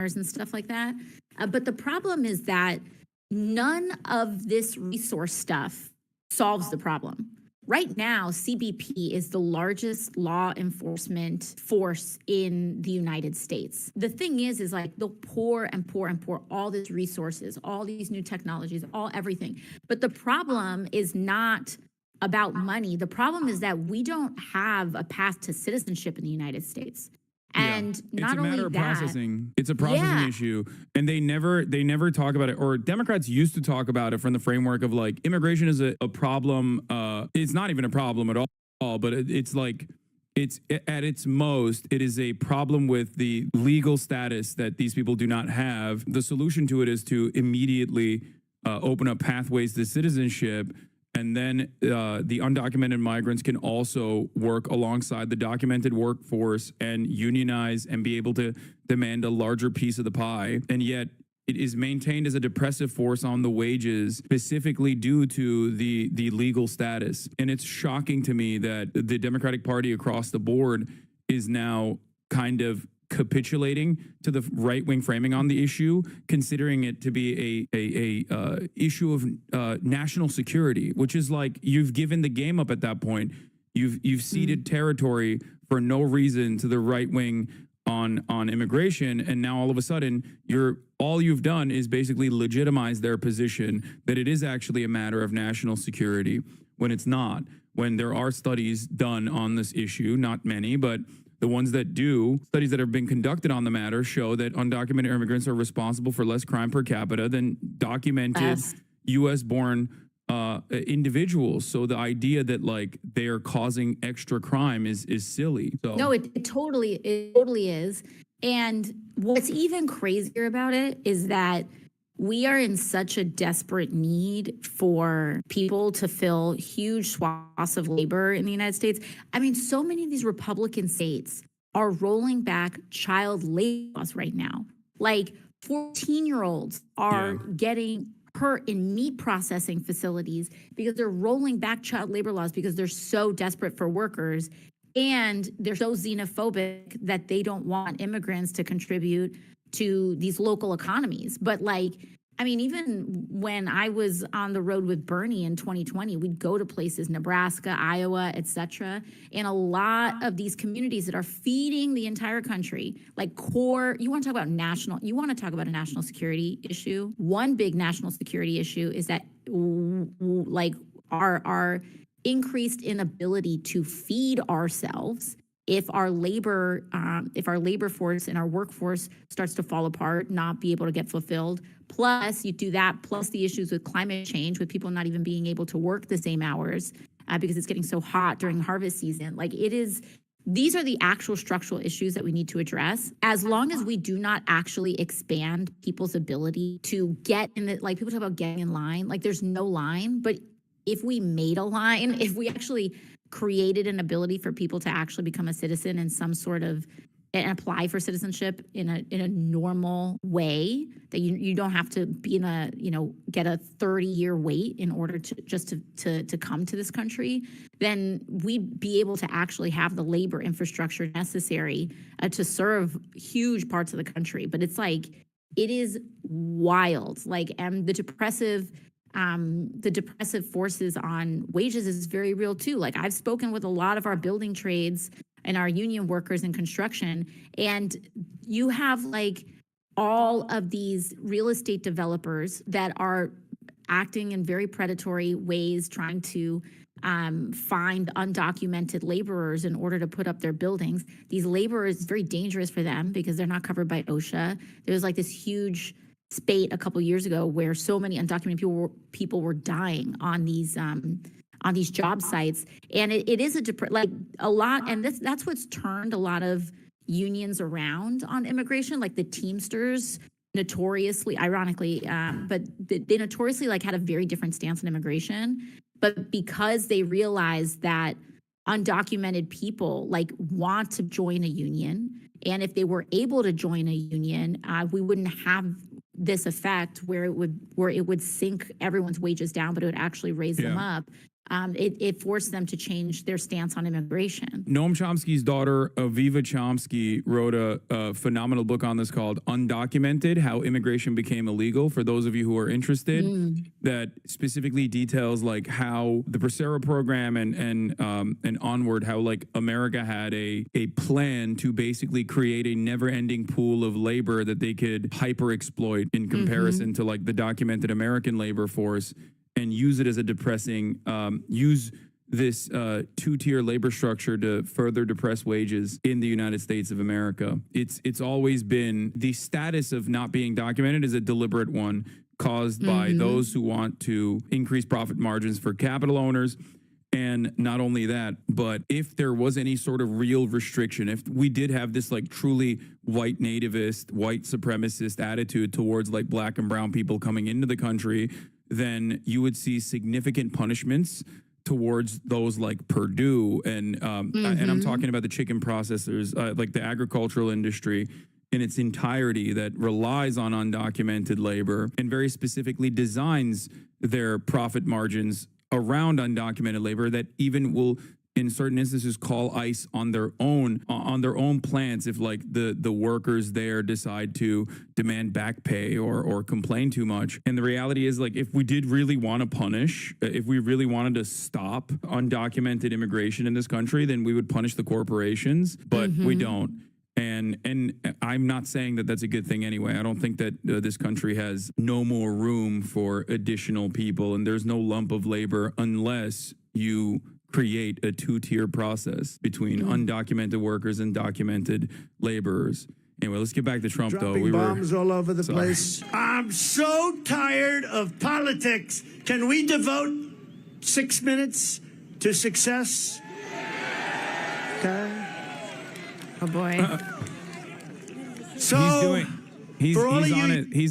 and stuff like that. But the problem is that none of this resource stuff solves the problem. Right now, CBP is the largest law enforcement force in the United States. The thing is like they'll pour and pour and pour all these resources, all these new technologies, all everything. But the problem is not about money. The problem is that we don't have a path to citizenship in the United States. And not only that, it's a matter of processing. It's a processing issue, and they never talk about it. Or Democrats used to talk about it from the framework of like immigration is a problem. It's not even a problem at all, but it's like it's at its most, it is a problem with the legal status that these people do not have. The solution to it is to immediately open up pathways to citizenship. And then the undocumented migrants can also work alongside the documented workforce and unionize and be able to demand a larger piece of the pie. And yet it is maintained as a depressive force on the wages, specifically due to the legal status. And it's shocking to me that the Democratic Party across the board is now kind of capitulating to the right-wing framing on the issue, considering it to be a issue of national security, which is like you've given the game up at that point. You've ceded territory for no reason to the right wing on immigration, and now all of a sudden all you've done is basically legitimize their position that it is actually a matter of national security when it's not. When there are studies done on this issue, not many, but the ones that do, studies that have been conducted on the matter show that undocumented immigrants are responsible for less crime per capita than documented U.S.-born individuals. So the idea that like they are causing extra crime is silly. So. No, it totally is. And what's even crazier about it is that we are in such a desperate need for people to fill huge swaths of labor in the United States. I mean, so many of these Republican states are rolling back child labor laws right now. Like 14-year-olds are getting hurt in meat processing facilities because they're rolling back child labor laws because they're so desperate for workers. And they're so xenophobic that they don't want immigrants to contribute to these local economies. But like, I mean, even when I was on the road with Bernie in 2020, we'd go to places, Nebraska, Iowa, et cetera. And a lot of these communities that are feeding the entire country, like core, you want to talk about a national security issue. One big national security issue is that like our increased inability to feed ourselves if our labor force and our workforce starts to fall apart, not be able to get fulfilled. Plus, you do that, plus the issues with climate change, with people not even being able to work the same hours because it's getting so hot during harvest season. Like these are the actual structural issues that we need to address. As long as we do not actually expand people's ability to get in like people talk about getting in line, like there's no line, but if we made a line, if we actually created an ability for people to actually become a citizen in some sort of and apply for citizenship in a normal way, that you don't have to be in a, get a 30-year wait in order to come to this country, then we'd be able to actually have the labor infrastructure necessary to serve huge parts of the country. But it's like, it is wild. Like, and the depressive forces on wages is very real too. Like, I've spoken with a lot of our building trades and our union workers in construction, and you have like all of these real estate developers that are acting in very predatory ways, trying to find undocumented laborers in order to put up their buildings. These laborers, very dangerous for them because they're not covered by OSHA. There was like this huge spate a couple years ago where so many undocumented people were dying on these job sites, and it is a lot, and that's what's turned a lot of unions around on immigration, like the Teamsters notoriously, ironically, but they notoriously like had a very different stance on immigration, but because they realized that undocumented people like want to join a union, and if they were able to join a union, we wouldn't have this effect where it would sink everyone's wages down, but it would actually raise them up. it forced them to change their stance on immigration. Noam Chomsky's daughter, Aviva Chomsky, wrote a phenomenal book on this called Undocumented, How Immigration Became Illegal, for those of you who are interested, that specifically details like how the Bracero program and onward, how like America had a plan to basically create a never-ending pool of labor that they could hyper-exploit in comparison to like the documented American labor force, and use it as a depressing, use this two-tier labor structure to further depress wages in the United States of America. It's always been, the status of not being documented is a deliberate one caused by those who want to increase profit margins for capital owners. And not only that, but if there was any sort of real restriction, if we did have this like truly white nativist, white supremacist attitude towards like black and brown people coming into the country, then you would see significant punishments towards those like Purdue and I'm talking about the chicken processors, like the agricultural industry in its entirety that relies on undocumented labor and very specifically designs their profit margins around undocumented labor, that even will in certain instances call ICE on their own plants if like the workers there decide to demand back pay or complain too much. And the reality is, like, if we did really want to punish, if we really wanted to stop undocumented immigration in this country, then we would punish the corporations, but we don't. And I'm not saying that that's a good thing anyway. I don't think that this country has no more room for additional people, and there's no lump of labor unless you create a two-tier process between undocumented workers and documented laborers. Anyway, let's get back to Trump, though. We bombs all over the place. I'm so tired of politics. Can we devote 6 minutes to success? Okay. Oh boy. So he's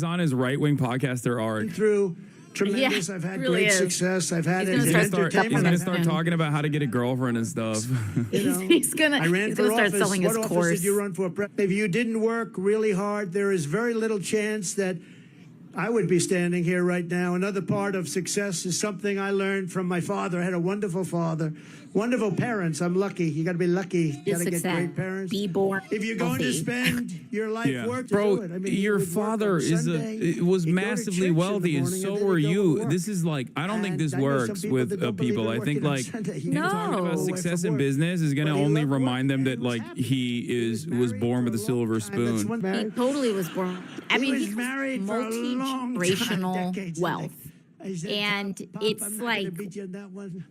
on his right-wing podcast. There are through tremendous. I've had great success. I've had he's gonna start talking about how to get a girlfriend and stuff. He's gonna start selling his course. What office did you run for? If you didn't work really hard, there is very little chance that I would be standing here right now. Another part of success is something I learned from my father. I had a wonderful father, wonderful parents. I'm lucky. You got to be lucky. You got to get great parents. Be born. If you're going to spend your life work to bro, do it. I mean, your father was massively wealthy, and so were you. This is like, I don't think this works with people. I think like talking about success in business is going to only remind them that like he was born with a silver spoon. He totally was born. I mean, he was married for a multi-generational wealth. And it's like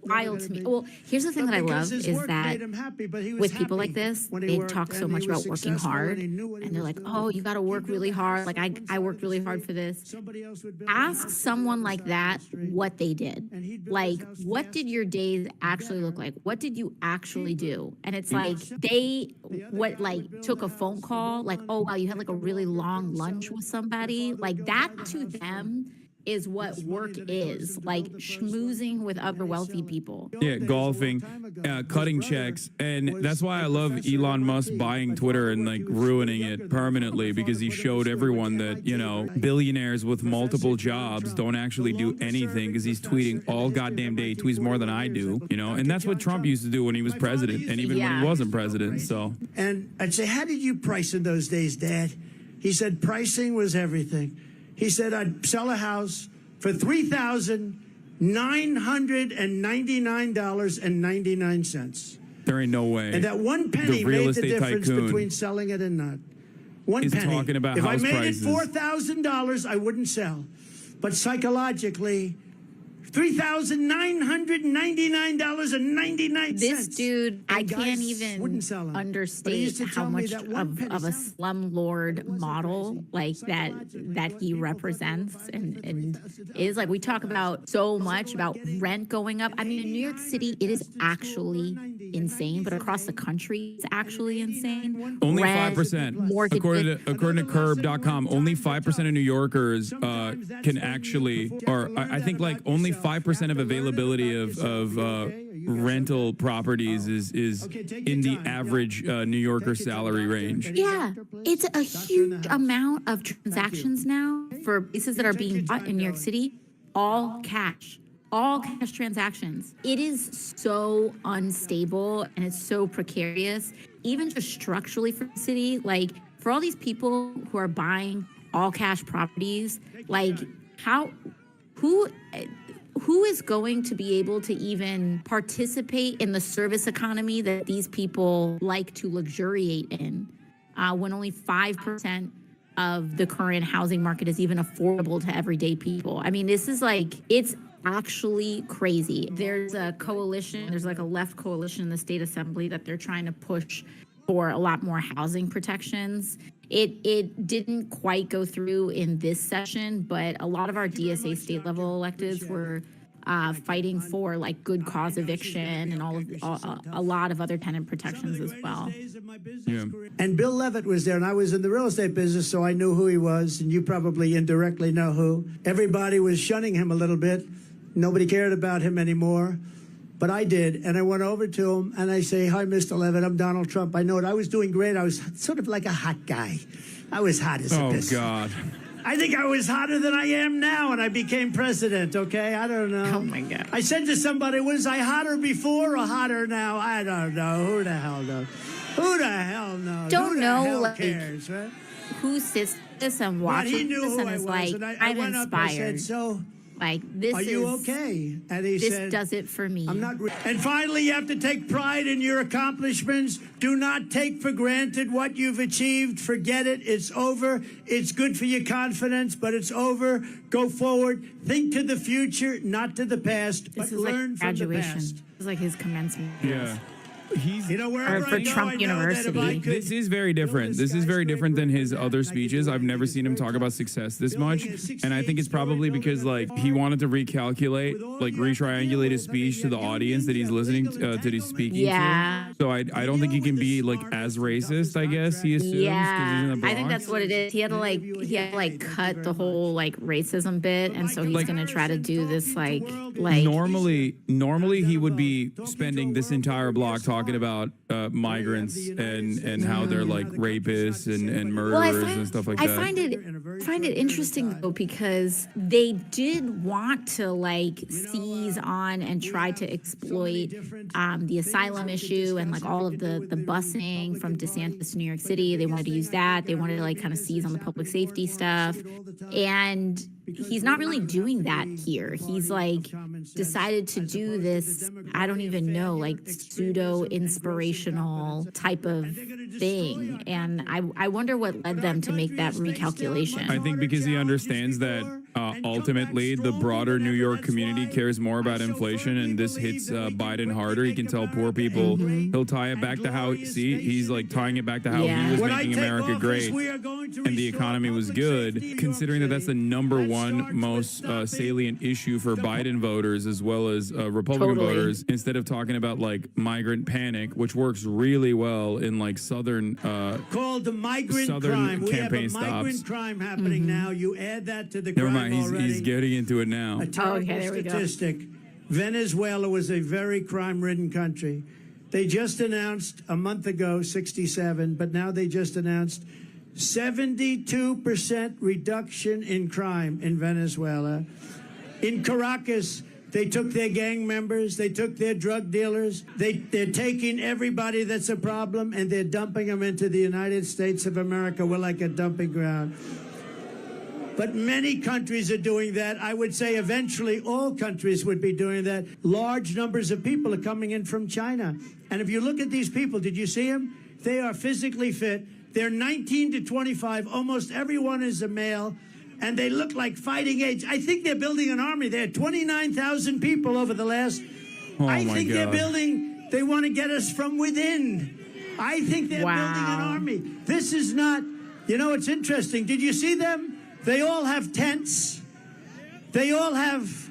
wild to me. Well, here's the thing that I love is that with people like this, they talk so much about working hard, and they're like, oh, you got to work really hard. Like, I worked really hard for this. Ask someone like that what they did. Like, what did your days actually look like? What did you actually do? And it's like took a phone call, like, oh, wow, you had like a really long lunch with somebody. Like, that to them is what work is, like schmoozing with other wealthy people. Yeah, golfing, cutting checks. And that's why I love Elon Musk buying Twitter and like ruining it permanently, because he showed everyone that, you know, billionaires with multiple jobs don't actually do anything because he's tweeting all goddamn day. He tweets more than I do, you know, and that's what Trump used to do when he was president and even when he wasn't president. So, and I'd say, how did you price in those days, Dad? He said pricing was everything. He said, I'd sell a house for $3,999.99. There ain't no way. And that one penny made the difference between selling it and not. One penny. Talking about if house I made prices. it $4,000, I wouldn't sell. But psychologically, $3,999.99. This dude, I can't even understate how much of a slumlord model like that he represents and is. Like, we talk about so much about rent going up. I mean, in New York City, it is actually insane, but across the country, it's actually insane. Only 5%. According to curb.com, only 5% of New Yorkers can actually, or I think like only 5% of availability of rental properties is in the average New Yorker salary range. Yeah, it's a huge amount of transactions now for places that are being bought in New York City, all cash. all cash transactions. It is so unstable and it's so precarious, even just structurally for the city. Like, for all these people who are buying all cash properties, like, who is going to be able to even participate in the service economy that these people like to luxuriate in, when only 5% of the current housing market is even affordable to everyday people? I mean, this is like, it's actually crazy. There's a coalition, there's like a left coalition in the state assembly that they're trying to push for a lot more housing protections. It didn't quite go through in this session, but a lot of our DSA state level electeds were fighting for like good cause eviction and a lot of other tenant protections as well. Yeah. And Bill Levitt was there, and I was in the real estate business, so I knew who he was, and you probably indirectly know who. Everybody was shunning him a little bit. Nobody cared about him anymore. But I did, and I went over to him, and I say, "Hi, Mr. Levitt, I'm Donald Trump. I know it. I was doing great. I was sort of like a hot guy. I was hot as a piss. Oh, God. I think I was hotter than I am now, and I became president, okay? I don't know. Oh, my God. I said to somebody, was I hotter before or hotter now? I don't know. Who the hell knows? Who the hell knows? Don't who know, the hell like, cares, right? Who sits this and But he watches knew this who and I is was, like, and I I'm went up, I said, inspired. so, Like, this are is you okay? And he this said, does it for me. I'm not. And finally, you have to take pride in your accomplishments. Do not take for granted what you've achieved. Forget it. It's over. It's good for your confidence, but it's over. Go forward. Think to the future, not to the past, but This is learn like from the graduation. past. This is like his commencement. Yeah. He's, You know, wherever for I go, Trump I know that if I University. could this is very different. This is very different than his other speeches. I've never seen him talk about success this much. And I think it's probably because, like, he wanted to recalculate, like, re-triangulate his speech to the audience that he's listening to, that he's speaking Yeah. to. So I don't think he can be, like, as racist, I guess, he assumes, 'cause he's in Yeah, the I think Bronx. that's what it is. He had to cut the whole like racism bit, and so he's gonna try to do this like Normally he would be spending this entire block talking about migrants and how they're like rapists and murderers and stuff like that. I find it interesting though, because they did want to like seize on and try to exploit the asylum issue and like all of the busing from DeSantis to New York City. They wanted to use that. They wanted to like kind of seize on the public safety stuff, and he's not really doing that here. He's like decided to do this, I don't even know, like pseudo inspirational type of thing. And I wonder what led them to make that recalculation. I think because he understands that ultimately the broader New York community cares more about inflation, and this hits Biden harder. He can tell poor people, he'll tie it back to how, he's like tying it back to how he was making America great and the economy was good, considering that that's the number one most salient issue for Biden voters as well as Republican voters, instead of talking about like migrant panic, which works really well in like southern called the migrant crime. We have a migrant crime happening now. You add that to the crime. Never mind, he's getting into it now. A terrible there we go. statistic. Venezuela was a very crime-ridden country. They just announced a month ago 67, but now they just announced 72% reduction in crime in Venezuela. In Caracas, they took their gang members, they took their drug dealers, they're taking everybody that's a problem and they're dumping them into the United States of America. We're like a dumping ground. But many countries are doing that. I would say eventually all countries would be doing that. Large numbers of people are coming in from China. And if you look at these people, did you see them? They are physically fit. They're 19 to 25. Almost everyone is a male. And they look like fighting age. I think they're building an army. They had 29,000 people over the last. I think they're building. They want to get us from within. I think they're building an army. This is not. You know, it's interesting. Did you see them? They all have tents. They all have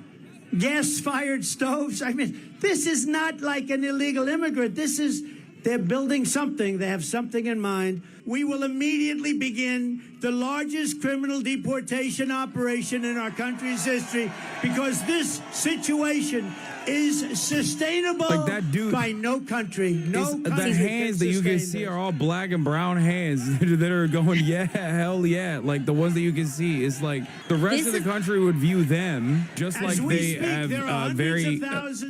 gas-fired stoves. I mean, this is not like an illegal immigrant. This is. They're building something. They have something in mind. we will immediately begin the largest criminal deportation operation in our country's history, because this situation is sustainable Like that dude, by no country. No country the hands that you can see are all black and brown hands that are going, yeah, hell yeah. Like the ones that you can see, it's like the rest of the country would view them just like they have very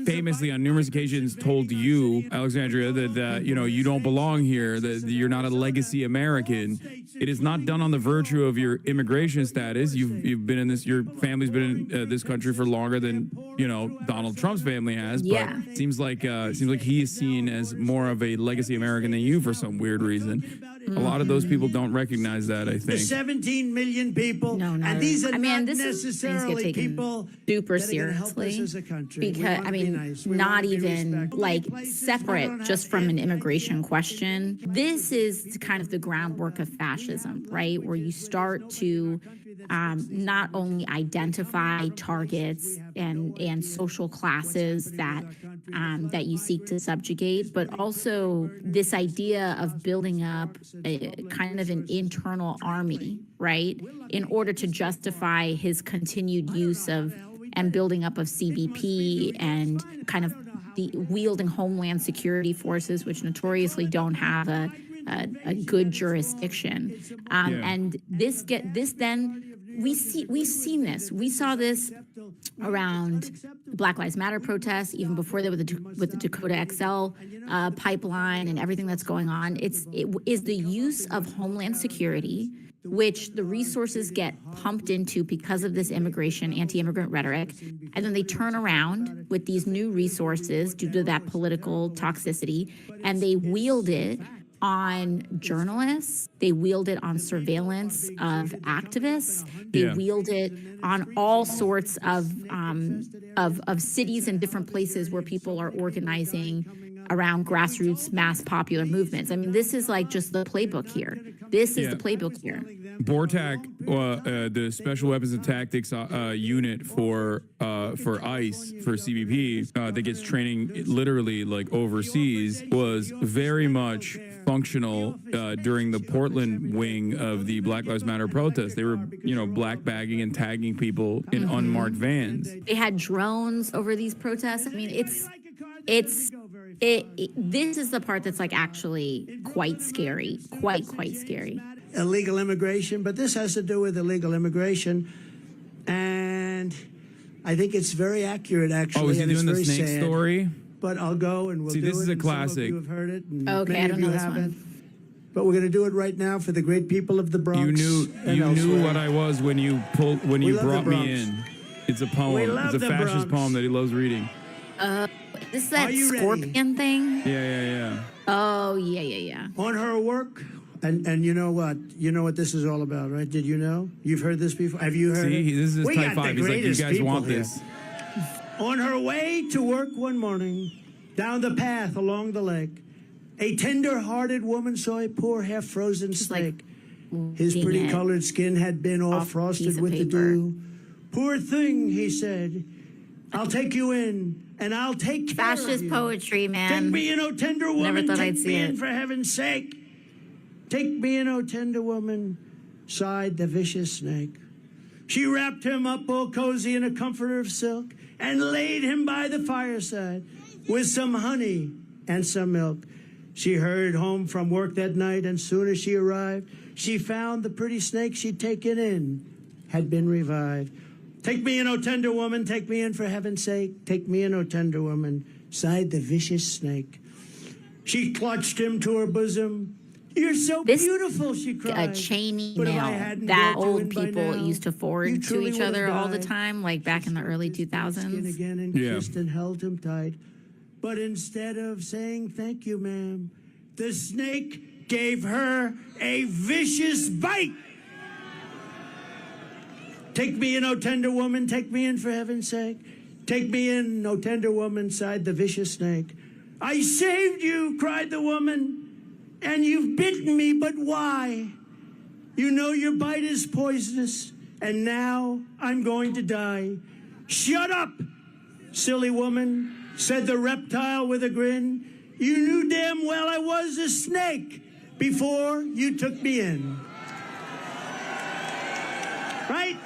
famously on numerous occasions told you, Alexandria, that you don't belong here, that you're not a legacy American. It is not done on the virtue of your immigration status. You've been in this, your family's been in this country for longer than Donald Trump's family has. Yeah. But seems like he is seen as more of a legacy American than you for some weird reason. A lot of those people don't recognize that, I think. The 17 million people, No, not and these are I not mean, this is necessarily taken people super that are gonna help us seriously, as a country. We because wanna I be mean, nice. We not wanna be even respectful. like Places separate don't just have from an to- immigration question. This is kind of the groundwork of fascism, right? Where you start to not only identify targets and social classes that you seek to subjugate, but also this idea of building up a kind of an internal army, right, in order to justify his continued use of and building up of CBP and kind of the wielding Homeland Security forces, which notoriously don't have a good jurisdiction. And we've seen this. We saw this around Black Lives Matter protests, even before that with the Dakota XL pipeline and everything that's going on. It is the use of Homeland Security, which the resources get pumped into because of this anti-immigrant rhetoric, and then they turn around with these new resources due to that political toxicity, and they wield it on journalists, they wield it on surveillance of activists, they wield it on all sorts of cities and different places where people are organizing around grassroots mass popular movements. I mean, this is like just the playbook here. This is the playbook here. BORTAC, the Special Weapons and Tactics unit for ICE, for CBP, that gets training literally like overseas, was very much functional during the Portland wing of the Black Lives Matter protests. They were, black bagging and tagging people in unmarked vans. They had drones over these protests. I mean, this is the part that's like actually quite scary, quite scary. Illegal immigration, but this has to do with illegal immigration, and I think it's very accurate, actually. Oh, is he and doing the it's very snake sad. story? But I'll go and we'll do it. See, this is a and some of classic. you have heard it, and Okay, many I don't of you know this haven't. one. But we're going to do it right now for the great people of the Bronx. You knew elsewhere. what I was when you love the brought me Bronx. in. It's a We poem. love It's a the fascist Bronx. poem that he loves reading. This is that Are you ready? scorpion thing? Yeah. Oh, yeah. On her work, and you know what? You know what this is all about, right? Did you know? You've heard this before? Have you heard it? See, this is We type got the 5. He's like, you greatest guys people want here. this. On her way to work one morning, down the path along the lake, a tender-hearted woman saw a poor half-frozen snake. His dang pretty it. colored skin had been all Off a piece frosted of with the paper. dew. Poor thing, he said. I'll take you in, and I'll take care of Fascist you. poetry, man. Take me in, oh tender woman. thought Take I'd see me in, it. for heaven's sake. Take me in, oh tender woman, sighed the vicious snake. She wrapped him up all cozy in a comforter of silk and laid him by the fireside with some honey and some milk. She hurried home from work that night, and soon as she arrived, she found the pretty snake she'd taken in had been revived. Take me in, oh tender woman, take me in for heaven's sake. Take me in, oh tender woman, sighed the vicious snake. She clutched him to her bosom. You're so This- beautiful, she cried. A chain But if I email hadn't that brought you old in by people now, used to you forward to truly each would have other all the died. time, like back in the early Skin 2000s. again and Yeah. kissed and held him tight. But instead of saying thank you, ma'am, the snake gave her a vicious bite. Take me in, oh tender woman, take me in for heaven's sake. Take me in, oh tender woman, sighed the vicious snake. I saved you, cried the woman, and you've bitten me, but why? You know your bite is poisonous, and now I'm going to die. Shut up, silly woman, said the reptile with a grin. You knew damn well I was a snake. before you took me in. Right?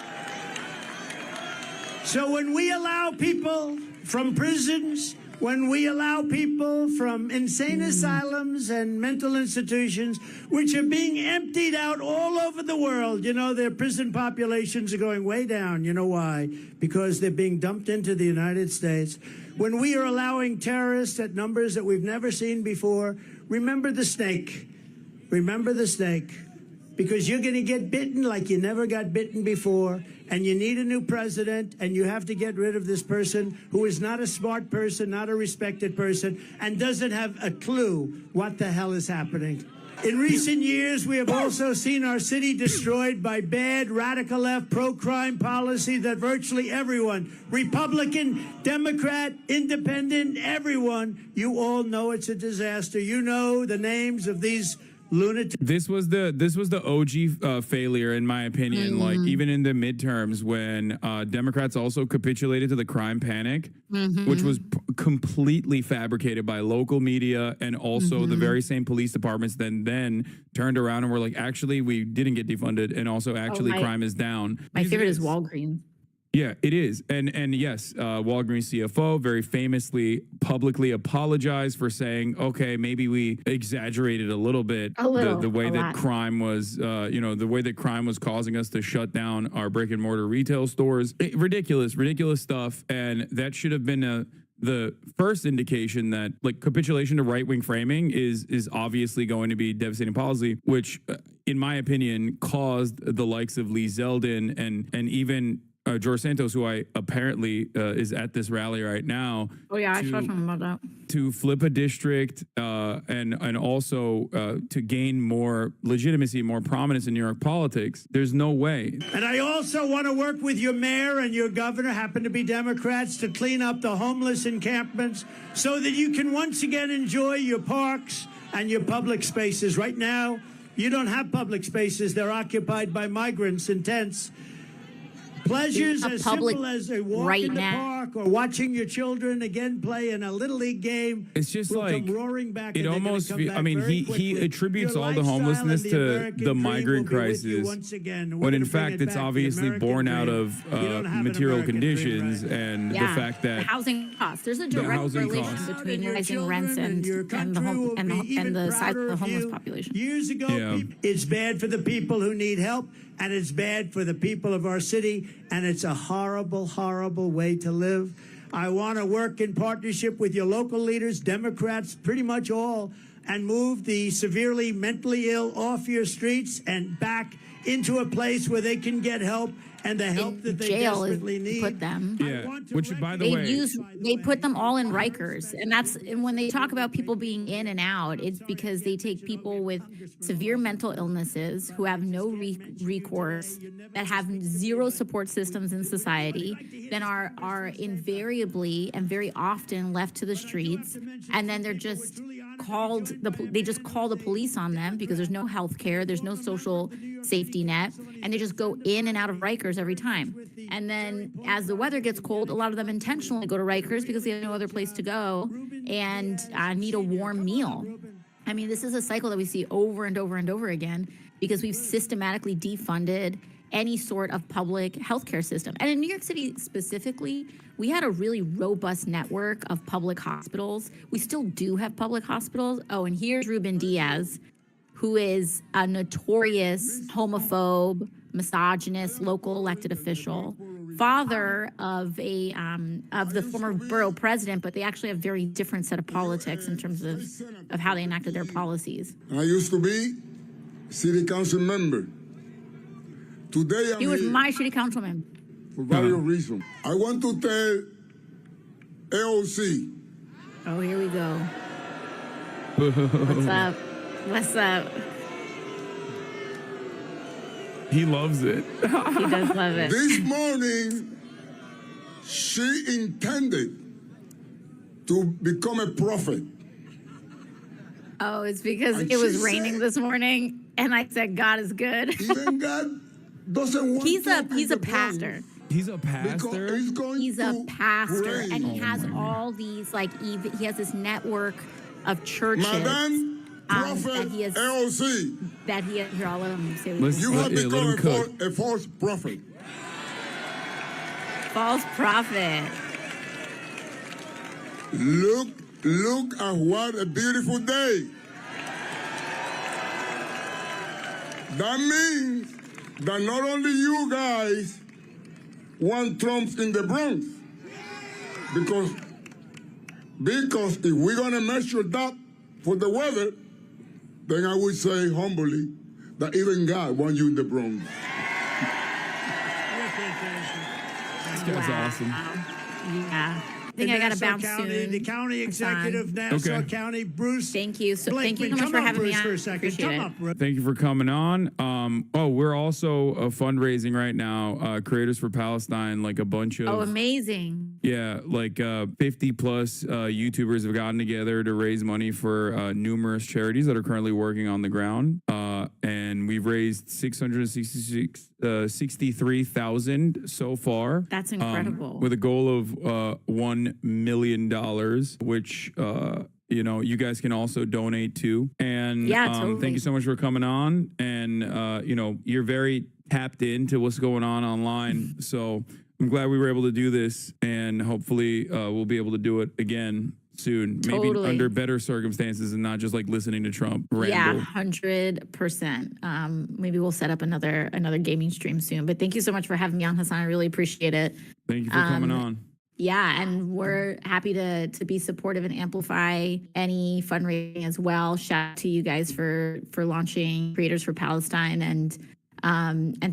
So when we allow people from prisons, when we allow people from insane asylums and mental institutions, which are being emptied out all over the world, you know, their prison populations are going way down. You know why? Because they're being dumped into the United States. When we are allowing terrorists at numbers that we've never seen before, remember the snake. Remember the snake. Because you're going to get bitten like you never got bitten before, and you need a new president, and you have to get rid of this person who is not a smart person, not a respected person, and doesn't have a clue what the hell is happening. In recent years, we have also seen our city destroyed by bad, radical left, pro-crime policy that virtually everyone, Republican, Democrat, Independent, everyone, you all know it's a disaster. You know the names of these lunatic. This was the OG failure, in my opinion. Like even in the midterms, when Democrats also capitulated to the crime panic, which was completely fabricated by local media and also the very same police departments. Then turned around and were like, actually, we didn't get defunded, and also actually crime is down. My favorite is Walgreens. Yeah, it is. And yes, Walgreens CFO very famously publicly apologized for saying, okay, maybe we exaggerated a little bit the way that crime was, the way that crime was causing us to shut down our brick and mortar retail stores. Ridiculous stuff. And that should have been the first indication that like capitulation to right-wing framing is obviously going to be devastating policy, which in my opinion caused the likes of Lee Zeldin and even George Santos, who I apparently is at this rally right now. Oh yeah, I saw something about that. To flip a district and also to gain more legitimacy, more prominence in New York politics. There's no way. And I also want to work with your mayor and your governor, happen to be Democrats, to clean up the homeless encampments so that you can once again enjoy your parks and your public spaces. Right now, you don't have public spaces. They're occupied by migrants in tents. Pleasures as simple as a walk in the park or watching your children again play in a little league game. It's just like roaring back. It almost. I mean, he attributes all the homelessness to the migrant crisis, when in fact it's obviously born out of material conditions and the fact that the housing costs. There's a direct relation between rising rents and the size of the homeless population. Years ago, it's bad for the people who need help. And it's bad for the people of our city, and it's a horrible, horrible way to live. I want to work in partnership with your local leaders, Democrats, pretty much all, and move the severely mentally ill off your streets and back into a place where they can get help and the help that they desperately need. Put them. Yeah, which by the way, they put them all in Rikers, and when they talk about people being in and out, it's because they take people with severe mental illnesses who have no recourse, that have zero support systems in society, then are invariably and very often left to the streets, and then they're just they just call the police on them because there's no health care, there's no social safety net, and they just go in and out of Rikers every time. And then as the weather gets cold, a lot of them intentionally go to Rikers because they have no other place to go and need a warm meal. I mean, this is a cycle that we see over and over and over again because we've systematically defunded any sort of public healthcare system. And in New York City specifically, we had a really robust network of public hospitals. We still do have public hospitals. Oh, and here's Ruben Diaz, who is a notorious homophobe, misogynist, local elected official, father of the former borough president, but they actually have very different set of politics in terms of how they enacted their policies. I used to be city council member. Today he was my city councilman. For various reasons. I want to tell AOC. Oh, here we go. What's up? What's up? He loves it. He does love it. This morning, she intended to become a prophet. Oh, it's because it was raining this morning, and I said God is good. Even God doesn't want he's a pastor. He's a pastor. He's a pastor, and he has all these he has this network of churches. Madame, prophet that he has, AOC. that he has, here, I'll let him say what Let's- he You said. have Yeah, let become him cook. a false prophet. False prophet. Look at what a beautiful day. That means that not only you guys want Trump in the Bronx, because if we're gonna measure that for the weather, then I would say humbly that even God wants you in the Bronx. This guy's awesome. Yeah. I think I got to bounce soon. The county executive, Nassau Okay. County, Bruce. Thank you. So thank you so Blakeman. much Come for up, having me Bruce, on. for a second. Appreciate Come it. up, Bruce. Thank you for coming on. We're also fundraising right now. Creators for Palestine, like a bunch of Oh, amazing. yeah, like 50 plus YouTubers have gotten together to raise money for numerous charities that are currently working on the ground. And we've raised 63,000 so far. That's incredible. With a goal of $1 million, which you guys can also donate to. And Yeah, totally. thank you so much for coming on. And you're very tapped into what's going on online. So I'm glad we were able to do this, and hopefully we'll be able to do it again soon. Maybe Totally. under better circumstances and not just like listening to Trump ramble. Yeah, 100%. Maybe we'll set up another gaming stream soon. But thank you so much for having me on, Hassan. I really appreciate it. Thank you for coming on. Yeah, and we're happy to be supportive and amplify any fundraising as well. Shout out to you guys for launching Creators for Palestine, and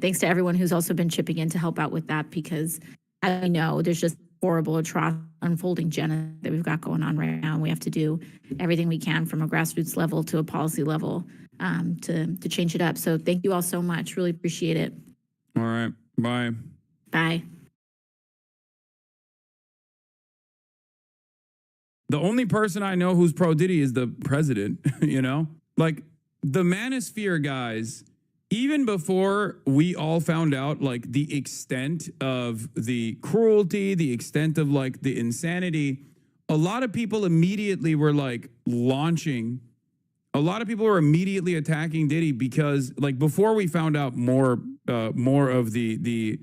thanks to everyone who's also been chipping in to help out with that, because as we know, there's just horrible, atrocious, unfolding genocide that we've got going on right now, and we have to do everything we can from a grassroots level to a policy level to change it up. So thank you all so much. Really appreciate it. All right. Bye. Bye. The only person I know who's pro Diddy is the president, Like, the manosphere guys, even before we all found out, like, the extent of the cruelty, the extent of, like, the insanity, a lot of people immediately were, like, launching. A lot of people were immediately attacking Diddy because, like, before we found out more of the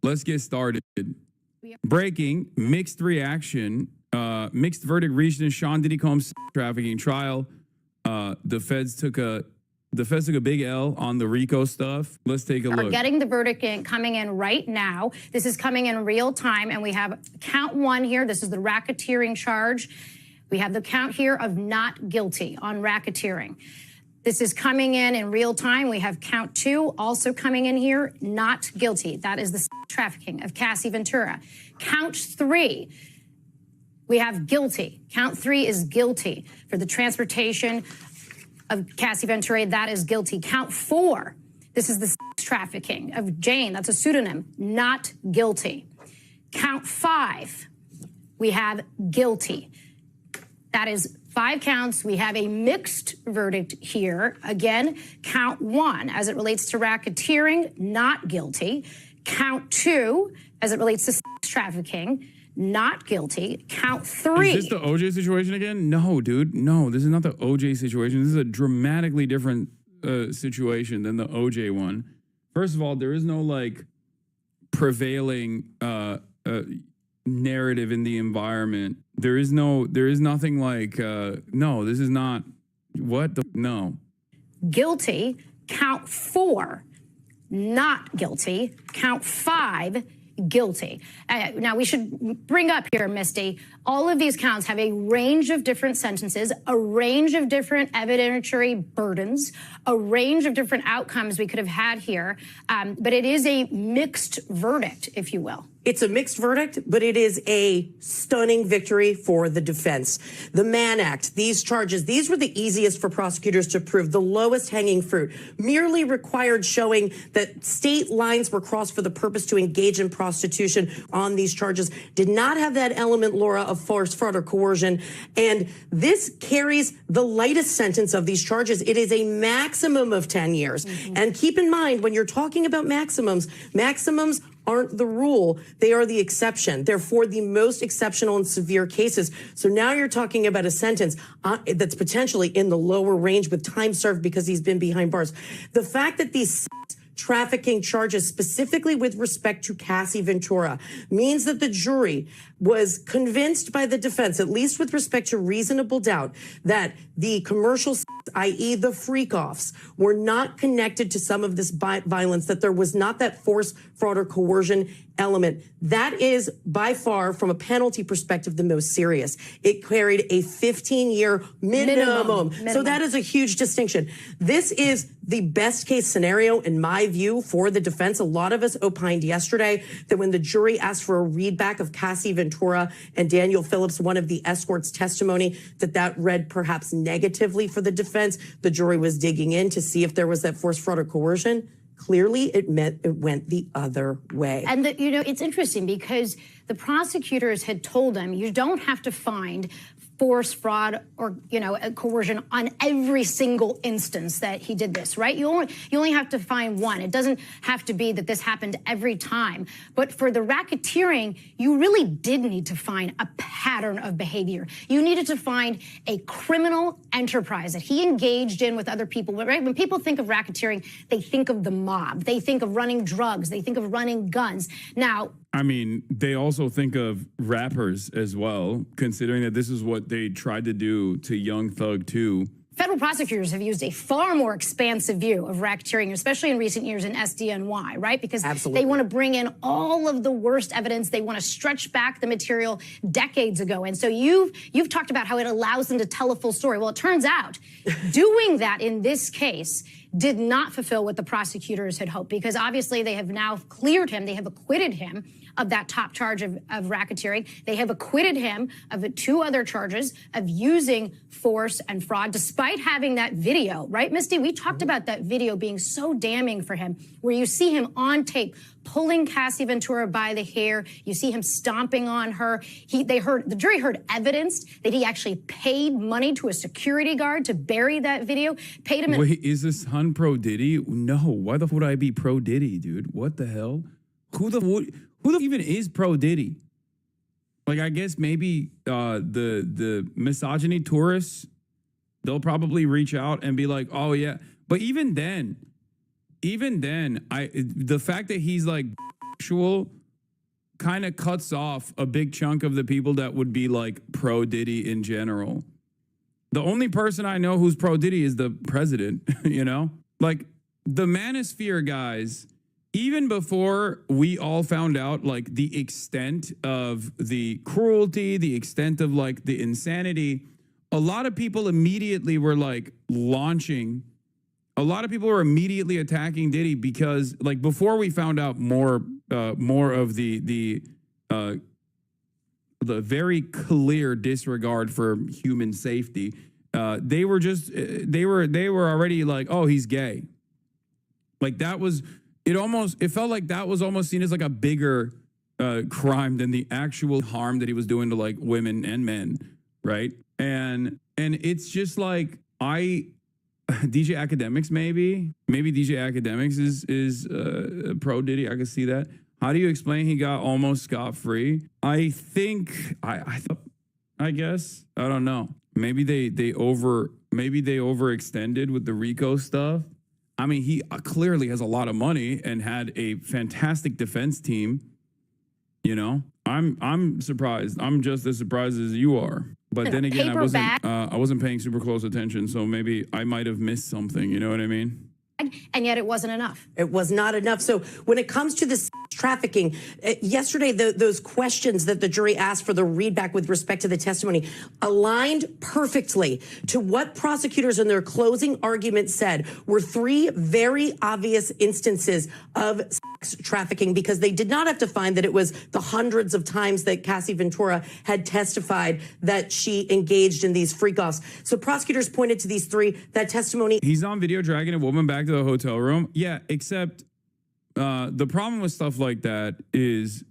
let's get started. Breaking, mixed reaction, mixed verdict reached in Sean Diddy Combs trafficking trial. The feds took a big L on the RICO stuff. Let's take a look. We're getting the verdict coming in right now. This is coming in real time, and we have count one here. This is the racketeering charge. We have the count here of not guilty on racketeering. This is coming in real time. We have count two also coming in here, not guilty. That is the trafficking of Cassie Ventura. Count three, we have guilty. Count three is guilty for the transportation of Cassie Ventura. That is guilty. Count four, this is the trafficking of Jane. That's a pseudonym, not guilty. Count five, we have guilty. That is 5 counts. We have a mixed verdict here. Again, count one, as it relates to racketeering, not guilty. Count two, as it relates to sex trafficking, not guilty. Count three. Is this the OJ situation again? No, dude. No, this is not the OJ situation. This is a dramatically different situation than the OJ one. First of all, there is no, like, prevailing narrative in the environment. There is nothing like, no, this is not, no. Guilty. Count four, not guilty. Count five, guilty. Now, we should bring up here, Misty, all of these counts have a range of different sentences, a range of different evidentiary burdens, a range of different outcomes we could have had here. But it is a mixed verdict, if you will. It's a mixed verdict, but it is a stunning victory for the defense. The Mann Act, these charges, these were the easiest for prosecutors to prove, the lowest hanging fruit, merely required showing that state lines were crossed for the purpose to engage in prostitution on these charges, did not have that element, Laura, of force, fraud, or coercion. And this carries the lightest sentence of these charges. It is a maximum of 10 years. And keep in mind, when you're talking about maximums aren't the rule. They are the exception. They're for the most exceptional and severe cases. So now you're talking about a sentence that's potentially in the lower range with time served because he's been behind bars. The fact that these trafficking charges, specifically with respect to Cassie Ventura, means that the jury was convinced by the defense, at least with respect to reasonable doubt, that the commercial, i.e. the freak-offs, were not connected to some of this violence, that there was not that force, fraud, or coercion element. That is by far, from a penalty perspective, the most serious. It carried a 15-year minimum. So that is a huge distinction. This is the best case scenario, in my view, for the defense. A lot of us opined yesterday that when the jury asked for a readback of Cassie Ventura and Daniel Phillips, one of the escorts' testimony, that read perhaps negatively for the defense. The jury was digging in to see if there was that force, fraud, or coercion. Clearly, it went the other way. And, it's interesting because the prosecutors had told them you don't have to find force, fraud, or, coercion on every single instance that he did this, right? You only have to find one. It doesn't have to be that this happened every time. But for the racketeering, you really did need to find a pattern of behavior. You needed to find a criminal enterprise that he engaged in with other people, right? When people think of racketeering, they think of the mob. They think of running drugs. They think of running guns. Now, I mean, they also think of rappers as well, considering that this is what they tried to do to Young Thug too. Federal prosecutors have used a far more expansive view of racketeering, especially in recent years in SDNY, right? Because they want to bring in all of the worst evidence. They want to stretch back the material decades ago. And so you've talked about how it allows them to tell a full story. Well, it turns out doing that in this case did not fulfill what the prosecutors had hoped, because obviously they have now cleared him. They have acquitted him of that top charge of racketeering. They have acquitted him of the 2 other charges of using force and fraud, despite having that video, right, Misty? We talked about that video being so damning for him, where you see him on tape pulling Cassie Ventura by the hair. You see him stomping on her. The jury heard evidence that he actually paid money to a security guard to bury that video. Paid him. Wait, is this son pro Diddy? No. Why the fuck would I be pro Diddy, dude? What the hell? Who the even is pro Diddy? Like, I guess maybe the misogyny tourists, they'll probably reach out and be like, oh yeah. But even then, the fact that he's like actual kind of cuts off a big chunk of the people that would be like pro Diddy in general. The only person I know who's pro Diddy is the president, Like, the manosphere guys, even before we all found out, like, the extent of the cruelty, the extent of, like, the insanity, a lot of people immediately were, like, launching. A lot of people were immediately attacking Diddy because, like, before we found out more of the very clear disregard for human safety, they were already like, oh, he's gay. Like, that was, it felt like that was almost seen as like a bigger crime than the actual harm that he was doing to, like, women and men, right? And it's just like, DJ Academics maybe DJ Academics is pro Diddy. I could see that. How do you explain he got almost scot-free? I think I guess I don't know. Maybe they overextended with the RICO stuff. I mean, he clearly has a lot of money and had a fantastic defense team. I'm surprised. I'm just as surprised as you are. But then again, I wasn't paying super close attention, so maybe I might have missed something. You know what I mean? And yet it wasn't enough. It was not enough. So when it comes to this trafficking, yesterday, those questions that the jury asked for the readback with respect to the testimony aligned perfectly to what prosecutors in their closing argument said were 3 very obvious instances of sex trafficking, because they did not have to find that it was the hundreds of times that Cassie Ventura had testified that she engaged in these freak-offs. So prosecutors pointed to these 3, that testimony. He's on video dragging a woman back to the hotel room. Yeah, except the problem with stuff like that is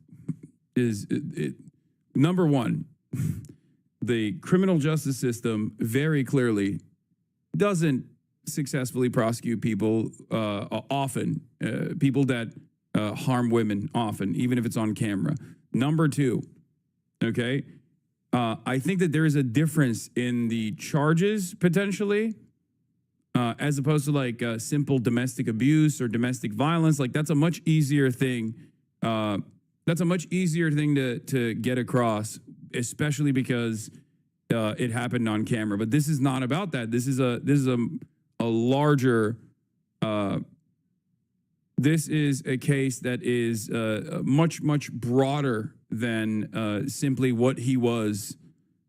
number one, the criminal justice system very clearly doesn't successfully prosecute people often, people that harm women often, even if it's on camera. Number two, okay, I think that there is a difference in the charges potentially, as opposed to like simple domestic abuse or domestic violence. Like that's a much easier thing. That's a much easier thing to get across, especially because it happened on camera. But this is not about that. This is a larger. This is a case that is much broader than simply what he was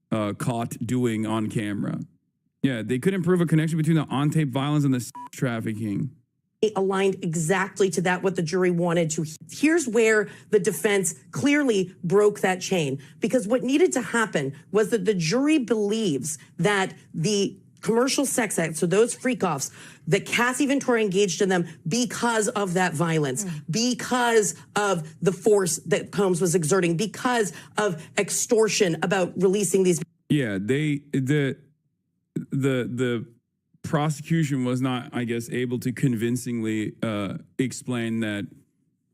caught doing on camera. Yeah, they couldn't prove a connection between the on-tape violence and the sex trafficking. Aligned exactly to that, what the jury wanted to. Here's where the defense clearly broke that chain, because what needed to happen was that the jury believes that the commercial sex act, so those freak-offs, that Cassie Ventura engaged in them because of that violence, because of the force that Combs was exerting, because of extortion about releasing these. Yeah, the prosecution was not, I guess, able to convincingly explain that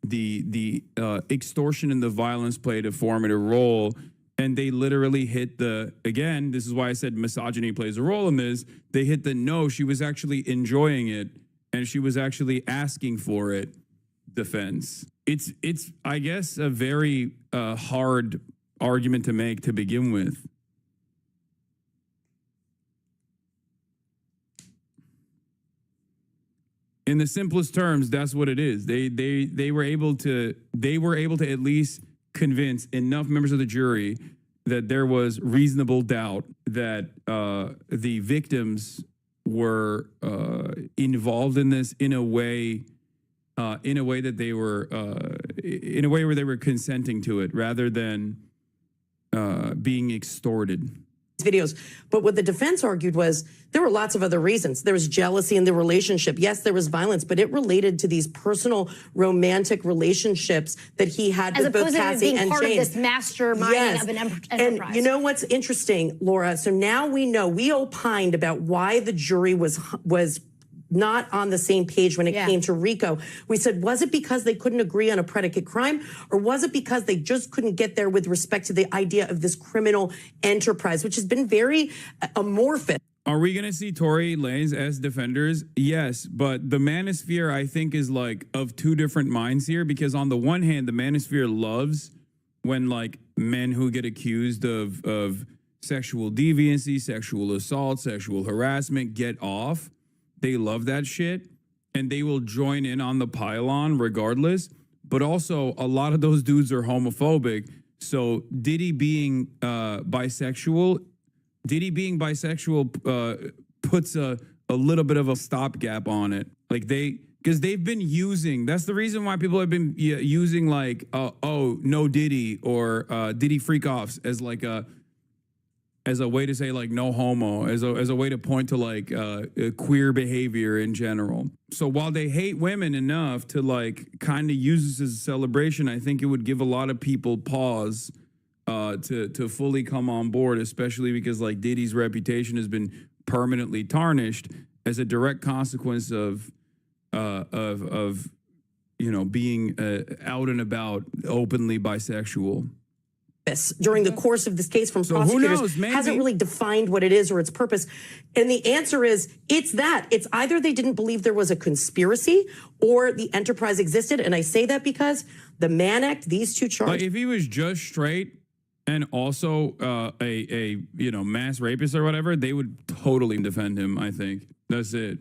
the extortion and the violence played a formative role. And they literally hit again, this is why I said misogyny plays a role in this. They hit no, she was actually enjoying it and she was actually asking for it defense. It's I guess, a very hard argument to make to begin with. In the simplest terms, that's what it is. They were able to at least convince enough members of the jury that there was reasonable doubt that the victims were involved in this in a way that they were in a way where they were consenting to it rather than being extorted. Videos. But what the defense argued was there were lots of other reasons. There was jealousy in the relationship. Yes, there was violence, but it related to these personal romantic relationships that he had with both Cassie and James. As opposed to being part of this masterminding of an enterprise. And you know what's interesting, Laura? So now we know, we opined about why the jury was not on the same page when it came to RICO. We said, was it because they couldn't agree on a predicate crime, or was it because they just couldn't get there with respect to the idea of this criminal enterprise, which has been very amorphous? Are we going to see Tory Lanez as defenders? Yes, but the manosphere, I think, is like of two different minds here, because on the one hand, the manosphere loves when like men who get accused of sexual deviancy, sexual assault, sexual harassment get off. They love that shit, and they will join in on the pylon regardless. But also, a lot of those dudes are homophobic. So Diddy being bisexual puts a little bit of a stopgap on it. Like because they've been using, that's the reason why people have been using like, no Diddy or Diddy freak-offs as a way to say like no homo, as a way to point to like queer behavior in general. So while they hate women enough to like kind of use this as a celebration, I think it would give a lot of people pause to fully come on board, especially because like Diddy's reputation has been permanently tarnished as a direct consequence of being out and about openly bisexual. During the course of this case from prosecutors hasn't really defined what it is or its purpose. And the answer is, it's that. It's either they didn't believe there was a conspiracy or the enterprise existed. And I say that because the Mann Act, these two charges. Like if he was just straight and also a mass rapist or whatever, they would totally defend him, I think. That's it.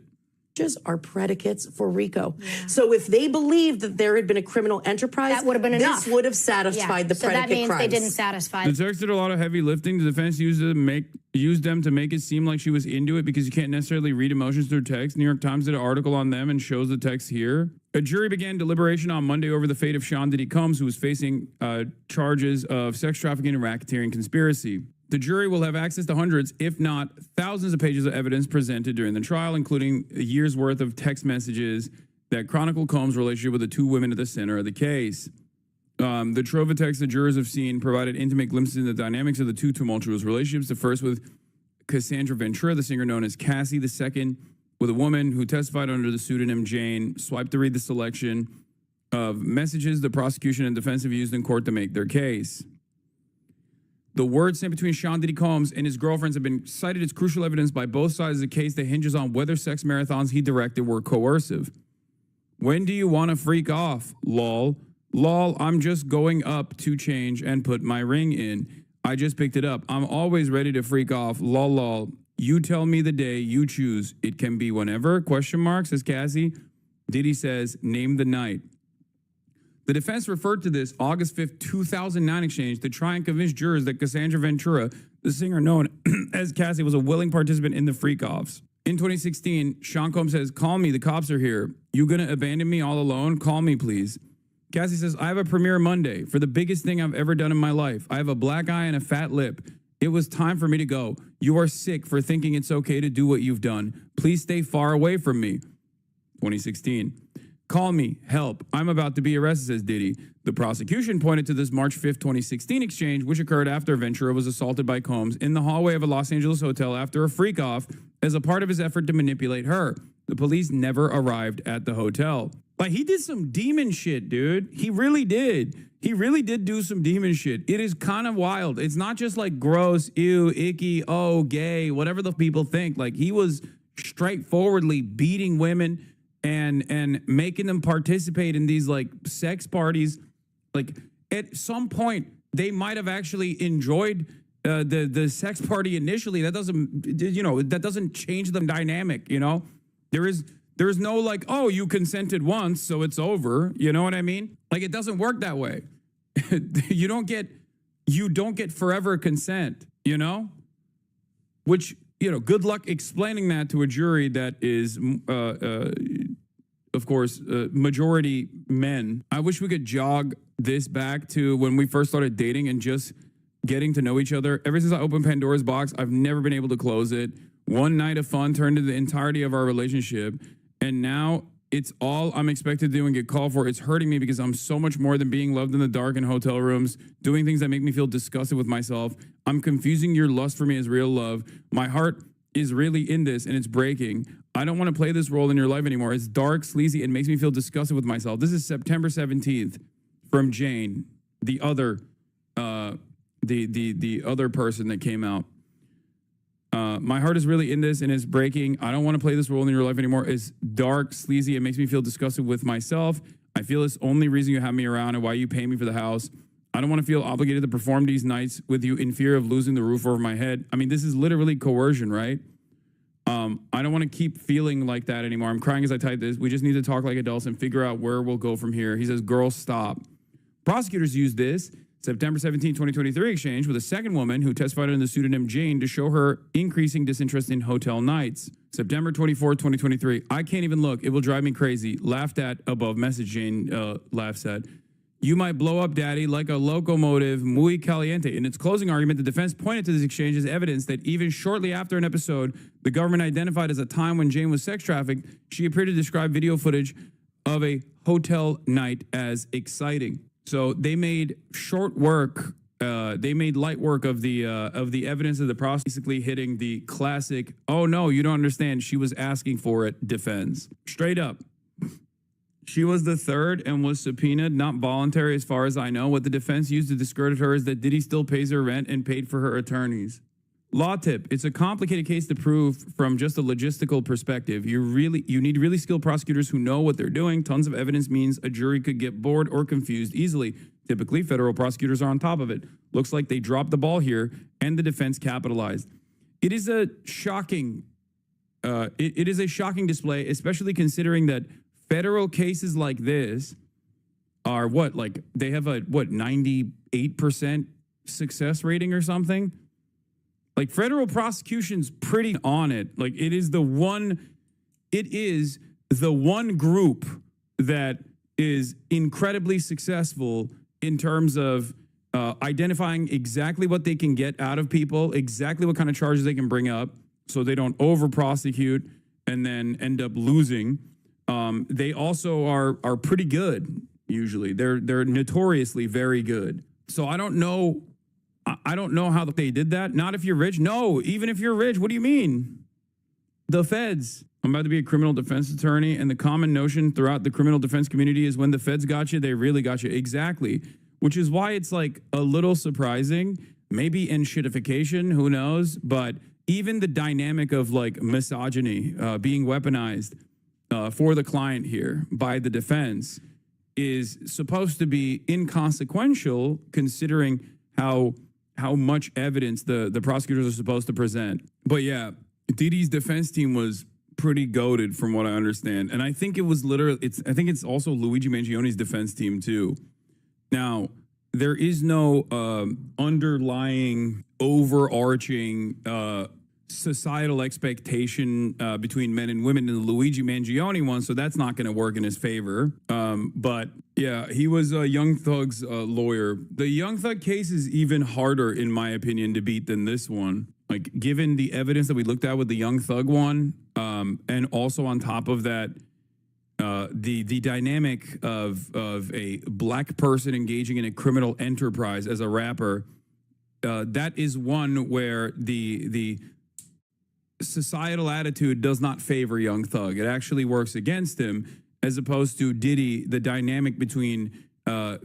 Are predicates for RICO. Yeah. So if they believed that there had been a criminal enterprise, that would have been enough. This would have satisfied the predicate crimes. So that means they didn't satisfy. The text did a lot of heavy lifting. The defense used them to make it seem like she was into it, because you can't necessarily read emotions through text. New York Times did an article on them and shows the text here. A jury began deliberation on Monday over the fate of Sean Diddy Combs, who was facing charges of sex trafficking and racketeering conspiracy. The jury will have access to hundreds, if not thousands of pages of evidence presented during the trial, including a year's worth of text messages that chronicle Combs' relationship with the two women at the center of the case. The trove of text the jurors have seen provided intimate glimpses into the dynamics of the two tumultuous relationships. The first with Cassandra Ventura, the singer known as Cassie. The second with a woman who testified under the pseudonym Jane. Swipe to read the selection. of messages the prosecution and defense have used in court to make their case. The words sent between Sean Diddy Combs and his girlfriends have been cited as crucial evidence by both sides of the case that hinges on whether sex marathons he directed were coercive. When do you want to freak off? Lol. Lol, I'm just going up to change and put my ring in. I just picked it up. I'm always ready to freak off. Lol, lol. You tell me the day you choose. It can be whenever, question mark, says Cassie. Diddy says, name the night. The defense referred to this August 5th, 2009 exchange to try and convince jurors that Cassandra Ventura, the singer known as Cassie, was a willing participant in the freak-offs. In 2016, Sean Combs says, call me, the cops are here. You gonna abandon me all alone? Call me, please. Cassie says, I have a premiere Monday for the biggest thing I've ever done in my life. I have a black eye and a fat lip. It was time for me to go. You are sick for thinking it's okay to do what you've done. Please stay far away from me. 2016. Call me, help. I'm about to be arrested, says Diddy. The prosecution pointed to this March 5th, 2016 exchange, which occurred after Ventura was assaulted by Combs in the hallway of a Los Angeles hotel after a freak-off as a part of his effort to manipulate her. The police never arrived at the hotel. Like, he did some demon shit, dude. He really did. He really did do some demon shit. It is kind of wild. It's not just like gross, ew, icky, oh, gay, whatever the people think. Like, he was straightforwardly beating women and making them participate in these like sex parties. Like, at some point they might have actually enjoyed the sex party initially. That doesn't change the dynamic. There's no like, oh, you consented once, so it's over. You know what I mean? Like, it doesn't work that way. you don't get forever consent, which, good luck explaining that to a jury that is, of course, majority men. I wish we could jog this back to when we first started dating and just getting to know each other. Ever since I opened Pandora's box, I've never been able to close it. One night of fun turned into the entirety of our relationship. And now it's all I'm expected to do and get called for. It's hurting me because I'm so much more than being loved in the dark in hotel rooms, doing things that make me feel disgusted with myself. I'm confusing your lust for me as real love. My heart is really in this and it's breaking. I don't want to play this role in your life anymore. It's dark, sleazy, and makes me feel disgusted with myself. This is September 17th from Jane, the other the other person that came out. My heart is really in this and it's breaking. I don't want to play this role in your life anymore. It's dark, sleazy. It makes me feel disgusted with myself. I feel it's the only reason you have me around and why you pay me for the house. I don't want to feel obligated to perform these nights with you in fear of losing the roof over my head. I mean, this is literally coercion, right? I don't want to keep feeling like that anymore. I'm crying as I type this. We just need to talk like adults and figure out where we'll go from here. He says, girl, stop. Prosecutors used this September 17, 2023 exchange with a second woman who testified under the pseudonym Jane to show her increasing disinterest in hotel nights. September 24, 2023. I can't even look. It will drive me crazy. Laughed at above message, Jane laughs at. You might blow up, daddy, like a locomotive, muy caliente. In its closing argument, the defense pointed to this exchange as evidence that even shortly after an episode the government identified as a time when Jane was sex trafficked, she appeared to describe video footage of a hotel night as exciting. So they made short work. They made light work of the evidence of the process, basically hitting the classic, oh, no, you don't understand. She was asking for it defense. Straight up. She was the third and was subpoenaed, not voluntary as far as I know. What the defense used to discredit her is that Diddy still pays her rent and paid for her attorneys. Law tip, it's a complicated case to prove from just a logistical perspective. You need really skilled prosecutors who know what they're doing. Tons of evidence means a jury could get bored or confused easily. Typically, federal prosecutors are on top of it. Looks like they dropped the ball here and the defense capitalized. It is a shocking, it is a shocking display, especially considering that federal cases like this are they have a 98% success rating or something? Like, federal prosecution's pretty on it. Like, it is the one group that is incredibly successful in terms of identifying exactly what they can get out of people, exactly what kind of charges they can bring up so they don't over prosecute and then end up losing. They also are pretty good. Usually they're notoriously very good. So I don't know how they did that. Not if you're rich. No, even if you're rich, what do you mean? The feds, I'm about to be a criminal defense attorney, and the common notion throughout the criminal defense community is when the feds got you, they really got you. Exactly. Which is why it's like a little surprising, maybe in shitification, who knows? But even the dynamic of like misogyny being weaponized for the client here by the defense is supposed to be inconsequential, considering how much evidence the prosecutors are supposed to present. But yeah, Diddy's defense team was pretty goated from what I understand. And I think it was I think it's also Luigi Mangioni's defense team too. Now, there is no underlying, overarching societal expectation between men and women in the Luigi Mangione one, so that's not going to work in his favor. But yeah, he was Young Thug's lawyer. The Young Thug case is even harder, in my opinion, to beat than this one. Like, given the evidence that we looked at with the Young Thug one, and also on top of that, the dynamic of a black person engaging in a criminal enterprise as a rapper, that is one where the societal attitude does not favor Young Thug. It actually works against him, as opposed to Diddy, the dynamic between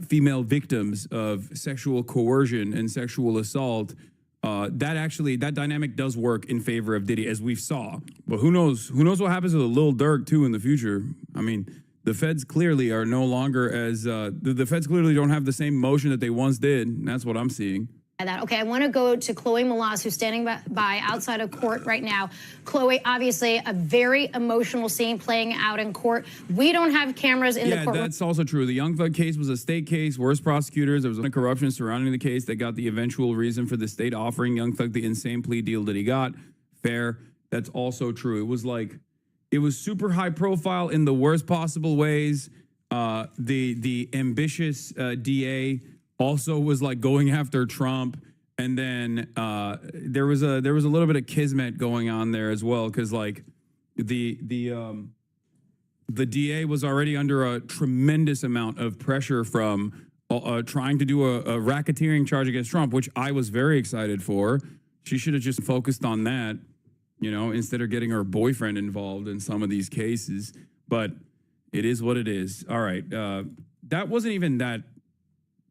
female victims of sexual coercion and sexual assault. That dynamic does work in favor of Diddy, as we saw. But who knows what happens to the Lil Durk too in the future. I mean, the feds clearly are no longer as the feds clearly don't have the same motion that they once did. And that's what I'm seeing. Okay, I want to go to Chloe Malas, who's standing by outside of court right now. Chloe, obviously a very emotional scene playing out in court. We don't have cameras in the courtroom. Yeah, that's also true. The Young Thug case was a state case, worse prosecutors. There was a corruption surrounding the case that got the eventual reason for the state offering Young Thug the insane plea deal that he got. Fair. That's also true. It was super high profile in the worst possible ways. The ambitious DA also was like going after Trump, and then there was a little bit of kismet going on there as well, because like the DA was already under a tremendous amount of pressure from trying to do a racketeering charge against Trump, which I was very excited for. She should have just focused on that, instead of getting her boyfriend involved in some of these cases. But it is what it is. All right, that wasn't even that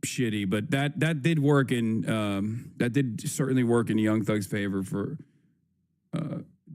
shitty, but that did work that did certainly work in Young Thug's favor for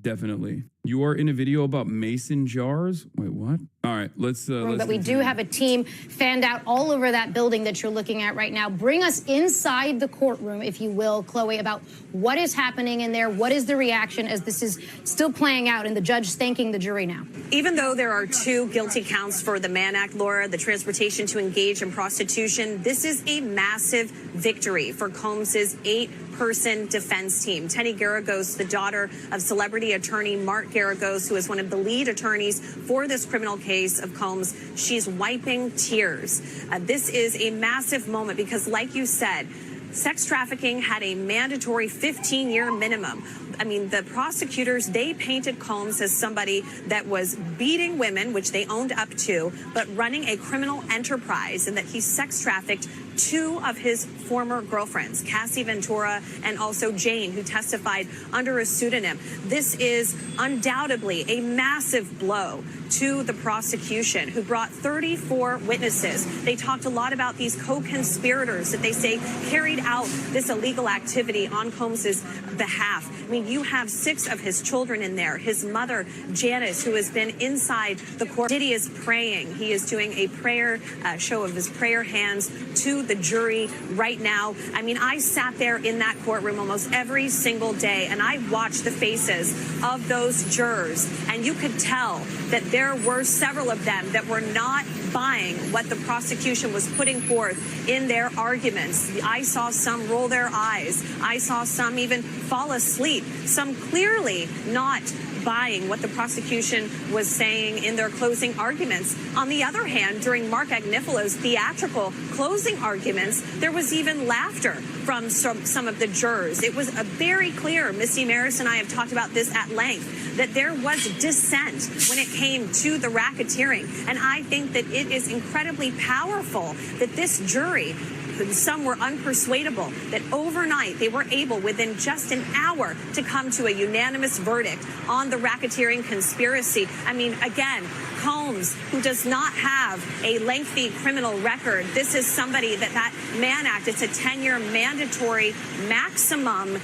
definitely. You are in a video about mason jars? Wait, what? All right, let's but we do have a team fanned out all over that building that you're looking at right now. Bring us inside the courtroom, if you will, Chloe, about what is happening in there. What is the reaction as this is still playing out and the judge thanking the jury now? Even though there are 2 guilty counts for the Mann Act, Laura, the transportation to engage in prostitution, this is a massive victory for Combs's 8-person defense team. Tenny Garagos, the daughter of celebrity attorney Mark Garagos, who is one of the lead attorneys for this criminal case of Combs, she's wiping tears. This is a massive moment because, like you said, sex trafficking had a mandatory 15-year minimum. I mean, the prosecutors, they painted Combs as somebody that was beating women, which they owned up to, but running a criminal enterprise, and that he sex trafficked 2 of his former girlfriends, Cassie Ventura and also Jane, who testified under a pseudonym. This is undoubtedly a massive blow to the prosecution, who brought 34 witnesses. They talked a lot about these co-conspirators that they say carried out this illegal activity on Combs's behalf. I mean, you have 6 of his children in there. His mother, Janice, who has been inside the court. Diddy is praying. He is doing a prayer show of his prayer hands to the jury right now. I mean, I sat there in that courtroom almost every single day, and I watched the faces of those jurors, and you could tell that there were several of them that were not buying what the prosecution was putting forth in their arguments. I saw some roll their eyes. I saw some even fall asleep, some clearly not buying what the prosecution was saying in their closing arguments. On the other hand, during Mark Agnifalo's theatrical closing arguments, there was even laughter from some of the jurors. It was a very clear, Misty Maris and I have talked about this at length, that there was dissent when it came to the racketeering. And I think that it is incredibly powerful that this jury some were unpersuadable, that overnight they were able, within just an hour, to come to a unanimous verdict on the racketeering conspiracy. I mean, again, Combs, who does not have a lengthy criminal record, this is somebody that Mann Act, it's a 10-year mandatory maximum.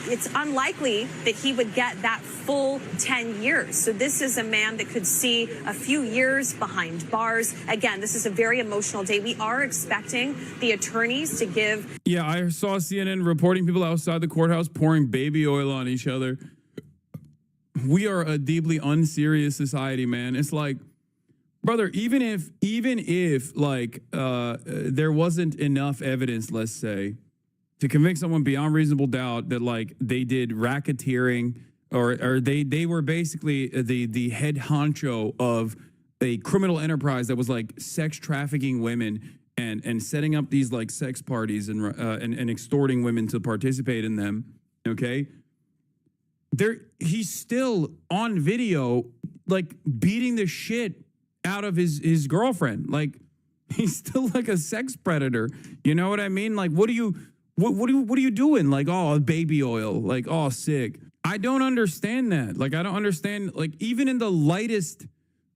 It's unlikely that he would get that full 10 years. So this is a man that could see a few years behind bars. Again, this is a very emotional day. We are expecting the attorneys to give. Yeah, I saw CNN reporting people outside the courthouse pouring baby oil on each other. We are a deeply unserious society, man. It's like, brother, even if like there wasn't enough evidence, let's say, to convict someone beyond reasonable doubt that like they did racketeering or they were basically the head honcho of a criminal enterprise that was like sex trafficking women and setting up these like sex parties and extorting women to participate in them. Okay, he's still on video like beating the shit out of his girlfriend. Like he's still like a sex predator. You know what I mean? Like what are you doing? Like, oh, baby oil. Like, oh, sick. I don't understand that. Like, I don't understand. Like, even in the lightest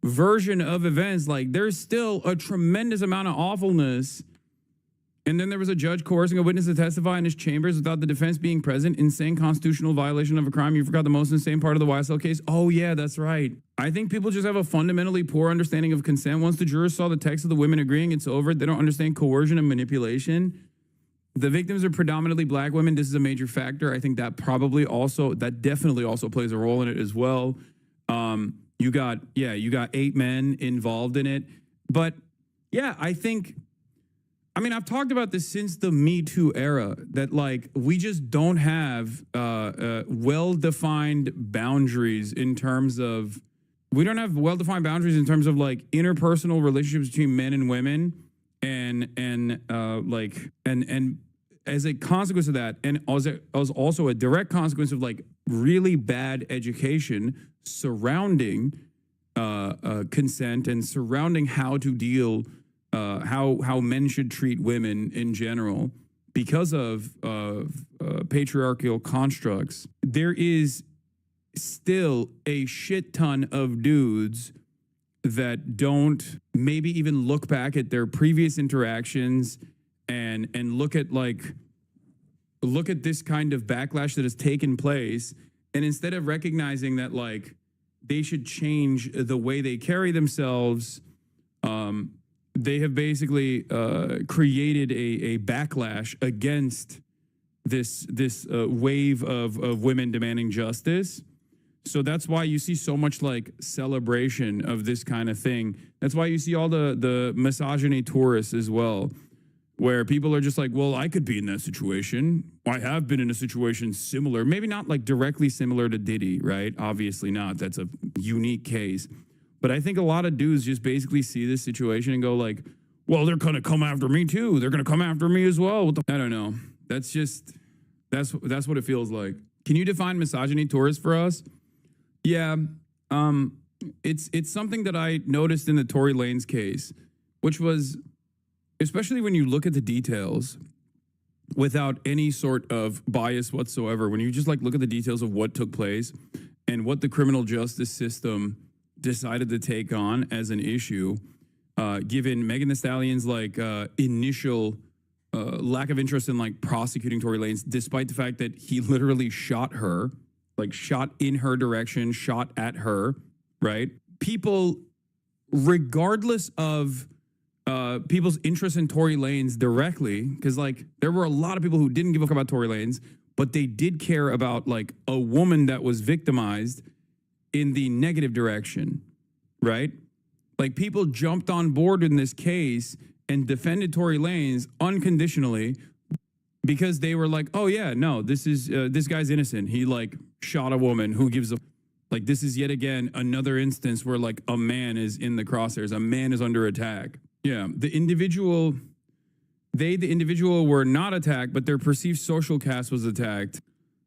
version of events, like, there's still a tremendous amount of awfulness. And then there was a judge coercing a witness to testify in his chambers without the defense being present. Insane constitutional violation of a crime. You forgot the most insane part of the YSL case. Oh, yeah, that's right. I think people just have a fundamentally poor understanding of consent. Once the jurors saw the text of the women agreeing it's over, they don't understand coercion and manipulation. The victims are predominantly black women. This is a major factor. I think that definitely also plays a role in it as well. You got 8 men involved in it. But yeah, I've talked about this since the Me Too era, that like we just don't have well-defined boundaries in terms of like interpersonal relationships between men and women. And as a consequence of that, and as also a direct consequence of like really bad education surrounding consent and surrounding how to deal, how men should treat women in general, because of patriarchal constructs, there is still a shit ton of dudes that don't maybe even look back at their previous interactions and look at this kind of backlash that has taken place, and instead of recognizing that like they should change the way they carry themselves, they have basically created a backlash against this wave of women demanding justice. So that's why you see so much like celebration of this kind of thing. That's why you see all the misogyny tourists as well, where people are just like, well, I could be in that situation. I have been in a situation similar, maybe not like directly similar to Diddy, right? Obviously not. That's a unique case. But I think a lot of dudes just basically see this situation and go like, well, they're going to come after me too. They're going to come after me as well. I don't know. That's what it feels like. Can you define misogyny tourist for us? Yeah, it's something that I noticed in the Tory Lanez case, which was, especially when you look at the details without any sort of bias whatsoever, when you just like look at the details of what took place and what the criminal justice system decided to take on as an issue, given Megan Thee Stallion's like initial lack of interest in like prosecuting Tory Lanez, despite the fact that he literally shot her. Like shot in her direction, shot at her, right? People, regardless of people's interest in Tory Lanez directly, because like there were a lot of people who didn't give a fuck about Tory Lanez, but they did care about like a woman that was victimized in the negative direction, right? Like people jumped on board in this case and defended Tory Lanez unconditionally because they were like, oh yeah, no, this guy's innocent. He like shot a woman. Who gives a like? This is yet again another instance where like a man is in the crosshairs. A man is under attack. Yeah, the individual were not attacked, but their perceived social caste was attacked.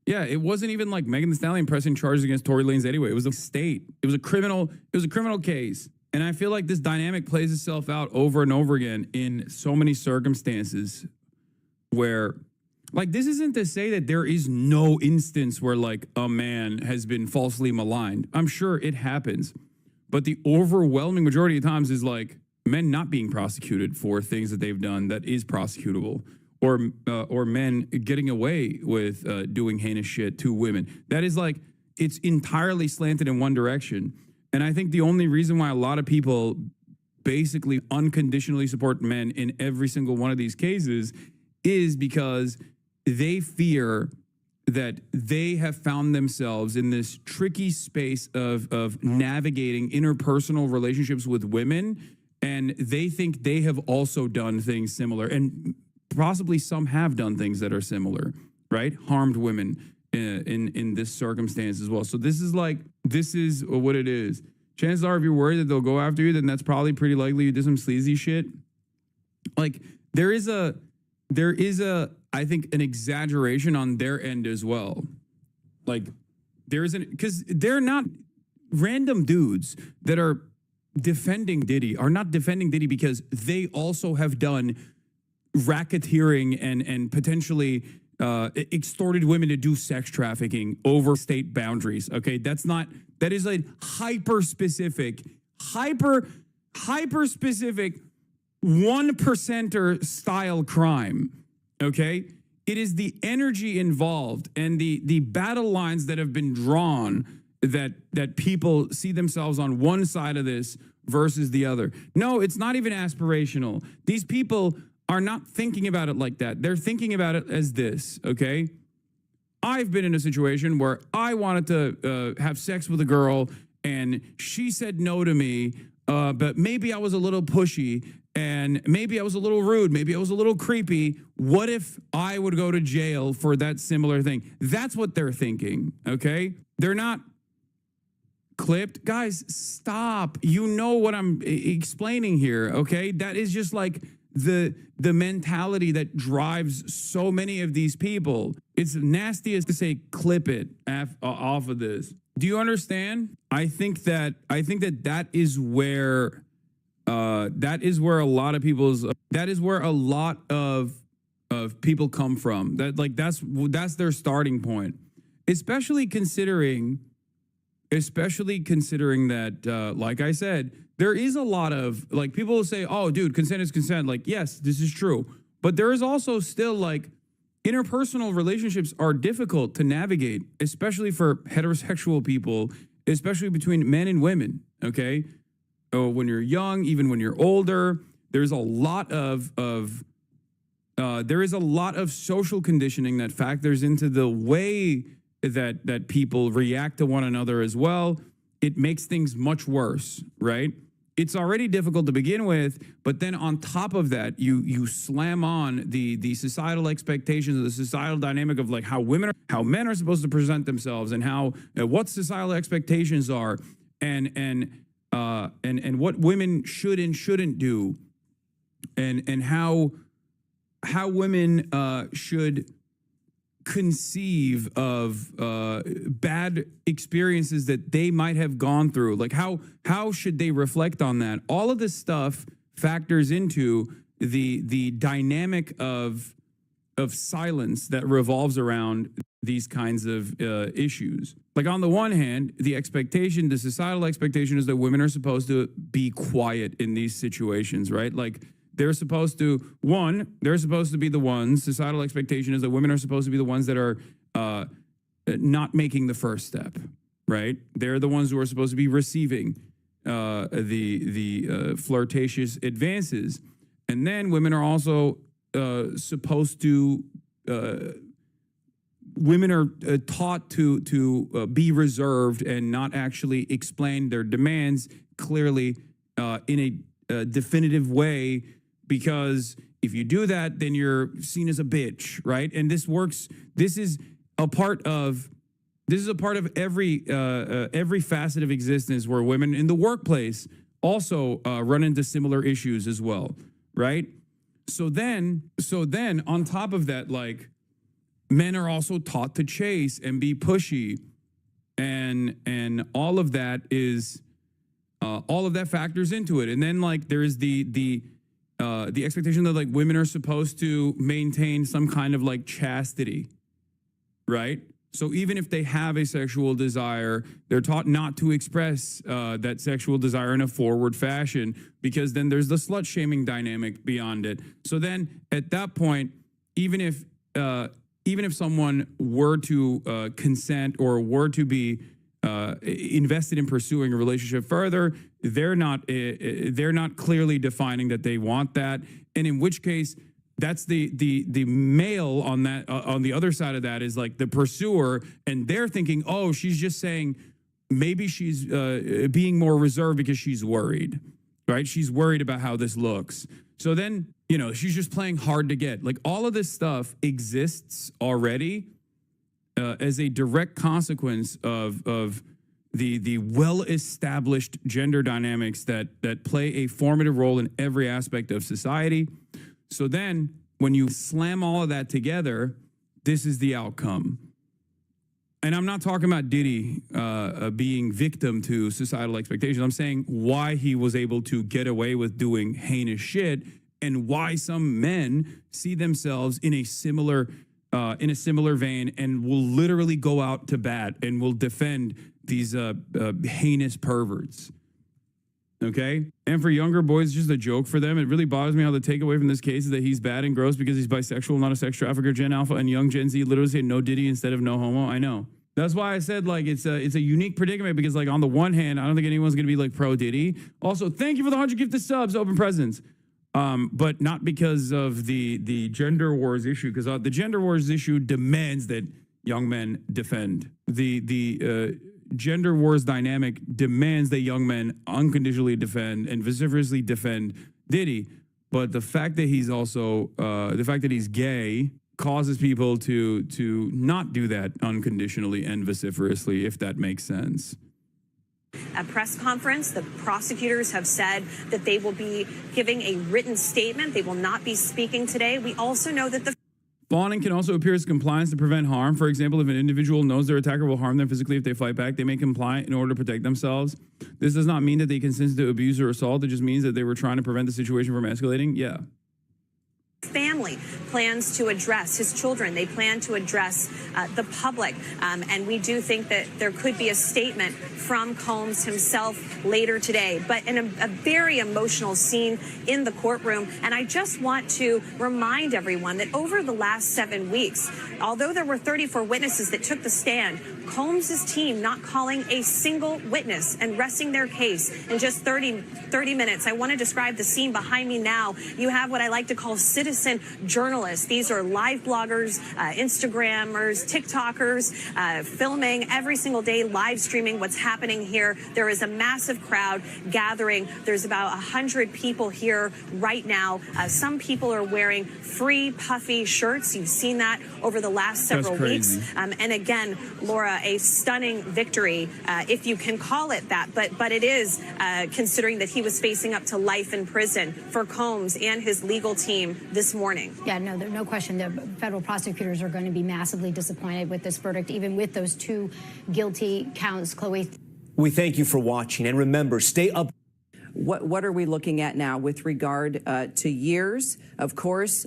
Yeah, it wasn't even like Megan Thee Stallion pressing charges against Tory Lanez anyway. It was a state. It was a criminal case. And I feel like this dynamic plays itself out over and over again in so many circumstances. where, like, this isn't to say that there is no instance where, like, a man has been falsely maligned. I'm sure it happens. But the overwhelming majority of times is, like, men not being prosecuted for things that they've done that is prosecutable, or men getting away with doing heinous shit to women. That is, like, it's entirely slanted in one direction. And I think the only reason why a lot of people basically unconditionally support men in every single one of these cases is because they fear that they have found themselves in this tricky space of navigating interpersonal relationships with women, and they think they have also done things similar, and possibly some have done things that are similar, right? Harmed women in this circumstance as well. So this is what it is. Chances are, if you're worried that they'll go after you, then that's probably pretty likely you did some sleazy shit. Like, there is a I think, an exaggeration on their end as well. Like, because they're not random dudes that are defending Diddy are not defending Diddy because they also have done racketeering and potentially extorted women to do sex trafficking over state boundaries. Okay, that is a hyper specific 1%er style crime. Okay, it is the energy involved and the battle lines that have been drawn that people see themselves on one side of this versus the other. No, it's not even aspirational. These people are not thinking about it like that. They're thinking about it as this, okay? I've been in a situation where I wanted to have sex with a girl and she said no to me, but maybe I was a little pushy and maybe I was a little rude, maybe I was a little creepy. What if I would go to jail for that similar thing? That's what they're thinking, okay? They're not clipped. Guys, stop. You know what I'm explaining here, okay? That is just like the mentality that drives so many of these people. It's nastiest to say clip it off of this. Do you understand? I think that is where a lot of people come from. That's their starting point. Especially considering that, like I said, there is a lot of, like, people will say, oh, dude, consent is consent. Like, yes, this is true. But there is also still, like, interpersonal relationships are difficult to navigate, especially for heterosexual people, especially between men and women, okay? When you're young, even when you're older, there's a lot of social conditioning that factors into the way that people react to one another as well. It makes things much worse, right? It's already difficult to begin with, but then on top of that, you slam on the societal expectations, the societal dynamic of, like, how men are supposed to present themselves, and how what societal expectations are, and what women should and shouldn't do, and how women should conceive of bad experiences that they might have gone through. Like, how should they reflect on that? All of this stuff factors into the dynamic of silence that revolves around these kinds of issues. Like, on the one hand, the societal expectation is that women are supposed to be quiet in these situations, right? Like, they're supposed to be the ones, societal expectation is that women are supposed to be the ones that are not making the first step, right? They're the ones who are supposed to be receiving the flirtatious advances. And then women are also supposed to, women are taught to be reserved and not actually explain their demands clearly in a definitive way, because if you do that, then you're seen as a bitch, right? And this is a part of every facet of existence where women in the workplace also run into similar issues as well, right? So then on top of that, like, men are also taught to chase and be pushy, and all of that factors into it. And then, like, there is the the expectation that like women are supposed to maintain some kind of like chastity, right? So even if they have a sexual desire, they're taught not to express that sexual desire in a forward fashion, because then there's the slut shaming dynamic beyond it. So then at that point, even if someone were to consent or were to be invested in pursuing a relationship further, they're not clearly defining that they want that, and in which case, that's the male on that on the other side of that is like the pursuer, and they're thinking, oh, she's just saying maybe she's being more reserved because she's worried, right? She's worried about how this looks. So then, you know, she's just playing hard to get. Like all of this stuff exists already as a direct consequence of the well-established gender dynamics that play a formative role in every aspect of society. So then when you slam all of that together, this is the outcome. And I'm not talking about Diddy being victim to societal expectations. I'm saying why he was able to get away with doing heinous shit, and why some men see themselves in a similar vein and will literally go out to bat and will defend these heinous perverts. Okay? And for younger boys, it's just a joke for them. It really bothers me how the takeaway from this case is that he's bad and gross because he's bisexual, not a sex trafficker. Gen Alpha and young Gen Z literally say no Diddy instead of no homo. I know. That's why I said, like, it's a unique predicament, because, like, on the one hand, I don't think anyone's going to be, like, pro Diddy. Also, thank you for the 100 gifted subs, open presents. But not because of the gender wars issue, because the gender wars issue demands that young men defend. The gender wars dynamic demands that young men unconditionally defend and vociferously defend Diddy. But the fact that he's also the fact that he's gay causes people to not do that unconditionally and vociferously, if that makes sense. At press conference, the prosecutors have said that they will be giving a written statement. They will not be speaking today. We also know that the fawning can also appear as compliance to prevent harm. For example, if an individual knows their attacker will harm them physically if they fight back, they may comply in order to protect themselves. This does not mean that they consented to abuse or assault. It just means that they were trying to prevent the situation from escalating. Yeah. family plans to address, his children, they plan to address the public. And we do think that there could be a statement from Combs himself later today, but in a very emotional scene in the courtroom. And I just want to remind everyone that over the last 7 weeks, although there were 34 witnesses that took the stand, Combs' team not calling a single witness and resting their case in just 30 minutes. I want to describe the scene behind me now. You have what I like to call citizen journalists. These are live bloggers, Instagrammers, TikTokers, filming every single day, live streaming what's happening here. There is a massive crowd gathering. There's about 100 people here right now. Some people are wearing free puffy shirts. You've seen that over the last several weeks. And again, Laura, a stunning victory, if you can call it that. But it is, considering that he was facing up to life in prison, for Combs and his legal team this morning. Yeah, no question. The federal prosecutors are going to be massively disappointed with this verdict, even with those 2 guilty counts. Chloe. We thank you for watching, and remember, stay up. What are we looking at now with regard to years? Of course,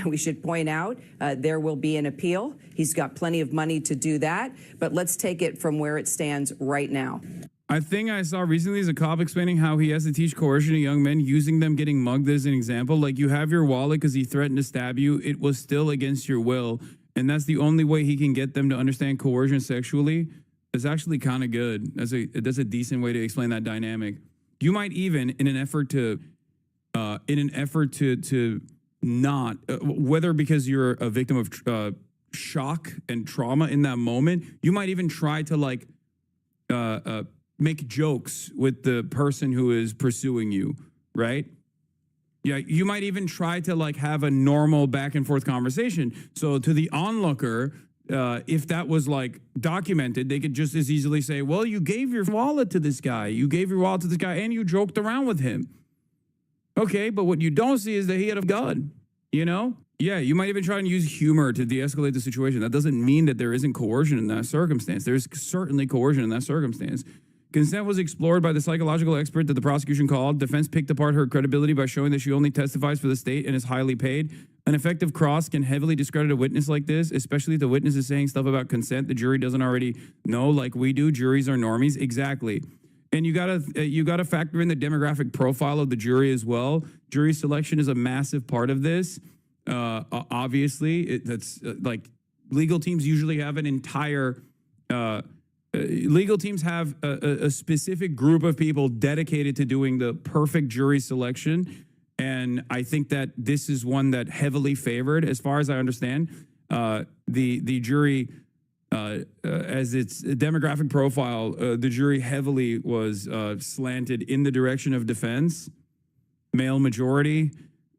we should point out there will be an appeal. He's got plenty of money to do that, but let's take it from where it stands right now. I think I saw recently is a cop explaining how he has to teach coercion to young men, using them getting mugged as an example. Like, you have your wallet because he threatened to stab you. It was still against your will. And that's the only way he can get them to understand coercion sexually. It's actually kind of good. That's a decent way to explain that dynamic. You might even, in an effort to not, whether because you're a victim of shock and trauma in that moment, you might even try to make jokes with the person who is pursuing you, right? Yeah, you might even try to have a normal back and forth conversation. So to the onlooker, if that was documented, they could just as easily say, well, you gave your wallet to this guy. You gave your wallet to this guy and you joked around with him. Okay, but what you don't see is that he had a gun, you know? Yeah, you might even try and use humor to de-escalate the situation. That doesn't mean that there isn't coercion in that circumstance. There's certainly coercion in that circumstance. Consent was explored by the psychological expert that the prosecution called. Defense picked apart her credibility by showing that she only testifies for the state and is highly paid. An effective cross can heavily discredit a witness like this, especially if the witness is saying stuff about consent the jury doesn't already know, like we do. Juries are normies. Exactly. And you gotta factor in the demographic profile of the jury as well. Jury selection is a massive part of this. Obviously, that's like legal teams usually have an entire. Legal teams have a specific group of people dedicated to doing the perfect jury selection. And I think that this is one that heavily favored, as far as I understand, the jury, as its demographic profile, the jury heavily was slanted in the direction of defense, male majority.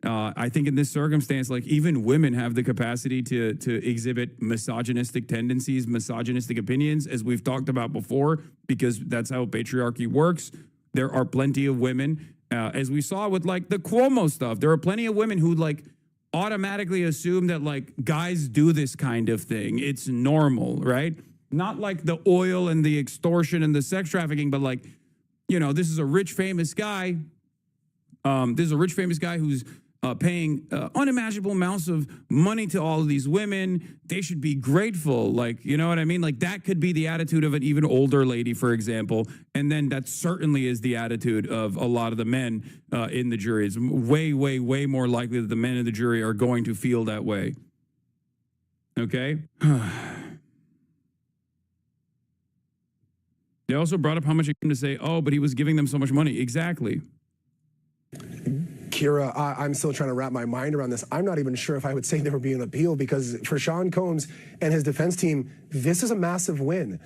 I think in this circumstance, like even women have the capacity to exhibit misogynistic tendencies, misogynistic opinions, as we've talked about before, because that's how patriarchy works. There are plenty of women, as we saw with like the Cuomo stuff. There are plenty of women who like automatically assume that like guys do this kind of thing. It's normal, right? Not like the oil and the extortion and the sex trafficking, but like, you know, this is a rich, famous guy. This is a rich, famous guy who's paying unimaginable amounts of money to all of these women. They should be grateful. Like, you know what I mean? Like that could be the attitude of an even older lady, for example. And then that certainly is the attitude of a lot of the men in the jury. It's way, way, way more likely that the men in the jury are going to feel that way. Okay? They also brought up how much it came to say, oh, but he was giving them so much money. Exactly. Kira, I'm still trying to wrap my mind around this. I'm not even sure if I would say there would be an appeal, because for Sean Combs and his defense team, this is a massive win.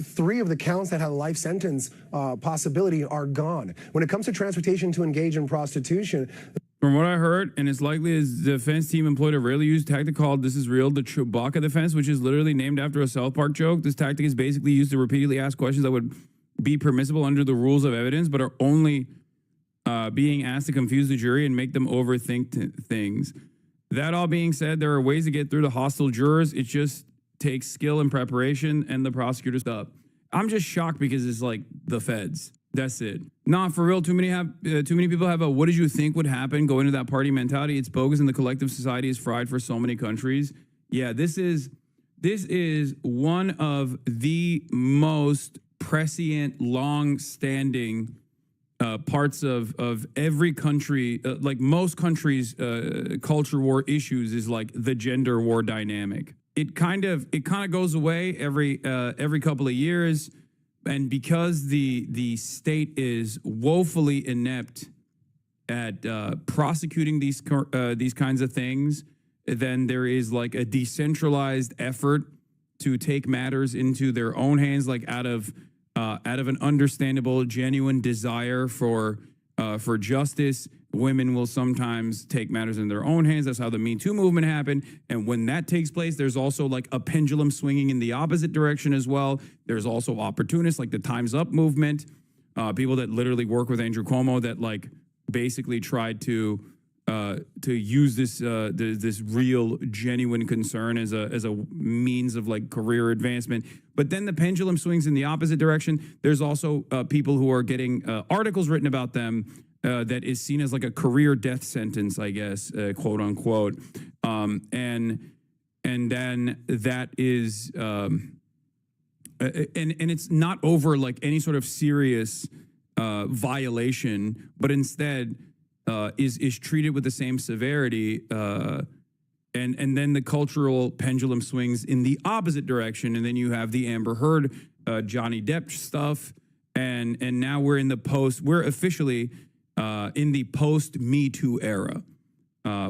3 of the counts that had a life sentence possibility are gone. When it comes to transportation to engage in prostitution, from what I heard, and it's likely his defense team employed a rarely used tactic called "This is real," the Chewbacca defense, which is literally named after a South Park joke. This tactic is basically used to repeatedly ask questions that would be permissible under the rules of evidence, but are only being asked to confuse the jury and make them overthink things. That all being said, there are ways to get through the hostile jurors. It just takes skill and preparation and the prosecutor's stuff. I'm just shocked because it's like the feds. That's it. Nah, for real, too many people have a "what did you think would happen" going to that party mentality. It's bogus and the collective society is fried for so many countries. Yeah, this is one of the most prescient, long-standing parts of every country, like most countries' culture war issues, is like the gender war dynamic. It kind of goes away every couple of years, and because the state is woefully inept at prosecuting these kinds of things, then there is like a decentralized effort to take matters into their own hands, like out of an understandable, genuine desire for justice. Women will sometimes take matters in their own hands. That's how the Me Too movement happened. And when that takes place, there's also like a pendulum swinging in the opposite direction as well. There's also opportunists like the Time's Up movement, people that literally work with Andrew Cuomo that like basically tried to use this real, genuine concern as a means of like career advancement. But then the pendulum swings in the opposite direction. There's also people who are getting articles written about them that is seen as like a career death sentence, I guess, quote unquote. And then that is and it's not over like any sort of serious violation, but instead is treated with the same severity, and then the cultural pendulum swings in the opposite direction, and then you have the Amber Heard, Johnny Depp stuff, and now we're officially in the post Me Too era,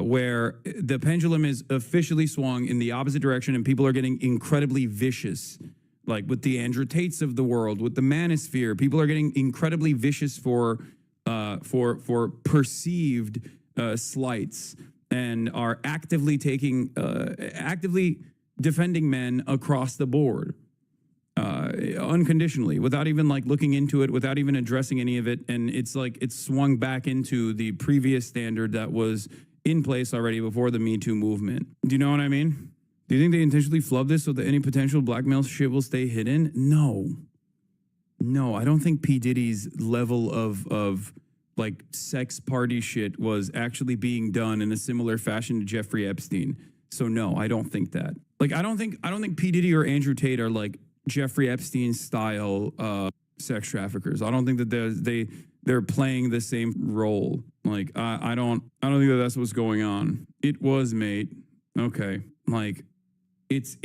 where the pendulum is officially swung in the opposite direction, and people are getting incredibly vicious, like with the Andrew Tates of the world, with the Manosphere. People are getting incredibly vicious for perceived slights, and are actively defending men across the board, unconditionally, without even like looking into it, without even addressing any of it. And it's like it's swung back into the previous standard that was in place already before the Me Too movement. Do you know what I mean? Do you think they intentionally flubbed this so that any potential blackmail shit will stay hidden? No. No, I don't think P. Diddy's level of like sex party shit was actually being done in a similar fashion to Jeffrey Epstein. So no, I don't think that. Like I don't think P. Diddy or Andrew Tate are like Jeffrey Epstein style sex traffickers. I don't think that they're playing the same role. Like I don't think that that's what's going on. It was, mate. Okay. Like it's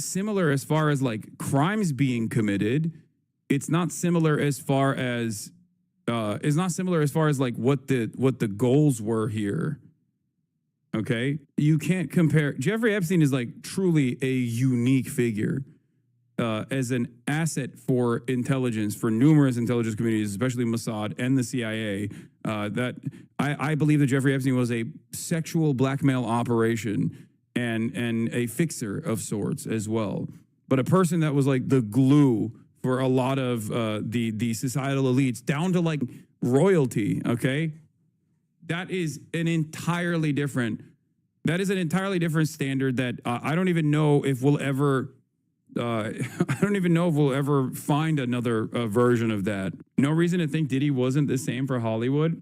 similar as far as like crimes being committed. It's not similar as far as like what the goals were here. Okay? You can't compare. Jeffrey Epstein is like truly a unique figure as an asset for intelligence, for numerous intelligence communities, especially Mossad and the CIA. That I believe that Jeffrey Epstein was a sexual blackmail operation and a fixer of sorts as well. But a person that was like the glue for a lot of the societal elites down to like royalty, okay? That is an entirely different standard that I don't even know if we'll ever find another version of that. No reason to think Diddy wasn't the same for Hollywood.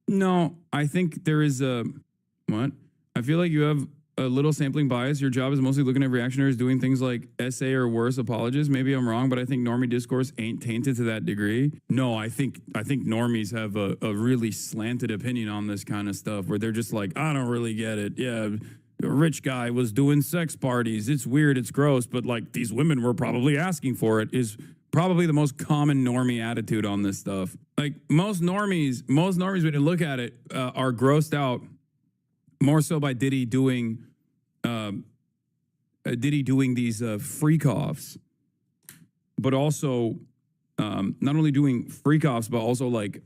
No, I think there is I feel like you have a little sampling bias. Your job is mostly looking at reactionaries doing things like essay or worse apologists. Maybe I'm wrong, but I think normie discourse ain't tainted to that degree. No, I think normies have a really slanted opinion on this kind of stuff where they're just like, I don't really get it. Yeah, a rich guy was doing sex parties. It's weird, it's gross, but like these women were probably asking for it is probably the most common normie attitude on this stuff. Like most normies when you look at it are grossed out more so by Diddy doing these freak-offs, but also not only doing freak-offs, but also like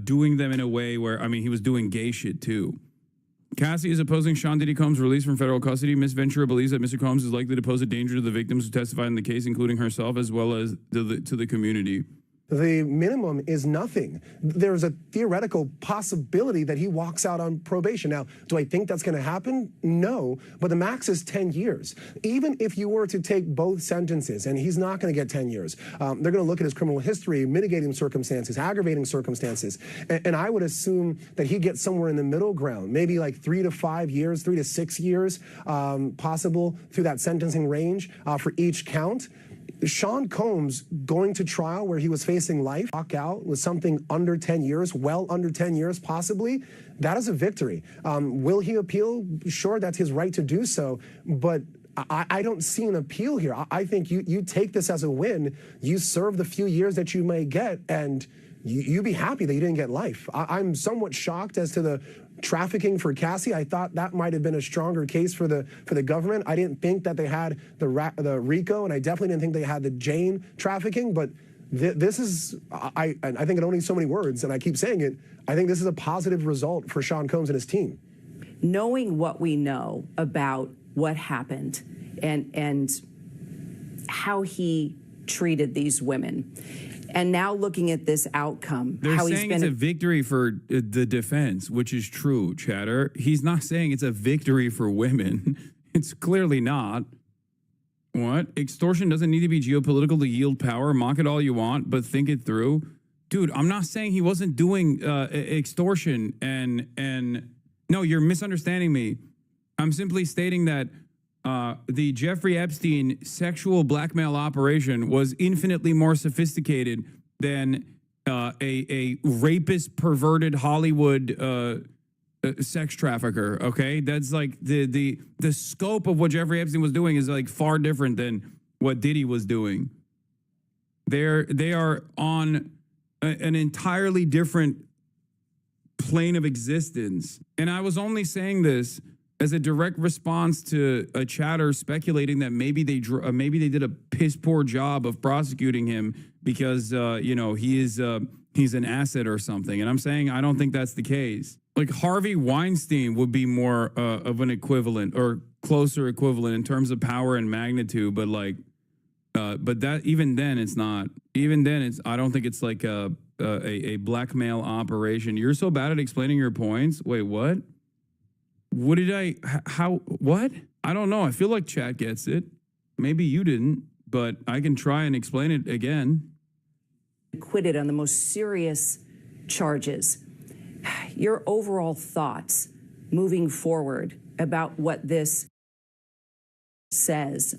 doing them in a way where, I mean, he was doing gay shit too. Cassie is opposing Sean Diddy Combs' release from federal custody. Miss Ventura believes that Mr. Combs is likely to pose a danger to the victims who testified in the case, including herself, as well as to the community. The minimum is nothing. There's a theoretical possibility that he walks out on probation. Now, do I think that's going to happen? No, but the max is 10 years. Even if you were to take both sentences, and he's not going to get 10 years, they're going to look at his criminal history, mitigating circumstances, aggravating circumstances, and I would assume that he gets somewhere in the middle ground, maybe like 3 to 5 years, 3 to 6 years, possible through that sentencing range for each count. Sean Combs going to trial where he was facing life, walk out with something under 10 years, well under 10 years possibly, that is a victory. Will he appeal? Sure, that's his right to do so, but I don't see an appeal here. I think you take this as a win, you serve the few years that you may get, and you be happy that you didn't get life. I'm somewhat shocked as to the trafficking for Cassie. I thought that might have been a stronger case for the government. I didn't think that they had the RICO, and I definitely didn't think they had the Jane trafficking. But this is, I think it only so many words, and I keep saying it. I think this is a positive result for Sean Combs and his team. Knowing what we know about what happened and how he treated these women, and now looking at this outcome, they're how saying it's a victory for the defense, which is true, Chatter. He's not saying it's a victory for women. It's clearly not. What? Extortion doesn't need to be geopolitical to yield power. Mock it all you want, but think it through. Dude, I'm not saying he wasn't doing extortion and no, you're misunderstanding me. I'm simply stating that the Jeffrey Epstein sexual blackmail operation was infinitely more sophisticated than a rapist, perverted Hollywood sex trafficker. Okay, that's like the scope of what Jeffrey Epstein was doing is like far different than what Diddy was doing. They are on an entirely different plane of existence, and I was only saying this as a direct response to a chatter speculating that maybe they did a piss poor job of prosecuting him because he's an asset or something. And I'm saying I don't think that's the case. Like Harvey Weinstein would be more of an equivalent or closer equivalent in terms of power and magnitude, but that even then it's not. Even then I don't think it's like a blackmail operation. You're so bad at explaining your points. Wait, what? What? I don't know. I feel like chat gets it. Maybe you didn't, but I can try and explain it again. acquitted on the most serious charges. Your overall thoughts moving forward about what this says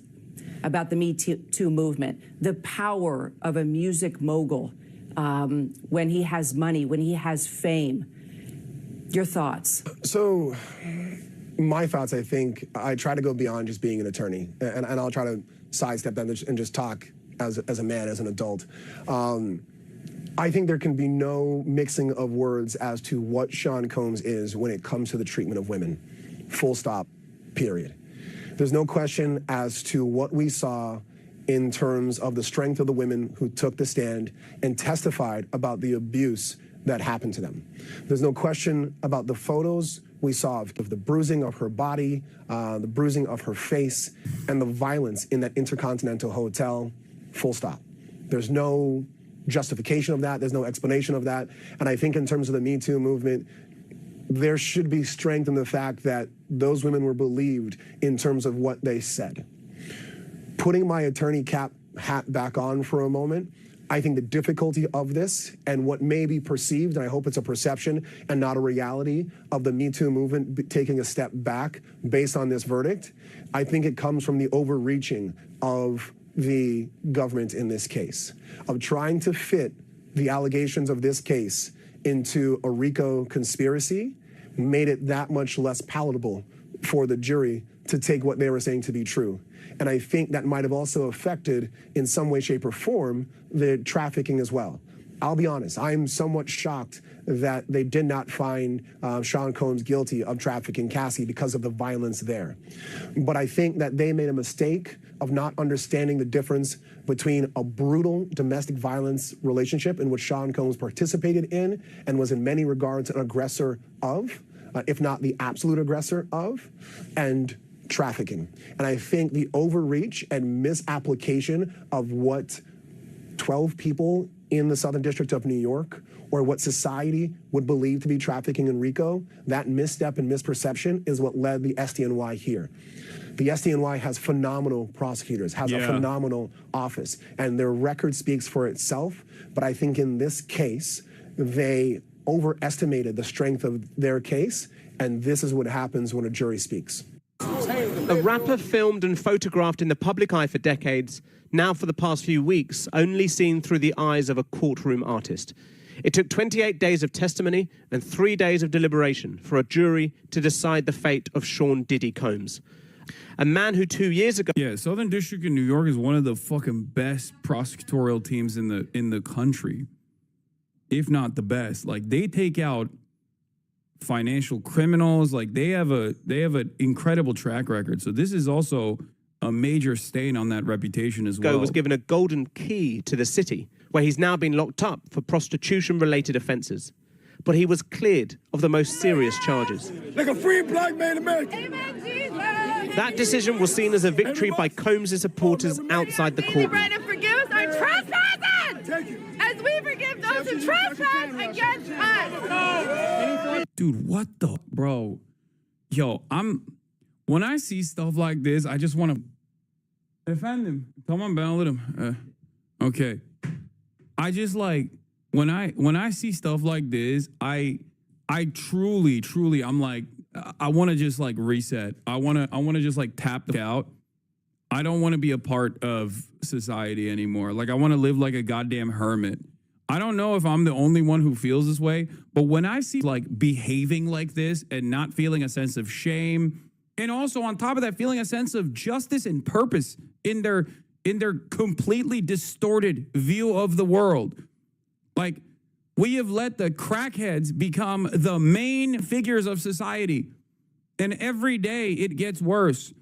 about the Me Too movement, the power of a music mogul when he has money, when he has fame. Your thoughts? So, my thoughts, I think, I try to go beyond just being an attorney, and I'll try to sidestep that and just talk as a man, as an adult. I think there can be no mixing of words as to what Sean Combs is when it comes to the treatment of women. Full stop, period. There's no question as to what we saw in terms of the strength of the women who took the stand and testified about the abuse that happened to them. There's no question about the photos we saw of the bruising of her body, the bruising of her face, and the violence in that Intercontinental Hotel. Full stop. There's no justification of that. There's no explanation of that. And I think in terms of the Me Too movement, there should be strength in the fact that those women were believed in terms of what they said. Putting my attorney hat back on for a moment, I think the difficulty of this and what may be perceived, and I hope it's a perception and not a reality, of the Me Too movement taking a step back based on this verdict, I think it comes from the overreaching of the government in this case, of trying to fit the allegations of this case into a RICO conspiracy, made it that much less palatable for the jury to take what they were saying to be true. And I think that might have also affected, in some way, shape, or form, the trafficking as well. I'll be honest, I'm somewhat shocked that they did not find Sean Combs guilty of trafficking Cassie because of the violence there. But I think that they made a mistake of not understanding the difference between a brutal domestic violence relationship in which Sean Combs participated in and was in many regards an aggressor of, if not the absolute aggressor of, and trafficking. And I think the overreach and misapplication of what 12 people in the Southern District of New York, or what society would believe to be trafficking in RICO, that misstep and misperception is what led the SDNY here. The SDNY has phenomenal prosecutors, has a phenomenal office, and their record speaks for itself. But I think in this case, they overestimated the strength of their case, and this is what happens when a jury speaks. A rapper filmed and photographed in the public eye for decades, now for the past few weeks, only seen through the eyes of a courtroom artist. It took 28 days of testimony and 3 days of deliberation for a jury to decide the fate of Sean Diddy Combs. A man who 2 years ago... Yeah, Southern District in New York is one of the fucking best prosecutorial teams in the country, if not the best. Like, they take out financial criminals. Like, they have an incredible track record. So this is also a major stain on that reputation as well. Was given a golden key to the city, where he's now been locked up for prostitution-related offences. But he was cleared of the most serious charges. Like a free black man American. Amen, Jesus. That decision was seen as a victory by Combs' supporters outside the courtroom. Right, and forgive us our trespasses, as we forgive those who trespass against us. Dude, what the, bro? Yo, when I see stuff like this, I just want to defend him. Come on, Ben, let him. Okay. I just like, when I see stuff like this, I truly, I'm like, I want to just like reset. I want to just like tap out. I don't want to be a part of society anymore. Like, I want to live like a goddamn hermit. I don't know if I'm the only one who feels this way, but when I see like behaving like this and not feeling a sense of shame, and also on top of that, feeling a sense of justice and purpose in their completely distorted view of the world. Like, we have let the crackheads become the main figures of society. And every day it gets worse.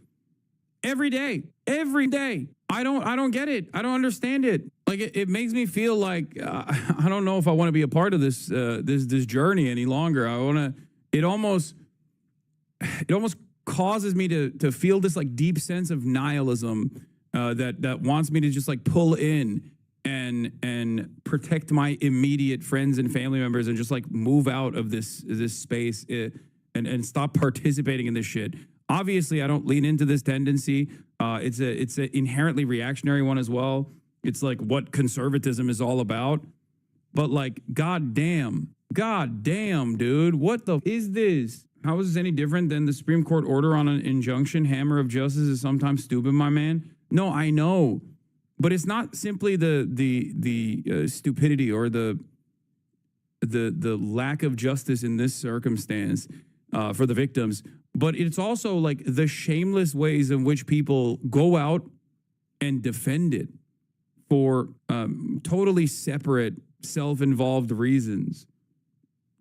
Every day. I don't get it. I don't understand it. Like, it makes me feel like I don't know if I want to be a part of this this journey any longer. It almost causes me to feel this like deep sense of nihilism that wants me to just like pull in and protect my immediate friends and family members and just like move out of this space and stop participating in this shit. Obviously, I don't lean into this tendency. It's an inherently reactionary one as well. It's like what conservatism is all about. But like, goddamn, dude, what the is this? How is this any different than the Supreme Court order on an injunction? Hammer of justice is sometimes stupid, my man. No, I know, but it's not simply the stupidity or the lack of justice in this circumstance for the victims, but it's also like the shameless ways in which people go out and defend it for totally separate, self-involved reasons.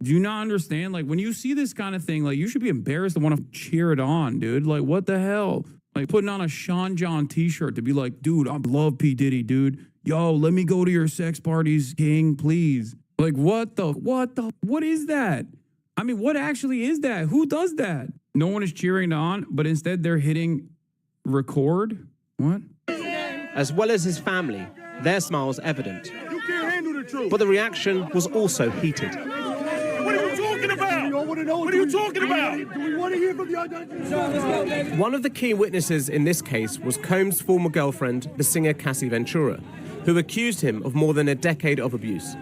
Do you not understand? Like, when you see this kind of thing, like, you should be embarrassed to want to cheer it on, dude. Like, what the hell? Like, putting on a Sean John t-shirt to be like, dude, I love P. Diddy, dude. Yo, let me go to your sex parties, king, please. Like, what is that? I mean, what actually is that? Who does that? No one is cheering on, but instead they're hitting record? What? As well as his family, their smiles evident. You can't handle the truth. But the reaction was also heated. What are you talking about? What are you talking about? Do we want to hear from the One of the key witnesses in this case was Combs' former girlfriend, the singer Cassie Ventura, who accused him of more than a decade of abuse.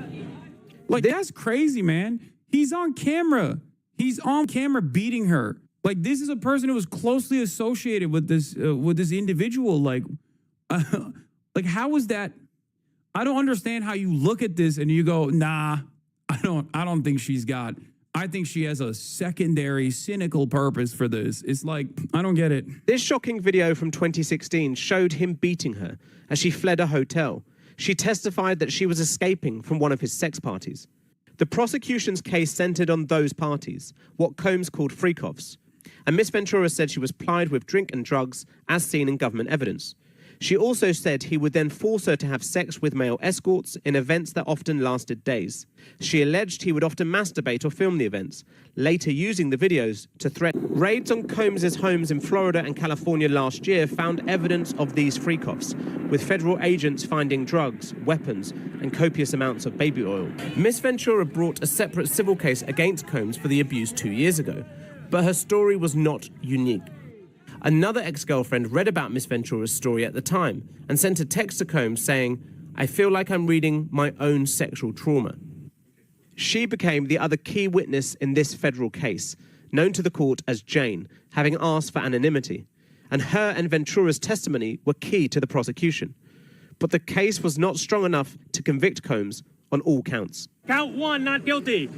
Like, that's crazy, man. He's on camera. He's on camera beating her. Like, this is a person who was closely associated with this individual. Like, like, how is that? I don't understand how you look at this and you go, nah, I don't think she's got. I think she has a secondary cynical purpose for this. It's like, I don't get it. This shocking video from 2016 showed him beating her as she fled a hotel. She testified that she was escaping from one of his sex parties. The prosecution's case centered on those parties, what Combs called freak-offs. And Miss Ventura said she was plied with drink and drugs, as seen in government evidence. She also said he would then force her to have sex with male escorts in events that often lasted days. She alleged he would often masturbate or film the events, later using the videos to threaten. Raids on Combs' homes in Florida and California last year found evidence of these freak-offs, with federal agents finding drugs, weapons, and copious amounts of baby oil. Miss Ventura brought a separate civil case against Combs for the abuse 2 years ago, but her story was not unique. Another ex-girlfriend read about Miss Ventura's story at the time and sent a text to Combs saying, "I feel like I'm reading my own sexual trauma." She became the other key witness in this federal case, known to the court as Jane, having asked for anonymity. And her and Ventura's testimony were key to the prosecution. But the case was not strong enough to convict Combs on all counts. Count 1, not guilty.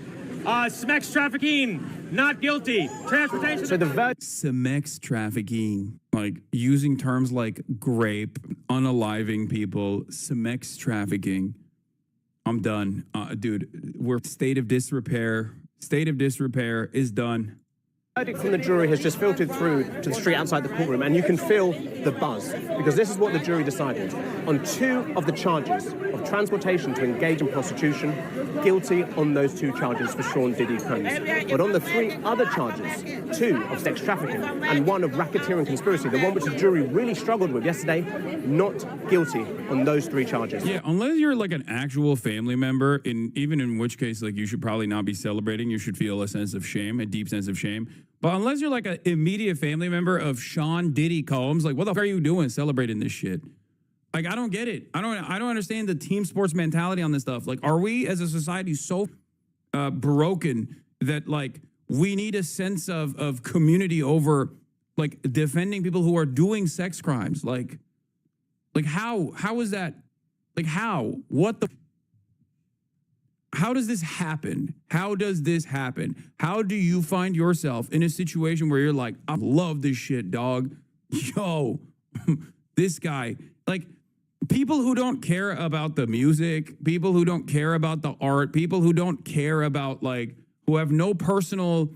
Sex trafficking, not guilty. Transportation. So the sex trafficking, like using terms like grape, unaliving people, sex trafficking. I'm done, dude. We're state of disrepair. State of disrepair is done. The verdict from the jury has just filtered through to the street outside the courtroom, and you can feel the buzz, because this is what the jury decided. On 2 of the charges of transportation to engage in prostitution, guilty on those 2 charges for Sean Diddy Combs. But on the 3 other charges, 2 of sex trafficking and 1 of racketeering conspiracy, the one which the jury really struggled with yesterday, not guilty on those 3 charges. Yeah, unless you're like an actual family member, even in which case, like, you should probably not be celebrating. You should feel a sense of shame, a deep sense of shame. But unless you're like an immediate family member of Sean Diddy Combs, like, what the fuck are you doing celebrating this shit? Like, I don't get it. I don't understand the team sports mentality on this stuff. Like, are we as a society so broken that, like, we need a sense of community over, like, defending people who are doing sex crimes? Like how is that? Like, how? What the? How does this happen? How does this happen? How do you find yourself in a situation where you're like, I love this shit, dog. Yo, this guy. Like, people who don't care about the music, people who don't care about the art, people who don't care about, like, who have no personal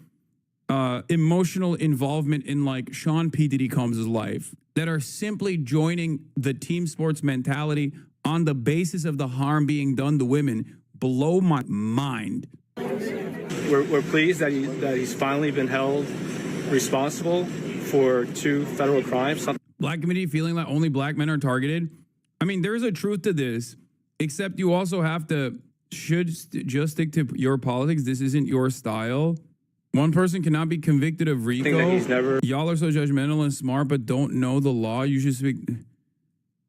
emotional involvement in, like, Sean P. Diddy Combs' life, that are simply joining the team sports mentality on the basis of the harm being done to women, blow my mind. We're pleased that he's finally been held responsible for 2 federal crimes. Black community feeling like only black men are targeted. I mean, there's a truth to this, except you also have to just stick to your politics. This isn't your style. One person cannot be convicted of RICO. Y'all are so judgmental and smart, but don't know the law. You should speak.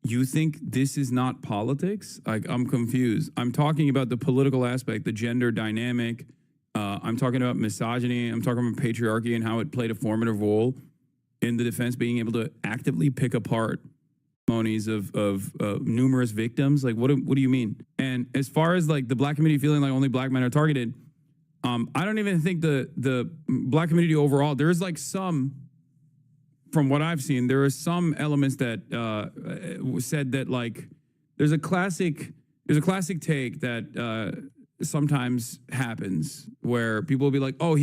you think this is not politics? Like, I'm confused. I'm talking about the political aspect, the gender dynamic. I'm talking about misogyny. I'm talking about patriarchy and how it played a formative role in the defense being able to actively pick apart testimonies of numerous victims. Like, what do you mean? And as far as like the black community feeling like only black men are targeted, I don't even think the black community overall, there's like some, from what I've seen, there are some elements that said that like there's a classic take that sometimes happens where people will be like, oh,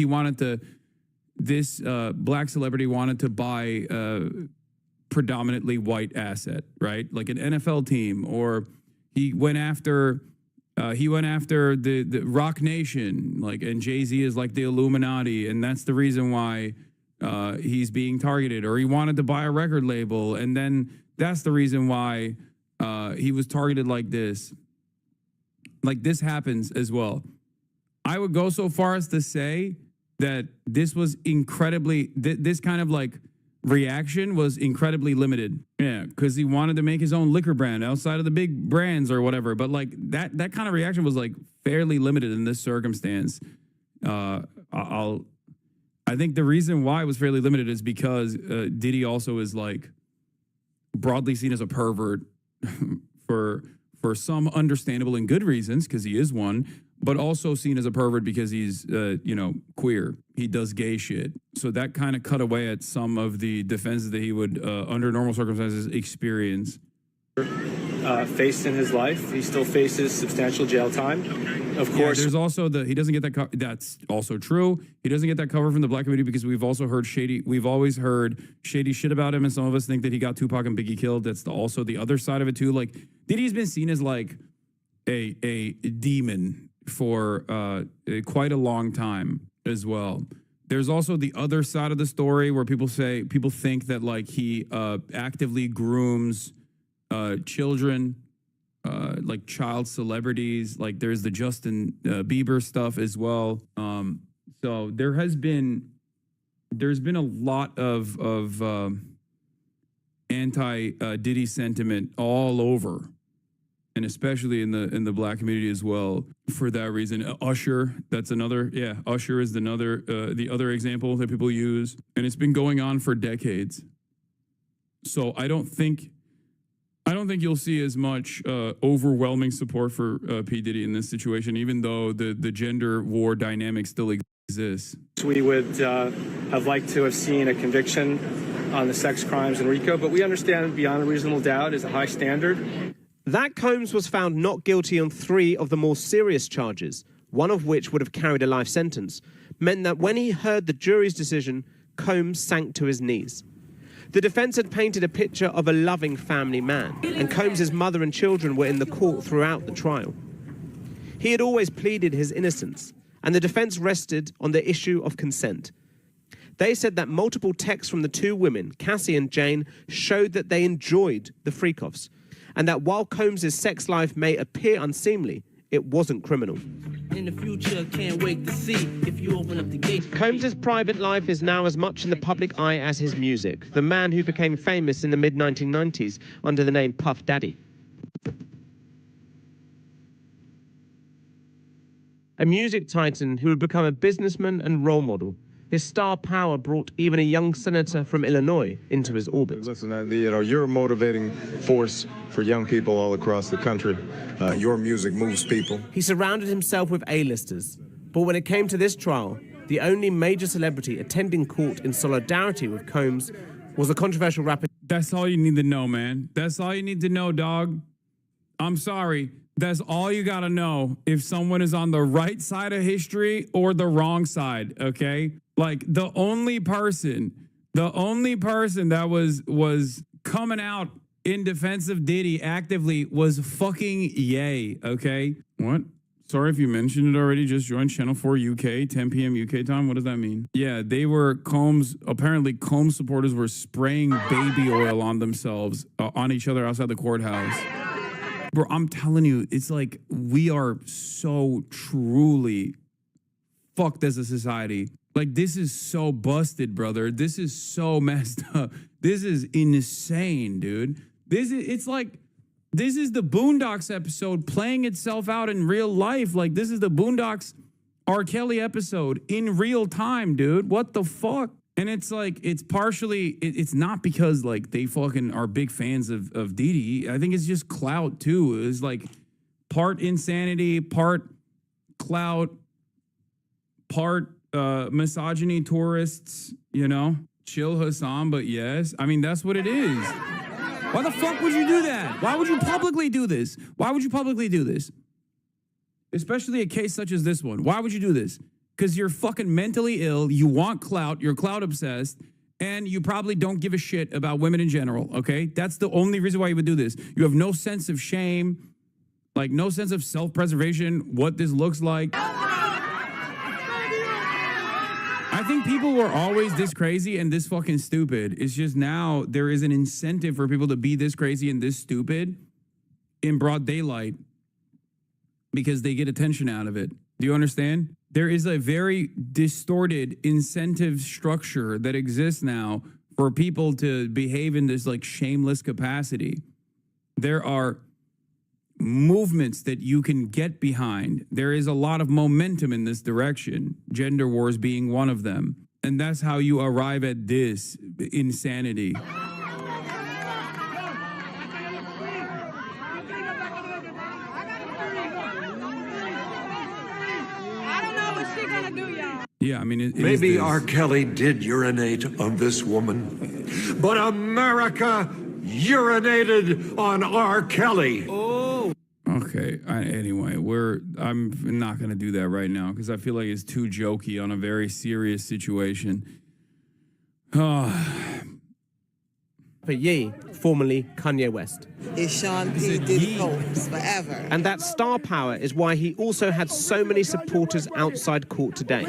this black celebrity wanted to buy predominantly white asset, right? Like an NFL team, or he went after the Rock Nation, like, and Jay-Z is like the Illuminati, and that's the reason why he's being targeted, or he wanted to buy a record label, and then that's the reason why he was targeted like this. Like, this happens as well. I would go so far as to say that this was incredibly, this kind of like reaction was incredibly limited. Yeah, because he wanted to make his own liquor brand outside of the big brands or whatever. But like that kind of reaction was like fairly limited in this circumstance. I think the reason why it was fairly limited is because Diddy also is like broadly seen as a pervert for some understandable and good reasons, because he is one, but also seen as a pervert because he's, queer. He does gay shit. So that kind of cut away at some of the defenses that he would, under normal circumstances, experience. Faced in his life. He still faces substantial jail time. Of course. There's also he doesn't get that that's also true. He doesn't get that cover from the black community because we've always heard shady shit about him, and some of us think that he got Tupac and Biggie killed. That's also the other side of it too. Like, Diddy's been seen as like a demon for quite a long time as well. There's also the other side of the story where people think that like he actively grooms children, like child celebrities. Like, there's the Justin Bieber stuff as well. So there's been a lot of anti Diddy sentiment all over, and especially in the black community as well. For that reason, Usher, that's another. Yeah, Usher is the other example that people use, and it's been going on for decades. So I don't think you'll see as much overwhelming support for P. Diddy in this situation, even though the gender war dynamic still exists. We would have liked to have seen a conviction on the sex crimes in RICO, but we understand beyond a reasonable doubt is a high standard. That Combs was found not guilty on 3 of the more serious charges, one of which would have carried a life sentence, meant that when he heard the jury's decision, Combs sank to his knees. The defense had painted a picture of a loving family man, and Combs's mother and children were in the court throughout the trial. He had always pleaded his innocence, and the defense rested on the issue of consent. They said that multiple texts from the 2 women, Cassie and Jane, showed that they enjoyed the freak-offs, and that while Combs's sex life may appear unseemly, it wasn't criminal. In the future, can't wait to see if you open up the gates. Combs's private life is now as much in the public eye as his music, the man who became famous in the mid-1990s under the name Puff Daddy. A music titan who would become a businessman and role model. His star power brought even a young senator from Illinois into his orbit. Listen, you're a motivating force for young people all across the country. Your music moves people. He surrounded himself with A-listers, but when it came to this trial, the only major celebrity attending court in solidarity with Combs was a controversial rapper. That's all you need to know, man. That's all you need to know, dog. I'm sorry. That's all you gotta know if someone is on the right side of history or the wrong side, okay? Like, the only person that was coming out in defense of Diddy actively was fucking Ye, okay? What? Sorry if you mentioned it already. Just joined Channel 4 UK, 10 p.m. UK time. What does that mean? Yeah, they were apparently Combs supporters were spraying baby oil on themselves, on each other outside the courthouse. Bro, I'm telling you, it's like we are so truly fucked as a society. Like, this is so busted, brother. This is so messed up. This is insane, dude. It's like, this is the Boondocks episode playing itself out in real life. Like, this is the Boondocks R. Kelly episode in real time, dude. What the fuck? And it's like, it's partially, it's not because like they fucking are big fans of Diddy. I think it's just clout too. It's like part insanity, part clout, part misogyny tourists, you know? Chill Hassan, but yes. I mean, that's what it is. Why the fuck would you do that? Why would you publicly do this? Why would you publicly do this? Especially a case such as this one. Why would you do this? Because you're fucking mentally ill, you want clout, you're clout obsessed, and you probably don't give a shit about women in general, okay? That's the only reason why you would do this. You have no sense of shame, like no sense of self-preservation, what this looks like. I think people were always this crazy and this fucking stupid. It's just now there is an incentive for people to be this crazy and this stupid in broad daylight because they get attention out of it. Do you understand? There is a very distorted incentive structure that exists now for people to behave in this like shameless capacity. There are movements that you can get behind. There is a lot of momentum in this direction, gender wars being one of them. And that's how you arrive at this insanity. Yeah, I mean, maybe R. Kelly did urinate on this woman, but America urinated on R. Kelly. Oh. Okay. Anyway, I'm not going to do that right now because I feel like it's too jokey on a very serious situation. For Ye, formerly Kanye West. It's Sean P. Diddy Combs forever. And that star power is why he also had so many supporters outside court today.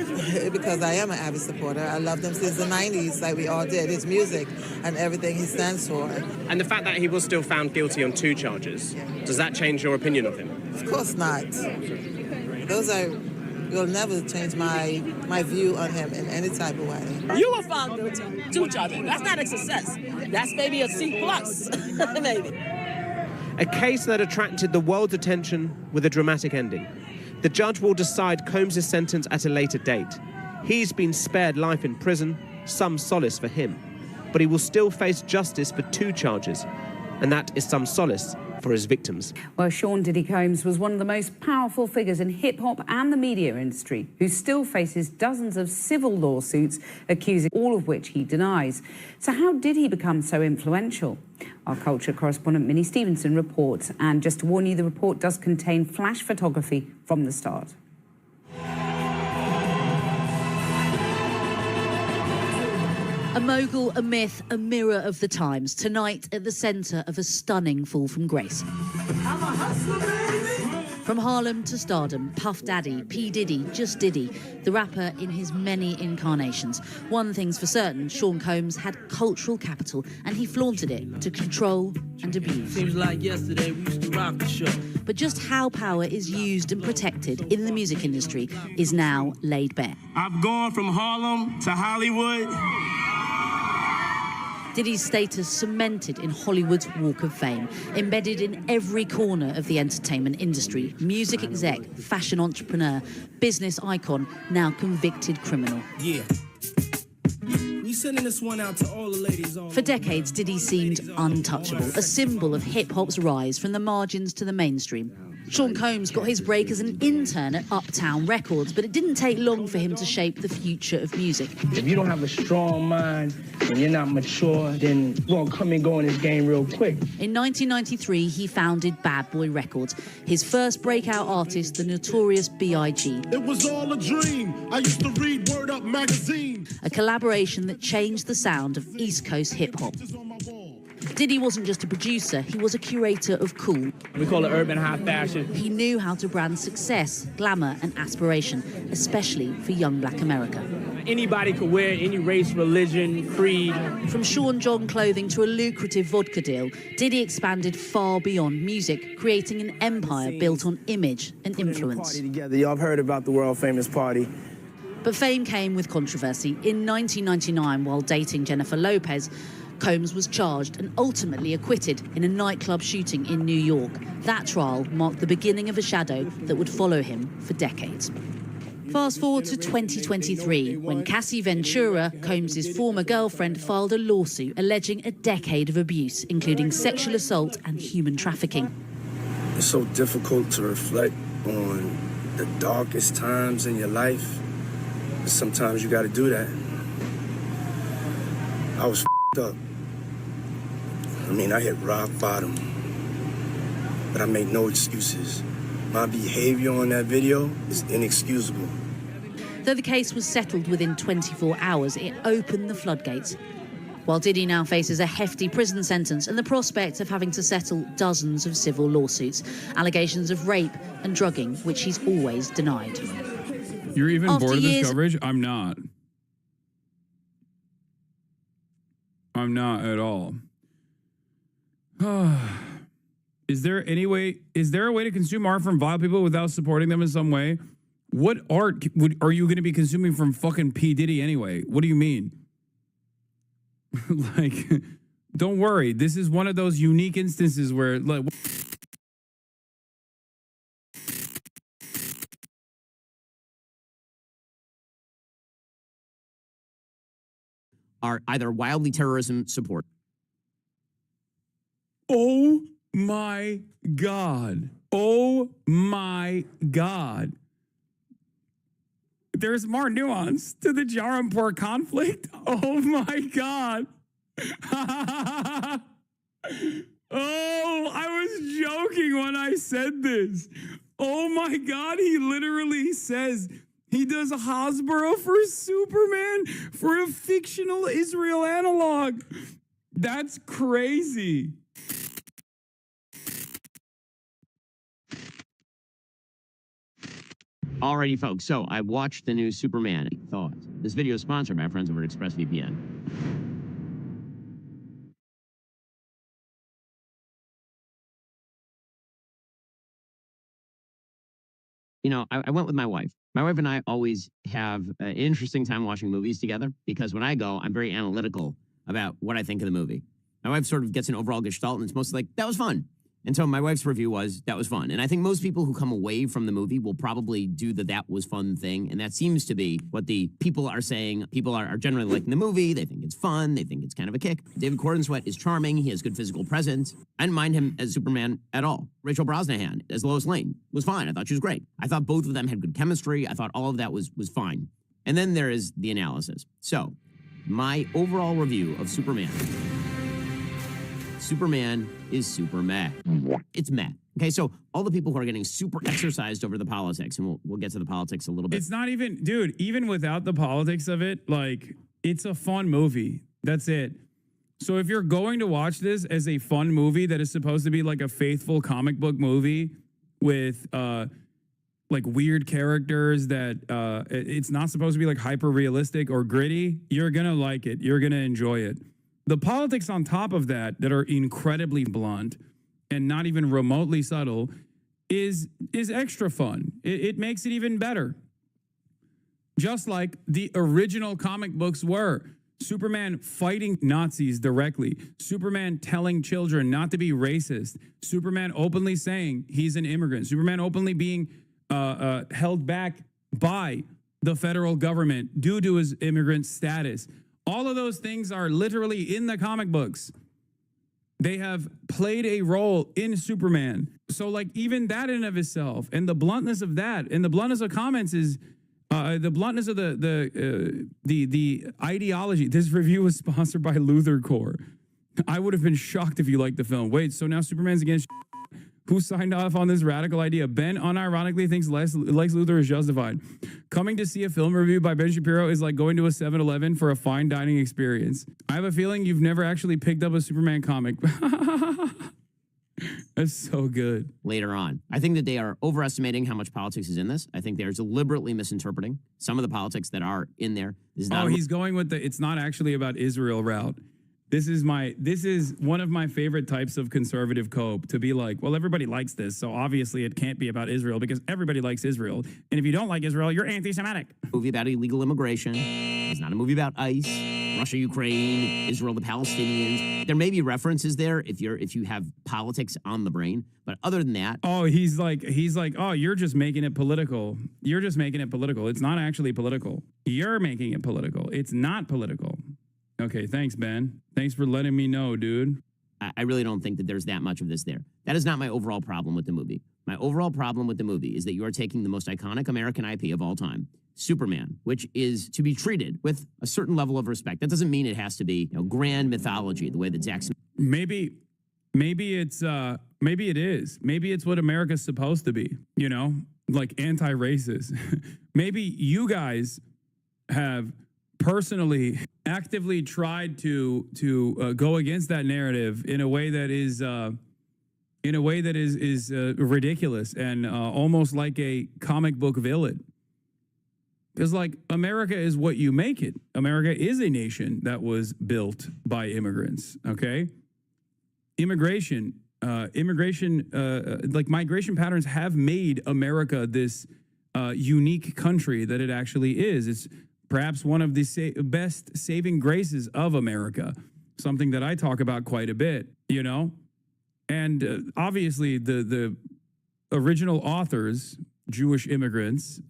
Because I am an avid supporter. I loved him since the 90s, like we all did. His music and everything he stands for. And the fact that he was still found guilty on 2 charges, does that change your opinion of him? Of course not. Will never change my view on him in any type of way. You were found guilty, 2 charges. That's not a success. That's maybe a C+, maybe. A case that attracted the world's attention with a dramatic ending. The judge will decide Combs' sentence at a later date. He's been spared life in prison, some solace for him. But he will still face justice for 2 charges, and that is some solace for his victims. Well, Sean Diddy Combs was one of the most powerful figures in hip-hop and the media industry, who still faces dozens of civil lawsuits accusing all of which he denies. So how did he become so influential? Our culture correspondent Minnie Stevenson reports, and just to warn you, the report does contain flash photography from the start. A mogul, a myth, a mirror of the times. Tonight, at the centre of a stunning fall from grace. From Harlem to stardom, Puff Daddy, P. Diddy, just Diddy, the rapper in his many incarnations. One thing's for certain, Sean Combs had cultural capital and he flaunted it to control and abuse. Seems like yesterday we used to rock the show. But just how power is used and protected in the music industry is now laid bare. I've gone from Harlem to Hollywood. Diddy's status cemented in Hollywood's Walk of Fame, embedded in every corner of the entertainment industry. Music exec, fashion entrepreneur, business icon, now convicted criminal. Yeah. We sending this one out to all the ladies. For decades, Diddy seemed untouchable, a symbol of hip-hop's rise from the margins to the mainstream. Sean Combs got his break as an intern at Uptown Records, but it didn't take long for him to shape the future of music. If you don't have a strong mind and you're not mature, then you're going to come and go in this game real quick. In 1993, he founded Bad Boy Records. His first breakout artist, the notorious B.I.G. It was all a dream. I used to read Word Up magazine. A collaboration that changed the sound of East Coast hip-hop. Diddy wasn't just a producer, he was a curator of cool. We call it urban high fashion. He knew how to brand success, glamour and aspiration, especially for young black America. Anybody could wear any race, religion, creed. From Sean John clothing to a lucrative vodka deal, Diddy expanded far beyond music, creating an empire built on image and influence. Y'all have heard about the world famous party. But fame came with controversy. In 1999, while dating Jennifer Lopez, Combs was charged and ultimately acquitted in a nightclub shooting in New York. That trial marked the beginning of a shadow that would follow him for decades. Fast forward to 2023, when Cassie Ventura, Combs' former girlfriend, filed a lawsuit alleging a decade of abuse, including sexual assault and human trafficking. It's so difficult to reflect on the darkest times in your life. Sometimes you gotta do that. I was up. I mean, I hit rock bottom, but I make no excuses. My behavior on that video is inexcusable. Though the case was settled within 24 hours, it opened the floodgates. While Diddy now faces a hefty prison sentence and the prospect of having to settle dozens of civil lawsuits, allegations of rape and drugging, which he's always denied. You're even After bored of years- this coverage? I'm not. I'm not at all. Is there a way to consume art from vile people without supporting them in some way? What art are you going to be consuming from fucking P. Diddy anyway? What do you mean? Like, don't worry. This is one of those unique instances where, like, are either wildly terrorism support. oh my God. Oh my God. There's more nuance to the Jarampur conflict. Oh my God. Oh, I was joking when I said this. Oh my God, he literally says he does a Hasbro for Superman for a fictional Israel analog. That's crazy. Alrighty, folks. So I watched the new Superman. Thoughts. This video is sponsored by our friends over at ExpressVPN. You know, I went with my wife. My wife and I always have an interesting time watching movies together because when I go, I'm very analytical about what I think of the movie. My wife sort of gets an overall gestalt, and it's mostly like, that was fun. And so my wife's review was, that was fun. And I think most people who come away from the movie will probably do the that was fun thing. And that seems to be what the people are saying. People are generally liking the movie. They think it's fun. They think it's kind of a kick. David Corenswet is charming. He has good physical presence. I didn't mind him as Superman at all. Rachel Brosnahan as Lois Lane was fine. I thought she was great. I thought both of them had good chemistry. I thought all of that was fine. And then there is the analysis. So my overall review of Superman. Superman is super meh. It's meh. Okay, so all the people who are getting super exercised over the politics, and we'll get to the politics a little bit. It's not even, dude, even without the politics of it, like, it's a fun movie. That's it. So if you're going to watch this as a fun movie that is supposed to be like a faithful comic book movie with like weird characters that it's not supposed to be like hyper realistic or gritty, you're gonna like it. You're gonna enjoy it. The politics on top of that are incredibly blunt and not even remotely subtle is extra fun. It makes it even better. Just like the original comic books were. Superman fighting Nazis directly. Superman telling children not to be racist. Superman openly saying he's an immigrant. Superman openly being held back by the federal government due to his immigrant status. All of those things are literally in the comic books. They have played a role in Superman. So like even that in of itself and the bluntness of that and the bluntness of comments is the bluntness of the ideology. This review was sponsored by Luther Corps. I would have been shocked if you liked the film. Wait, so now Superman's against who signed off on this radical idea? Ben unironically thinks Lex Luthor is justified. Coming to see a film review by Ben Shapiro is like going to a 7-Eleven for a fine dining experience. I have a feeling you've never actually picked up a Superman comic. That's so good. Later on. I think that they are overestimating how much politics is in this. I think they're deliberately misinterpreting some of the politics that are in there. This is not he's going with the it's not actually about Israel route. This is one of my favorite types of conservative cope, to be like, well, everybody likes this, so obviously it can't be about Israel because everybody likes Israel. And if you don't like Israel, you're anti-Semitic. Movie about illegal immigration. It's not a movie about ICE Russia, Ukraine, Israel, the Palestinians. There may be references there if you have politics on the brain, but other than that, oh, he's like, oh, you're just making it political. You're just making it political. It's not actually political. You're making it political. It's not political. Okay, thanks, Ben. Thanks for letting me know, dude. I really don't think that there's that much of this there. That is not my overall problem with the movie. My overall problem with the movie is that you are taking the most iconic American IP of all time, Superman, which is to be treated with a certain level of respect. That doesn't mean it has to be, grand mythology, the way that Zack Snyder. Maybe it is. Maybe it's what America's supposed to be, like anti-racist. Maybe you guys have personally actively tried to go against that narrative in a way that is ridiculous and almost like a comic book villain. Because like America is what you make it. America is a nation that was built by immigrants. Okay, migration patterns have made America this unique country that it actually is. It's perhaps one of the best saving graces of America, something that I talk about quite a bit, And obviously the original authors, Jewish immigrants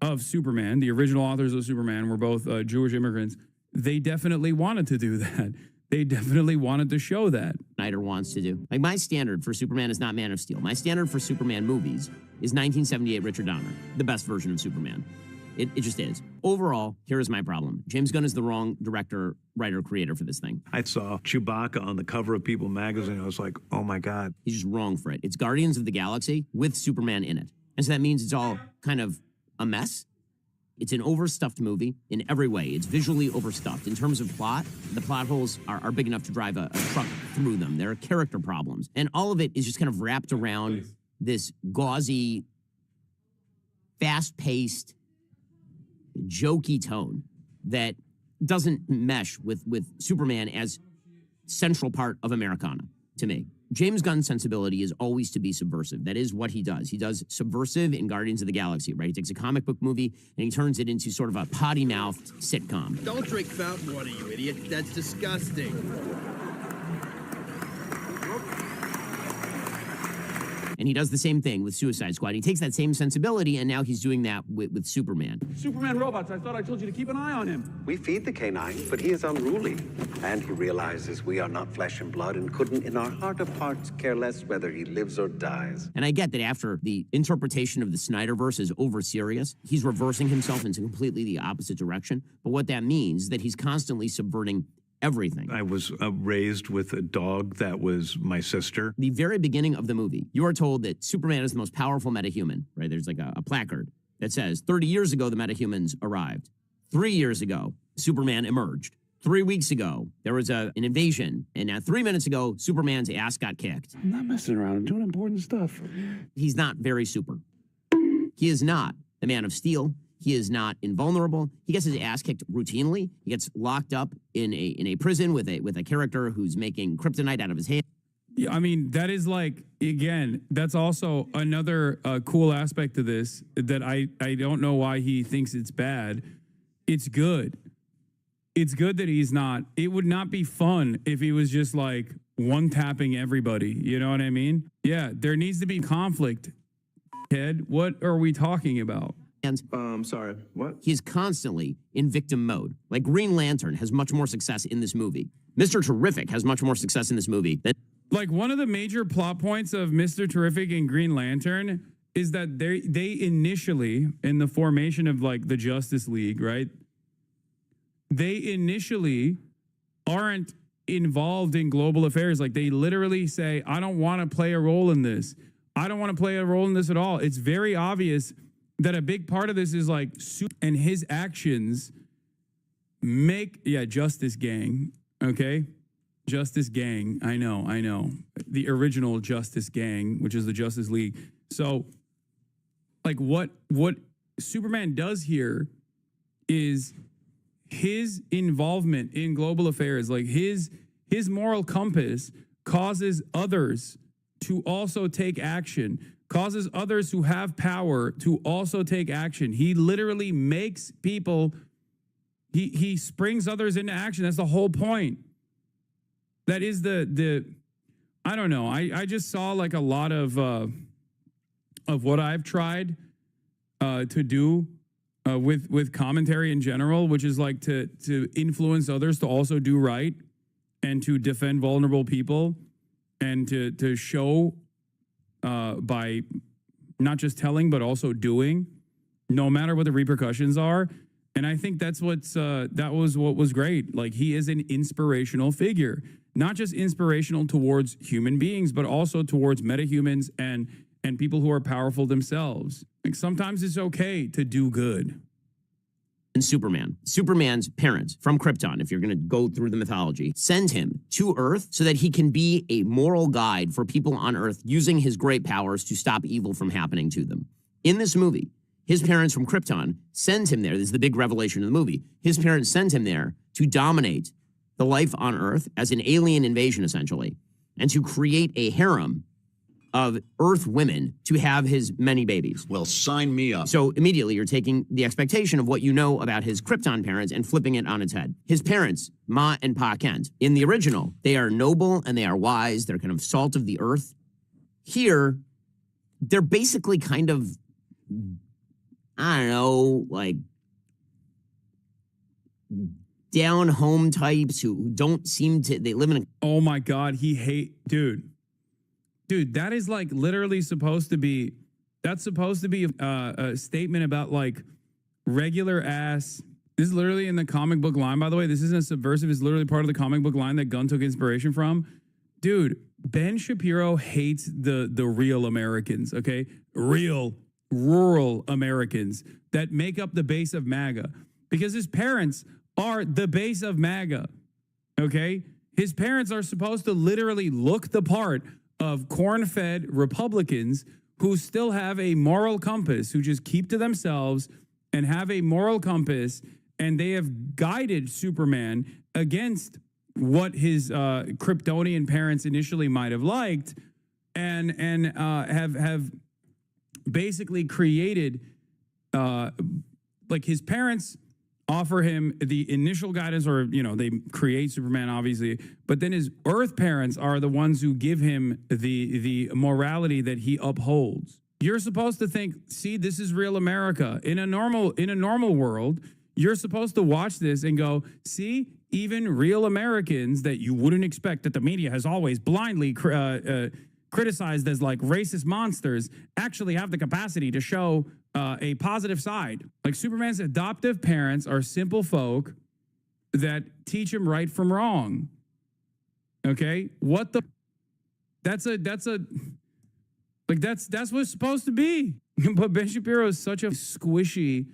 of Superman, the original authors of Superman were both Jewish immigrants. They definitely wanted to do that. They definitely wanted to show that. Snyder wants to do. Like, my standard for Superman is not Man of Steel. My standard for Superman movies is 1978 Richard Donner, the best version of Superman. It just is. Overall, here is my problem. James Gunn is the wrong director, writer, creator for this thing. I saw Chewbacca on the cover of People magazine. I was like, oh my God. He's just wrong for it. It's Guardians of the Galaxy with Superman in it. And so that means it's all kind of a mess. It's an overstuffed movie in every way. It's visually overstuffed. In terms of plot, the plot holes are big enough to drive a truck through them. There are character problems. And all of it is just kind of wrapped around this gauzy, fast-paced, jokey tone that doesn't mesh with Superman as central part of Americana, to me. James Gunn's sensibility is always to be subversive. That is what he does. He does subversive in Guardians of the Galaxy, right? He takes a comic book movie and he turns it into sort of a potty-mouthed sitcom. Don't drink fountain water, you idiot. That's disgusting. And he does the same thing with Suicide Squad. He takes that same sensibility, and now he's doing that with Superman. Superman robots, I thought I told you to keep an eye on him. We feed the canine, but he is unruly. And he realizes we are not flesh and blood and couldn't, in our heart of hearts, care less whether he lives or dies. And I get that after the interpretation of the Snyderverse is over-serious, he's reversing himself into completely the opposite direction. But what that means is that he's constantly subverting everything. I was raised with a dog that was my sister. The very beginning of the movie, you are told that Superman is the most powerful metahuman, right? There's like a placard that says 30 years ago, the metahumans arrived. 3 years ago, Superman emerged. 3 weeks ago, there was an invasion. And now 3 minutes ago, Superman's ass got kicked. I'm not messing around. I'm doing important stuff. He's not very super. He is not the Man of Steel. He is not invulnerable. He gets his ass kicked routinely. He gets locked up in a prison with a character who's making kryptonite out of his hand. Yeah, I mean, that is like, again, that's also another cool aspect to this that I don't know why he thinks it's bad. It's good. It's good that he's not. It would not be fun if he was just like one-tapping everybody. You know what I mean? Yeah, there needs to be conflict. Ted, what are we talking about? Sorry, what? He's constantly in victim mode. Like Green Lantern has much more success in this movie. Mr. Terrific has much more success in this movie than... Like, one of the major plot points of Mr. Terrific and Green Lantern is that they initially, in the formation of like the Justice League, right? They initially aren't involved in global affairs. Like, they literally say, I don't want to play a role in this. I don't want to play a role in this at all. It's very obvious that a big part of this is like, and his actions make, Justice Gang, okay? Justice Gang, I know. The original Justice Gang, which is the Justice League. So, like, what Superman does here is his involvement in global affairs, like his moral compass causes others to also take action, causes others who have power to also take action. He literally makes people, He springs others into action. That's the whole point. That is the I don't know. I just saw like a lot of what I've tried to do with commentary in general, which is like to influence others to also do right and to defend vulnerable people and to show by not just telling but also doing, no matter what the repercussions are. And I think that was what was great. Like, he is an inspirational figure, not just inspirational towards human beings, but also towards metahumans and people who are powerful themselves. Like, sometimes it's okay to do good. And Superman's parents from Krypton, if you're going to go through the mythology, send him to Earth so that he can be a moral guide for people on Earth using his great powers to stop evil from happening to them. In this movie, his parents from Krypton send him there. This is the big revelation of the movie. His parents send him there to dominate the life on Earth as an alien invasion, essentially, and to create a harem of Earth women to have his many babies. Well, sign me up. So immediately you're taking the expectation of what you know about his Krypton parents and flipping it on its head. His parents, Ma and Pa Kent, in the original, they are noble and they are wise. They're kind of salt of the earth. Here, they're basically kind of, I don't know, like down home types who don't seem to, they live in a... Oh my God, Dude, that is like literally supposed to be, that's supposed to be a statement about like regular ass. This is literally in the comic book line, by the way. This isn't a subversive. It's literally part of the comic book line that Gunn took inspiration from. Dude, Ben Shapiro hates the real Americans, okay? Real, rural Americans that make up the base of MAGA. Because his parents are the base of MAGA, okay? His parents are supposed to literally look the part of corn-fed Republicans who still have a moral compass, who just keep to themselves and have a moral compass, and they have guided Superman against what his Kryptonian parents initially might have liked, and have basically created like his parents offer him the initial guidance, or, you know, they create Superman, obviously, but then his Earth parents are the ones who give him the morality that he upholds. You're supposed to think, see, this is real America. In a normal world, you're supposed to watch this and go, see, even real Americans that you wouldn't expect, that the media has always blindly criticized as like racist monsters, actually have the capacity to show a positive side. Like, Superman's adoptive parents are simple folk that teach him right from wrong. Okay? What the? That's what it's supposed to be. But Ben Shapiro is such a squishy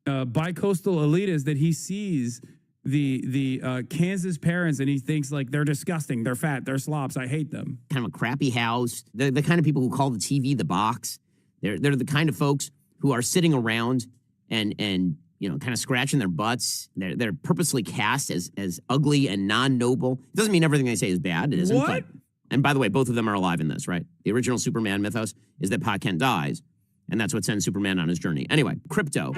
bi-coastal elitist that he sees the Kansas parents and he thinks like they're disgusting, they're fat, they're slops, I hate them. Kind of a crappy house. They're the kind of people who call the TV the box. They're the kind of folks who are sitting around and you know, kind of scratching their butts. They're purposely cast as ugly and non-noble. It doesn't mean everything they say is bad. It isn't. What? And by the way, both of them are alive in this, right? The original Superman mythos is that Pa Kent dies, and that's what sends Superman on his journey. Anyway, Crypto,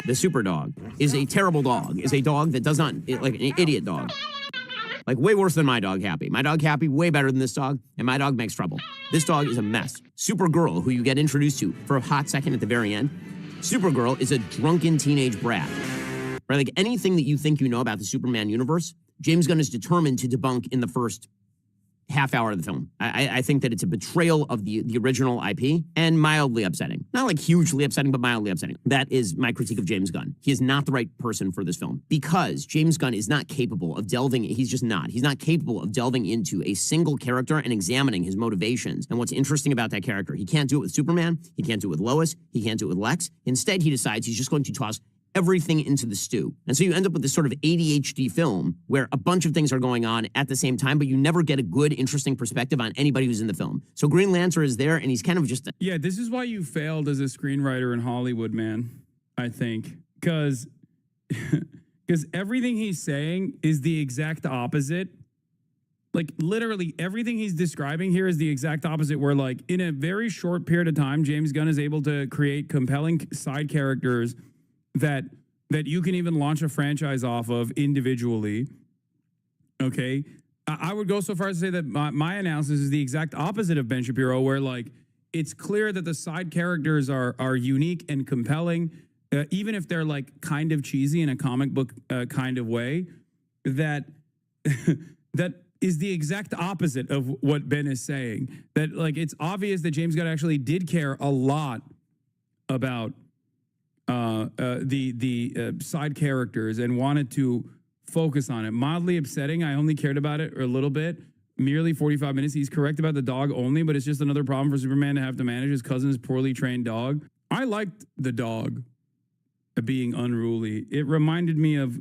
the super dog, is a terrible dog, is a dog that does not, like an idiot dog. Like, way worse than my dog Happy. My dog Happy, way better than this dog, and my dog makes trouble. This dog is a mess. Supergirl, who you get introduced to for a hot second at the very end, Supergirl is a drunken teenage brat. Right? Like, anything that you think you know about the Superman universe, James Gunn is determined to debunk in the first half hour of the film. I think that it's a betrayal of the original IP and mildly upsetting. Not like hugely upsetting, but mildly upsetting. That is my critique of James Gunn. He is not the right person for this film because James Gunn is not capable of delving. He's just not. He's not capable of delving into a single character and examining his motivations and what's interesting about that character. He can't do it with Superman. He can't do it with Lois. He can't do it with Lex. Instead, he decides he's just going to toss everything into the stew. And so you end up with this sort of ADHD film where a bunch of things are going on at the same time, but you never get a good, interesting perspective on anybody who's in the film. So Green Lantern is there, and he's kind of just... Yeah, this is why you failed as a screenwriter in Hollywood, man, I think. Because everything he's saying is the exact opposite Like literally everything he's describing here is the exact opposite, where like in a very short period of time, James Gunn is able to create compelling side characters that you can even launch a franchise off of individually. Okay. I would go so far as to say that my analysis is the exact opposite of Ben Shapiro, where like it's clear that the side characters are unique and compelling, even if they're like kind of cheesy in a comic book kind of way, that that is the exact opposite of what Ben is saying. That like it's obvious that James Gunn actually did care a lot about the side characters and wanted to focus on it. Mildly upsetting. I only cared about it a little bit, merely 45 minutes. He's correct about the dog only, but it's just another problem for Superman to have to manage his cousin's poorly trained dog. I liked the dog being unruly. It reminded me of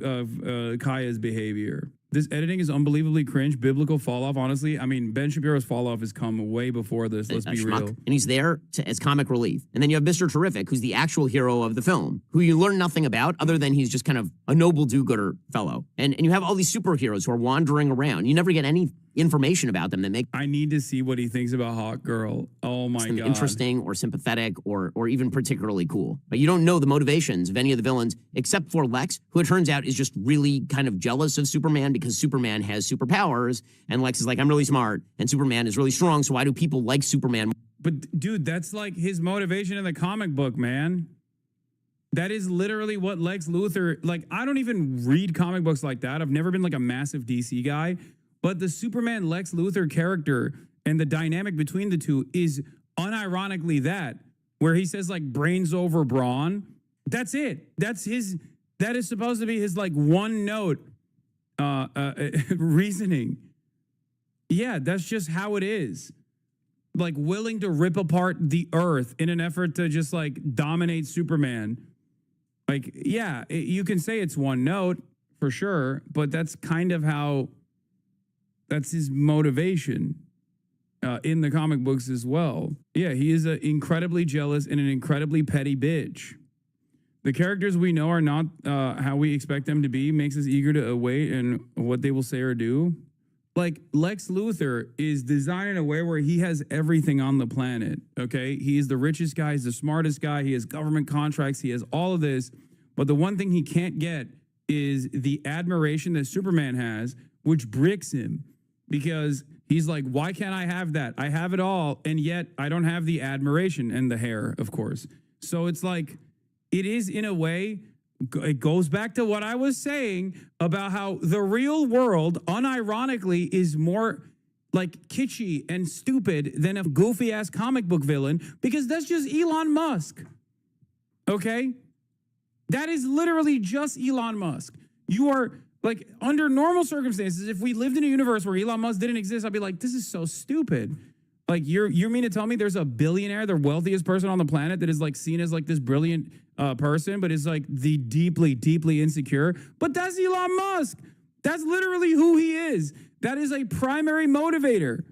Kaya's behavior. This editing is unbelievably cringe. Biblical fall off. Honestly, I mean, Ben Shapiro's fall off has come way before this. Let's be real. And he's there as comic relief. And then you have Mr. Terrific, who's the actual hero of the film, who you learn nothing about other than he's just kind of a noble do-gooder fellow. And you have all these superheroes who are wandering around. You never get any information about them that make. I need to see what he thinks about Hawk Girl. Oh my God. Interesting or sympathetic or even particularly cool. But you don't know the motivations of any of the villains except for Lex, who it turns out is just really kind of jealous of Superman because Superman has superpowers. And Lex is like, I'm really smart. And Superman is really strong. So why do people like Superman? But dude, that's like his motivation in the comic book, man. That is literally what Lex Luthor, like, I don't even read comic books like that. I've never been like a massive DC guy. But the Superman Lex Luthor character and the dynamic between the two is unironically that, where he says like brains over brawn. That's it. That is supposed to be his like one note reasoning. Yeah, that's just how it is. Like willing to rip apart the earth in an effort to just like dominate Superman. Like, yeah, you can say it's one note for sure, but that's kind of how. That's his motivation in the comic books as well. Yeah, he is an incredibly jealous and an incredibly petty bitch. The characters we know are not how we expect them to be, makes us eager to await and what they will say or do. Like, Lex Luthor is designed in a way where he has everything on the planet, okay? He is the richest guy, he's the smartest guy, he has government contracts, he has all of this. But the one thing he can't get is the admiration that Superman has, which bricks him. Because he's like, why can't I have that? I have it all, and yet I don't have the admiration and the hair, of course. So it's like, it is in a way, it goes back to what I was saying about how the real world, unironically, is more like kitschy and stupid than a goofy-ass comic book villain, because that's just Elon Musk. Okay? That is literally just Elon Musk. You are... Like, under normal circumstances, if we lived in a universe where Elon Musk didn't exist, I'd be like, this is so stupid. Like, you mean to tell me there's a billionaire, the wealthiest person on the planet, that is, like, seen as, like, this brilliant person, but is, like, the deeply, deeply insecure? But that's Elon Musk. That's literally who he is. That is a primary motivator.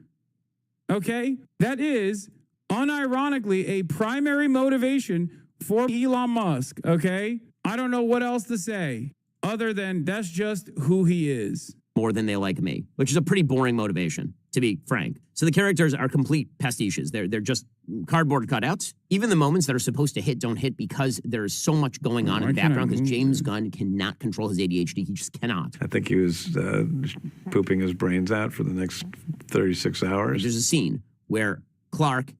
Okay? That is, unironically, a primary motivation for Elon Musk. Okay? I don't know what else to say. Other than that's just who he is. More than they like me, which is a pretty boring motivation, to be frank. So the characters are complete pastiches. They're just cardboard cutouts. Even the moments that are supposed to hit don't hit because there's so much going on in the background because James Gunn cannot control his ADHD. He just cannot. I think he was pooping his brains out for the next 36 hours. There's a scene where Clark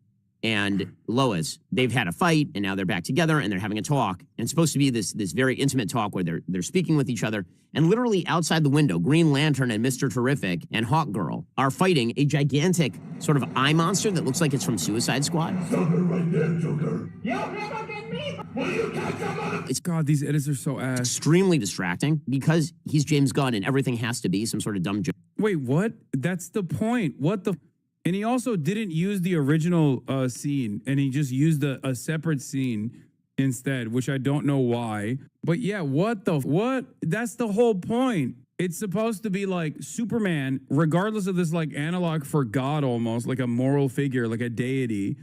and Lois, they've had a fight, and now they're back together, and they're having a talk. And it's supposed to be this very intimate talk where they're speaking with each other. And literally outside the window, Green Lantern and Mr. Terrific and Hawk Girl are fighting a gigantic sort of eye monster that looks like it's from Suicide Squad. Stop it right there, Joker. It's God, these edits are so ass. Extremely distracting because he's James Gunn and everything has to be some sort of dumb joke. Wait, what? That's the point. What the... And he also didn't use the original scene, and he just used a separate scene instead, which I don't know why. But yeah, what? That's the whole point. It's supposed to be like Superman, regardless of this like analog for God almost, like a moral figure, like a deity,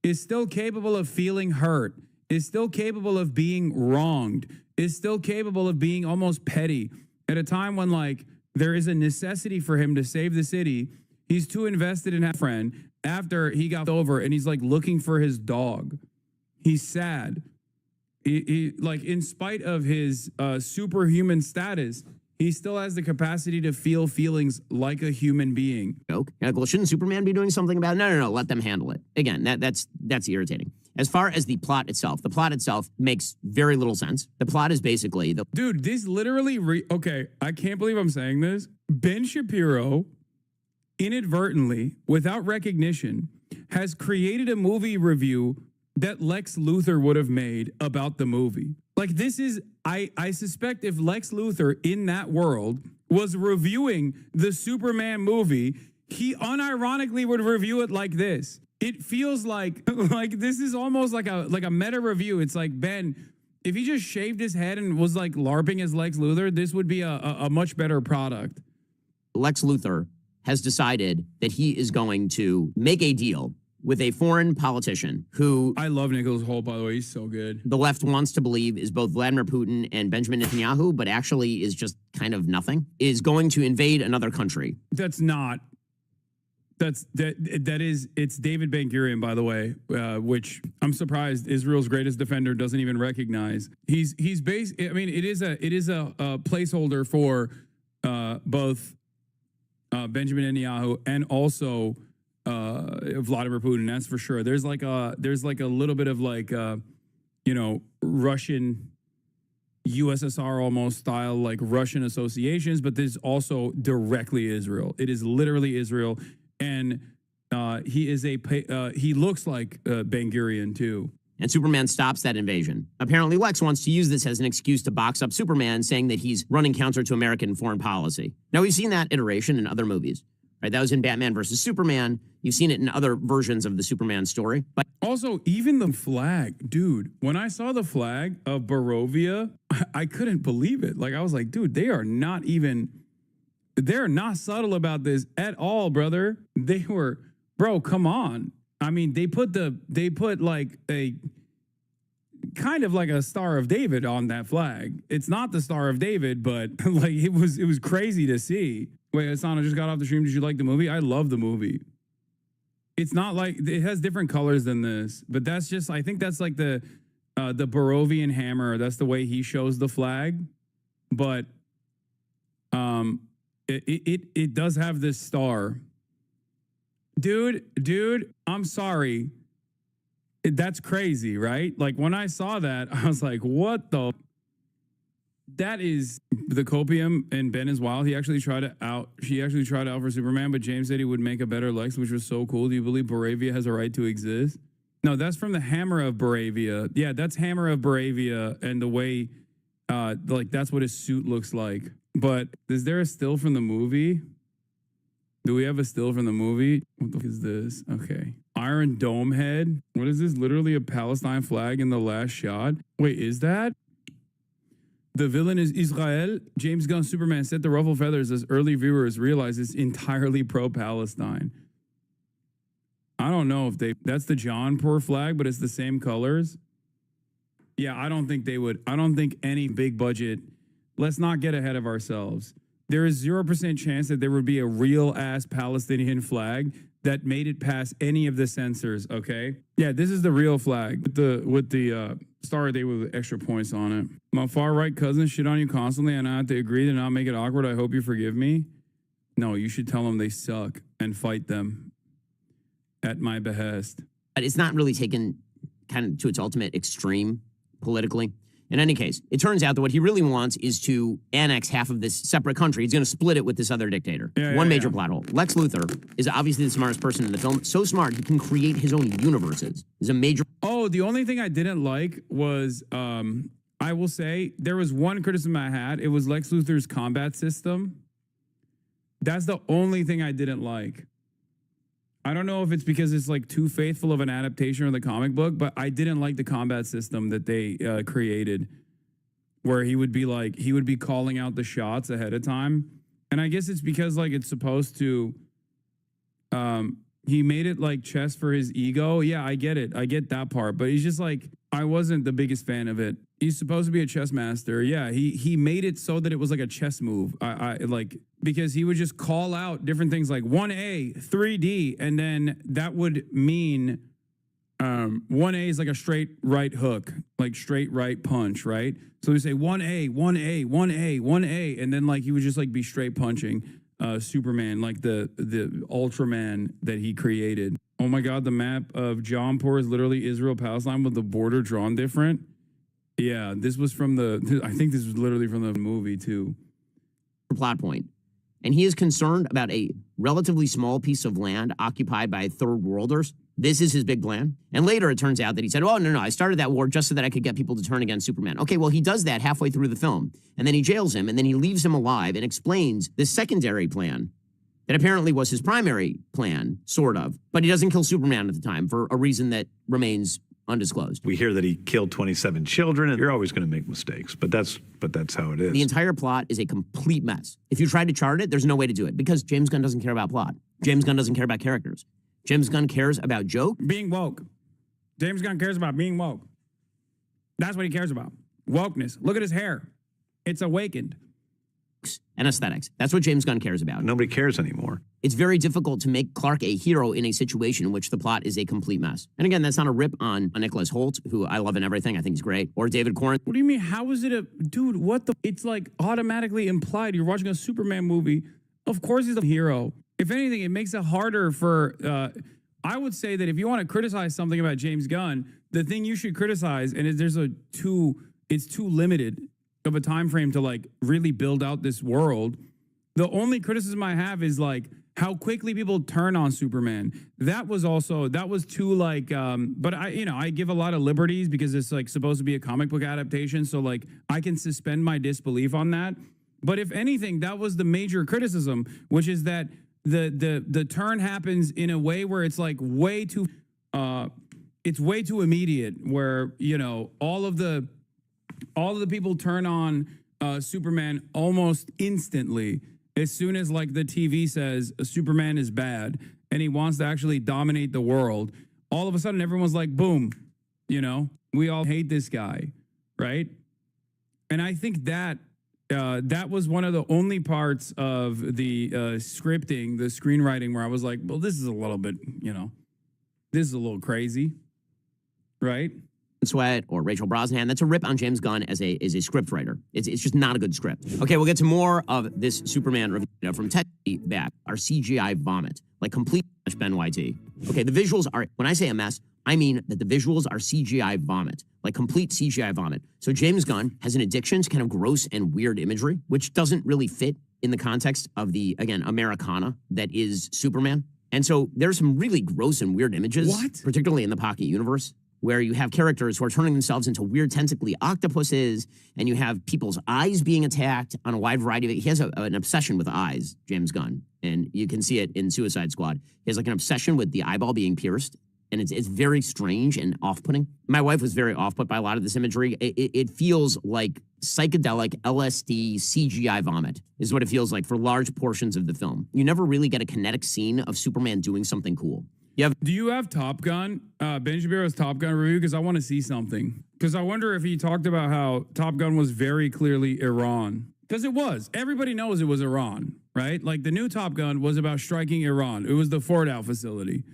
is still capable of feeling hurt, is still capable of being wronged, is still capable of being almost petty at a time when like There is a necessity for him to save the city. He's too invested in a friend after he got over, and he's like looking for his dog. He's sad. He like, in spite of his superhuman status, he still has the capacity to feel feelings like a human being. Joke. Like, well, shouldn't Superman be doing something about it? No. Let them handle it. Again, that's irritating. As far as the plot itself makes very little sense. The plot is basically Dude, this literally okay, I can't believe I'm saying this. Ben Shapiro, inadvertently, without recognition, has created a movie review that Lex Luthor would have made about the movie. Like, this is, I suspect if Lex Luthor in that world was reviewing the Superman movie, he unironically would review it like this. It feels like this is almost like a meta review. It's like, Ben, if he just shaved his head and was like LARPing as Lex Luthor, this would be a much better product. Lex Luthor has decided that he is going to make a deal with a foreign politician who... I love Nicholas Hoult, by the way. He's so good. The left wants to believe is both Vladimir Putin and Benjamin Netanyahu, but actually is just kind of nothing, is going to invade another country. That's not... It's David Ben-Gurion, by the way, which I'm surprised Israel's greatest defender doesn't even recognize. He's based... I mean, it is a placeholder for both Benjamin Netanyahu and also... Vladimir Putin, that's for sure. There's like a little bit of like Russian USSR almost style, like Russian associations, but there's also directly Israel. It is literally Israel, and he looks like Ben-Gurion too. And Superman stops that invasion. Apparently, Lex wants to use this as an excuse to box up Superman, saying that he's running counter to American foreign policy. Now, we've seen that iteration in other movies. Right, that was in Batman versus Superman. You've seen it in other versions of the Superman story. But also, even the flag, dude, when I saw the flag of Barovia, I couldn't believe it. Like, I was like, dude, they're not subtle about this at all, brother. Bro, come on. I mean, they put like a kind of like a Star of David on that flag. It's not the Star of David, but like it was crazy to see. Wait, Asana just got off the stream. Did you like the movie? I love the movie. It's not like it has different colors than this, but that's just, I think that's like the Barovian hammer. That's the way he shows the flag. But it does have this star. Dude, I'm sorry. That's crazy, right? Like, when I saw that, I was like, what the? That is the copium, and Ben is wild. She actually tried out for Superman, but James said he would make a better Lex, which was so cool. Do you believe Baravia has a right to exist? No, that's from the Hammer of Baravia. Yeah, that's Hammer of Baravia, and the way, like, that's what his suit looks like. But is there a still from the movie? Do we have a still from the movie? What the fuck is this? Okay. Iron Dome head. What is this? Literally a Palestine flag in the last shot. Wait, is that? The villain is Israel. James Gunn's Superman set the ruffle feathers as early viewers realize it's entirely pro-Palestine. I don't know if that's the Jaunpur flag, but it's the same colors. Yeah, I don't think they would. I don't think any big budget. Let's not get ahead of ourselves. There is 0% chance that there would be a real-ass Palestinian flag that made it past any of the censors, okay? Yeah, this is the real flag with the Star of David with extra points on it. My far-right cousins shit on you constantly, and I have to agree to not make it awkward. I hope you forgive me. No, you should tell them they suck and fight them at my behest. But it's not really taken kind of to its ultimate extreme politically. In any case, it turns out that what he really wants is to annex half of this separate country. He's going to split it with this other dictator. One major plot hole. Lex Luthor is obviously the smartest person in the film. So smart, he can create his own universes. There's a major... Oh, the only thing I didn't like was, I will say, there was one criticism I had. It was Lex Luthor's combat system. That's the only thing I didn't like. I don't know if it's because it's like too faithful of an adaptation of the comic book, but I didn't like the combat system that they created, where he would be calling out the shots ahead of time. And I guess it's because like it's supposed to, he made it like chess for his ego. Yeah, I get it. I get that part. But he's just like, I wasn't the biggest fan of it. He's supposed to be a chess master. Yeah, he made it so that it was like a chess move. I like, because he would just call out different things like 1A, 3D, and then that would mean 1A is like a straight right hook, like straight right punch, right? So we say 1A, 1A, 1A, 1A, and then like he would just like be straight punching Superman, like the Ultraman that he created. Oh my God, the map of Jampur is literally Israel-Palestine with the border drawn different. Yeah, this was from I think this was literally from the movie too. Plot point. And he is concerned about a relatively small piece of land occupied by third worlders. This is his big plan. And later it turns out that he said, oh, no, I started that war just so that I could get people to turn against Superman. Okay, well, he does that halfway through the film. And then he jails him, and then he leaves him alive and explains this secondary plan that apparently was his primary plan, sort of. But he doesn't kill Superman at the time for a reason that remains undisclosed. We hear that he killed 27 children, and you're always going to make mistakes, but that's how it is. The entire plot is a complete mess. If you try to chart it, there's no way to do it because James Gunn doesn't care about plot. James Gunn doesn't care about characters. James Gunn cares about joke. Being woke. James Gunn cares about being woke. That's what he cares about. Wokeness. Look at his hair. It's awakened. And aesthetics. That's what James Gunn cares about. Nobody cares anymore. It's very difficult to make Clark a hero in a situation in which the plot is a complete mess. And again, that's not a rip on Nicholas Hoult, who I love in everything. I think he's great. Or David Corn. What do you mean? How is it dude, what the? It's like automatically implied. You're watching a Superman movie. Of course he's a hero. If anything, it makes it harder for, I would say that if you want to criticize something about James Gunn, the thing you should criticize, and it's too limited of a time frame to like really build out this world. The only criticism I have is like how quickly people turn on Superman. That was too like, but I give a lot of liberties because it's like supposed to be a comic book adaptation. So like I can suspend my disbelief on that. But if anything, that was the major criticism, which is that the turn happens in a way where it's like it's way too immediate, where, you know, all of the people turn on Superman almost instantly as soon as like the TV says Superman is bad and he wants to actually dominate the world. All of a sudden everyone's like, boom, you know, we all hate this guy, right? And I think that that was one of the only parts of the scripting, the screenwriting, where I was like, well, this is a little bit, you know, this is a little crazy, right? Sweat or Rachel Brosnahan. That's a rip on James Gunn as a script writer. It's just not a good script. Okay, we'll get to more of this Superman review from Ted back. Our CGI vomit, like complete Ben YT. Okay, the visuals are, when I say a mess, I mean that the visuals are CGI vomit, like complete CGI vomit. So James Gunn has an addiction to kind of gross and weird imagery, which doesn't really fit in the context of the, again, Americana that is Superman. And so there's some really gross and weird images, particularly in the Pocket universe, where you have characters who are turning themselves into weird tentacly octopuses, and you have people's eyes being attacked on a wide variety of it. He has an obsession with eyes, James Gunn, and you can see it in Suicide Squad. He has like an obsession with the eyeball being pierced, and it's very strange and off-putting. My wife was very off-put by a lot of this imagery. It feels like psychedelic LSD CGI vomit is what it feels like for large portions of the film. You never really get a kinetic scene of Superman doing something cool. Do you have Top Gun, Ben Shapiro's Top Gun review? Because I want to see something. Because I wonder if he talked about how Top Gun was very clearly Iran. Because it was. Everybody knows it was Iran, right? Like the new Top Gun was about striking Iran. It was the Fordow facility,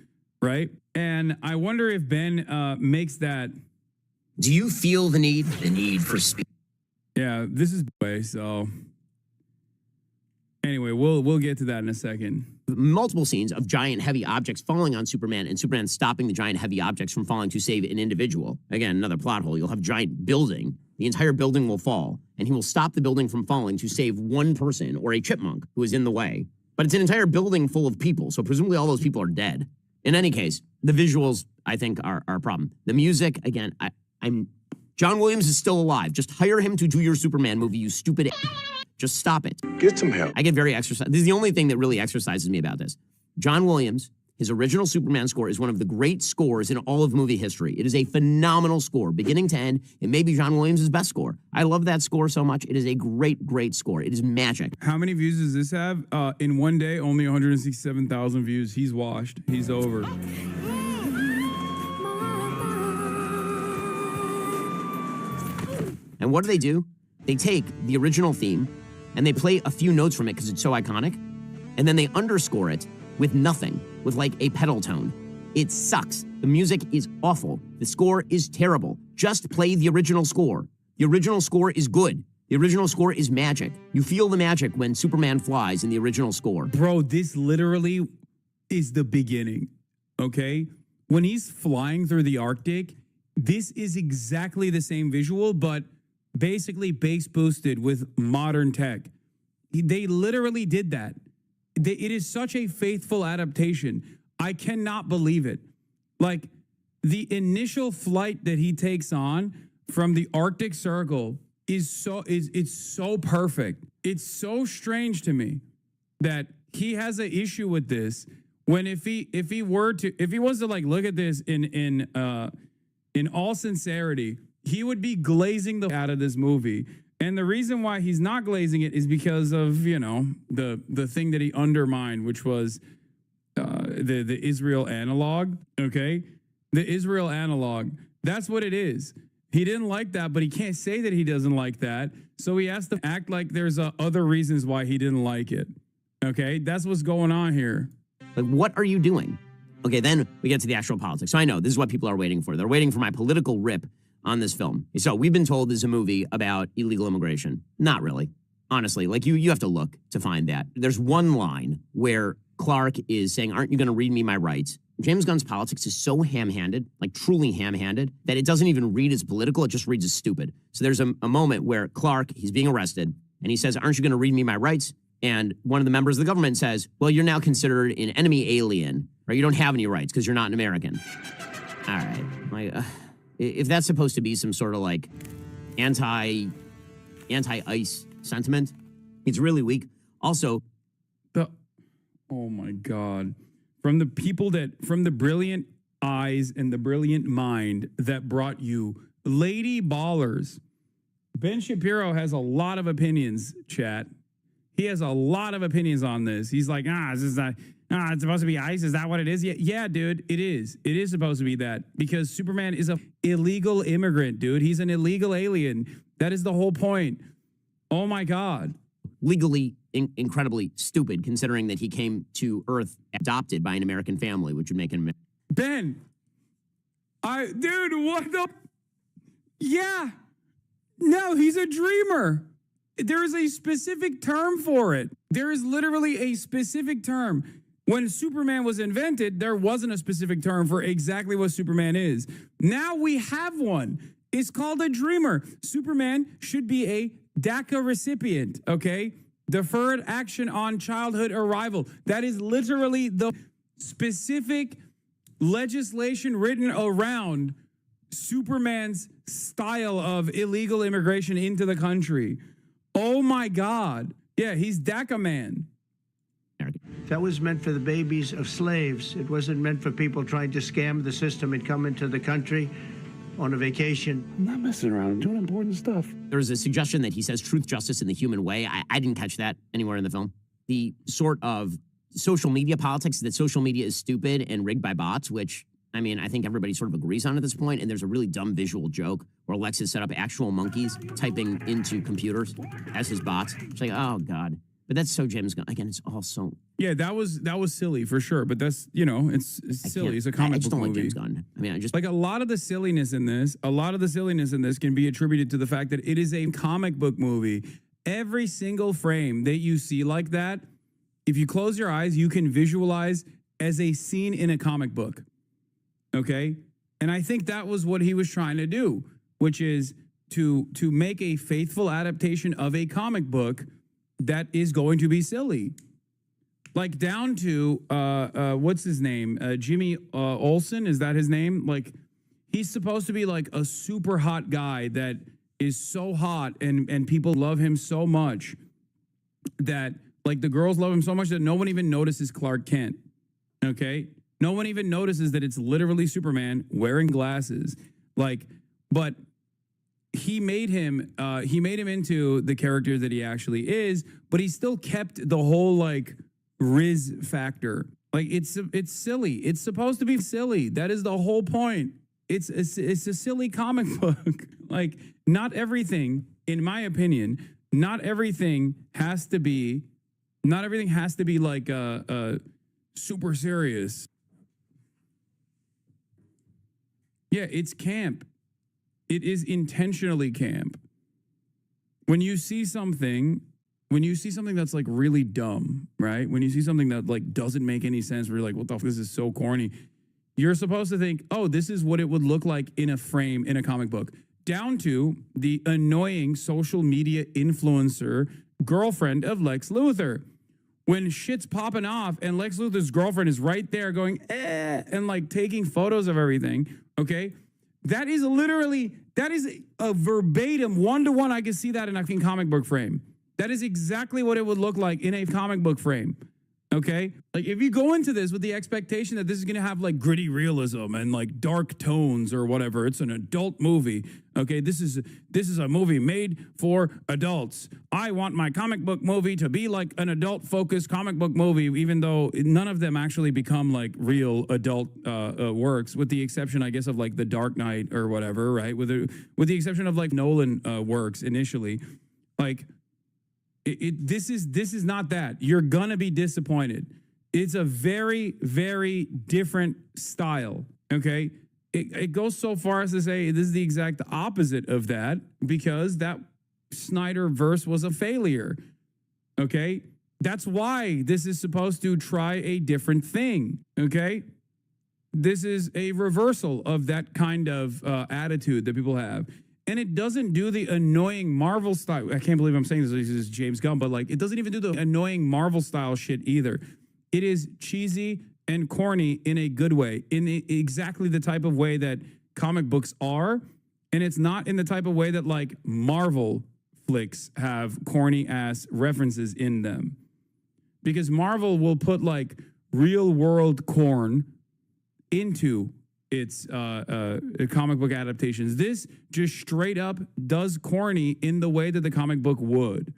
right? And I wonder if Ben makes that. Do you feel the need for speed? Yeah, this is way. So anyway, we'll get to that in a second. Multiple scenes of giant heavy objects falling on Superman and Superman stopping the giant heavy objects from falling to save an individual. Again, another plot hole. You'll have a giant building. The entire building will fall, and he will stop the building from falling to save one person or a chipmunk who is in the way. But it's an entire building full of people, so presumably all those people are dead. In any case, the visuals, I think, are a problem. The music, again, John Williams is still alive. Just hire him to do your Superman movie, you stupid. Just stop it. Get some help. I get very exercised. This is the only thing that really exercises me about this. John Williams, his original Superman score is one of the great scores in all of movie history. It is a phenomenal score, beginning to end. It may be John Williams' best score. I love that score so much. It is a great, great score. It is magic. How many views does this have? In one day, only 167,000 views. He's washed. He's over. And what do? They take the original theme and they play a few notes from it because it's so iconic, and then they underscore it with nothing, with like a pedal tone. It sucks. The music is awful. The score is terrible. Just play the original score. The original score is good. The original score is magic. You feel the magic when Superman flies in the original score. Bro, this literally is the beginning, okay? When he's flying through the Arctic, this is exactly the same visual, but basically bass boosted with modern tech. They literally did that. It is such a faithful adaptation. I cannot believe it. Like, the initial flight that he takes on from the Arctic Circle it's so perfect. It's so strange to me that he has an issue with this when if he was to like look at this in all sincerity, he would be glazing the out of this movie. And the reason why he's not glazing it is because of, you know, the thing that he undermined, which was the Israel analog, okay? The Israel analog. That's what it is. He didn't like that, but he can't say that he doesn't like that. So he has to act like there's other reasons why he didn't like it. Okay? That's what's going on here. Like, what are you doing? Okay, then we get to the actual politics. So I know this is what people are waiting for. They're waiting for my political rip on this film. So we've been told this is a movie about illegal immigration. Not really. Honestly, like you have to look to find that. There's one line where Clark is saying, "Aren't you going to read me my rights?" James Gunn's politics is so ham-handed, like truly ham-handed, that it doesn't even read as political, it just reads as stupid. So there's a moment where Clark, he's being arrested, and he says, "Aren't you going to read me my rights?" And one of the members of the government says, "Well, you're now considered an enemy alien, or you don't have any rights because you're not an American." All right. Like, if that's supposed to be some sort of like anti-ICE sentiment, it's really weak. Also, oh my God. From the brilliant eyes and the brilliant mind that brought you Lady Ballers. Ben Shapiro has a lot of opinions, chat. He has a lot of opinions on this. He's like, it's supposed to be ICE. Is that what it is? Yeah, dude, it is. It is supposed to be that because Superman is an illegal immigrant, dude. He's an illegal alien. That is the whole point. Oh my God. Legally incredibly stupid, considering that he came to Earth adopted by an American family, which would make him... Ben, dude, what the... Yeah. No, he's a dreamer. There is a specific term for it. There is literally a specific term. When Superman was invented, there wasn't a specific term for exactly what Superman is. Now we have one. It's called a dreamer. Superman should be a DACA recipient, okay? Deferred action on childhood arrival. That is literally the specific legislation written around Superman's style of illegal immigration into the country. Oh my God. Yeah, he's DACA man. That was meant for the babies of slaves. It wasn't meant for people trying to scam the system and come into the country on a vacation. I'm not messing around. I'm doing important stuff. There's a suggestion that he says truth, justice, and the human way. I didn't catch that anywhere in the film. The sort of social media politics, that social media is stupid and rigged by bots, which, I mean, I think everybody sort of agrees on at this point. And there's a really dumb visual joke where Alexis set up actual monkeys typing into computers as his bots. It's like, oh God. But that's so James Gunn. Again, it's all so... Yeah, that was silly for sure. But that's, you know, it's silly. It's a comic book movie. I just don't like James Gunn. I mean, I just... Like a lot of the silliness in this can be attributed to the fact that it is a comic book movie. Every single frame that you see like that, if you close your eyes, you can visualize as a scene in a comic book. Okay? And I think that was what he was trying to do, which is to make a faithful adaptation of a comic book that is going to be silly. Like down to, what's his name? Jimmy Olsen, is that his name? Like, he's supposed to be like a super hot guy that is so hot and people love him so much that, like, the girls love him so much that no one even notices Clark Kent, okay? No one even notices that it's literally Superman wearing glasses. Like, but... He made him into the character that he actually is, but he still kept the whole like Riz factor. Like it's silly. It's supposed to be silly. That is the whole point. it's a silly comic book. Like, not everything, in my opinion, not everything has to be like super serious. Yeah, it's camp. It is intentionally camp. When you see something that's like really dumb, right? When you see something that like doesn't make any sense, where you're like, what the fuck, this is so corny. You're supposed to think, oh, this is what it would look like in a frame in a comic book. Down to the annoying social media influencer girlfriend of Lex Luthor. When shit's popping off and Lex Luthor's girlfriend is right there going, and like taking photos of everything, okay? That is a verbatim, one-to-one, I can see that in a comic book frame. That is exactly what it would look like in a comic book frame, okay? Like, if you go into this with the expectation that this is going to have, like, gritty realism and, like, dark tones or whatever, it's an adult movie, okay? This is a movie made for adults. I want my comic book movie to be like an adult-focused comic book movie, even though none of them actually become, like, real adult works, with the exception, I guess, of, like, The Dark Knight or whatever, right? With the exception of, like, Nolan works initially. Like, this is not that. You're gonna be disappointed. It's a very, very different style, okay? It goes so far as to say this is the exact opposite of that, because that Snyder verse was a failure, okay? That's why this is supposed to try a different thing, okay? This is a reversal of that kind of attitude that people have. And it doesn't do the annoying Marvel style. I can't believe I'm saying this is James Gunn, but like, it doesn't even do the annoying Marvel style shit either. It is cheesy and corny in a good way, in exactly the type of way that comic books are. And it's not in the type of way that like Marvel flicks have corny ass references in them. Because Marvel will put like real world corn into its comic book adaptations. This just straight up does corny in the way that the comic book would.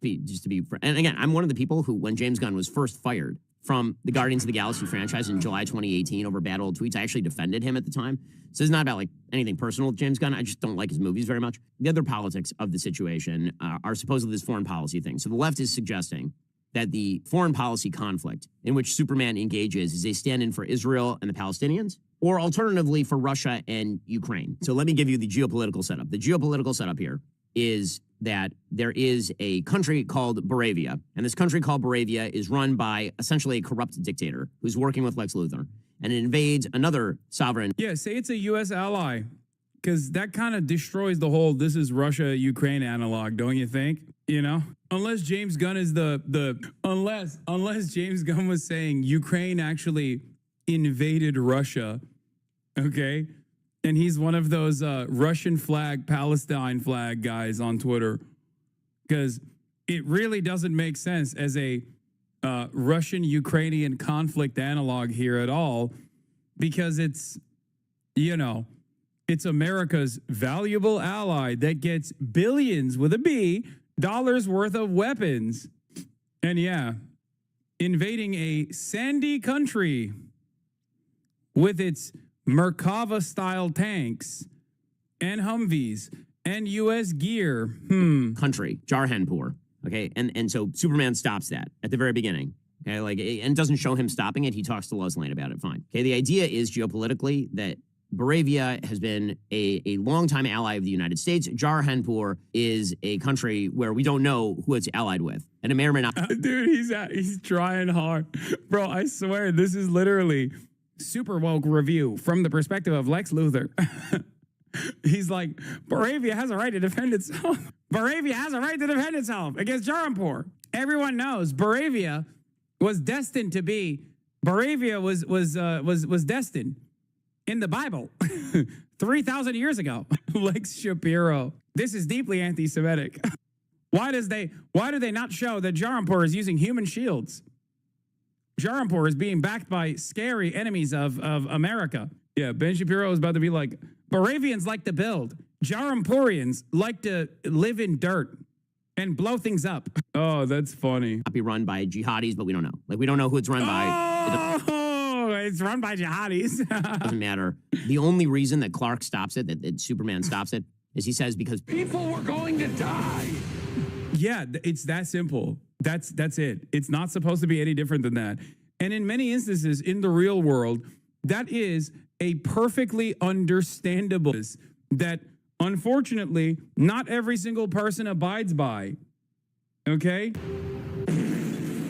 And again, I'm one of the people who, when James Gunn was first fired from the Guardians of the Galaxy franchise in July 2018 over bad old tweets, I actually defended him at the time. So it's not about like anything personal with James Gunn. I just don't like his movies very much. The other politics of the situation are supposedly this foreign policy thing. So the left is suggesting that the foreign policy conflict in which Superman engages is a stand-in for Israel and the Palestinians, or alternatively for Russia and Ukraine. So let me give you the geopolitical setup. The geopolitical setup here is that there is a country called Moravia, and this country called Moravia is run by essentially a corrupt dictator who's working with Lex Luthor, and it invades another sovereign. Yeah, say it's a U.S. ally, because that kind of destroys the whole this is Russia-Ukraine analog, don't you think? You know? Unless James Gunn is unless James Gunn was saying Ukraine actually invaded Russia, okay? And he's one of those Russian flag, Palestine flag guys on Twitter. Because it really doesn't make sense as a Russian-Ukrainian conflict analog here at all. Because it's, you know, it's America's valuable ally that gets billions with a B dollars worth of weapons. And yeah, invading a sandy country with its Merkava-style tanks and Humvees and U.S. gear. Country, Jarhanpur. Okay, and so Superman stops that at the very beginning. Okay, like, and it doesn't show him stopping it. He talks to Lois Lane about it. Fine. Okay, the idea is geopolitically that Moravia has been a longtime ally of the United States. Jarhanpur is a country where we don't know who it's allied with, and it may or may not. Dude, he's trying hard, bro. I swear, this is literally super woke review from the perspective of Lex Luthor. He's like, Moravia has a right to defend itself. Moravia has a right to defend itself against Jarhanpur. Everyone knows Moravia was destined to be. Moravia was destined in the Bible 3,000 years ago. Lex Shapiro. This is deeply anti-Semitic. Why do they not show that Jarhanpur is using human shields? Jarhanpur is being backed by scary enemies of America. Yeah, Ben Shapiro is about to be like, Moravians like to build. Jarhanpurians like to live in dirt and blow things up. Oh, that's funny. Not be run by jihadis, but we don't know. Like, we don't know who it's run by. Oh, it's run by jihadis. Doesn't matter. The only reason that Clark stops it, that Superman stops it, is he says because people were going to die. Yeah, it's that simple. That's it. It's not supposed to be any different than that. And in many instances in the real world, that is a perfectly understandable that unfortunately not every single person abides by. Okay?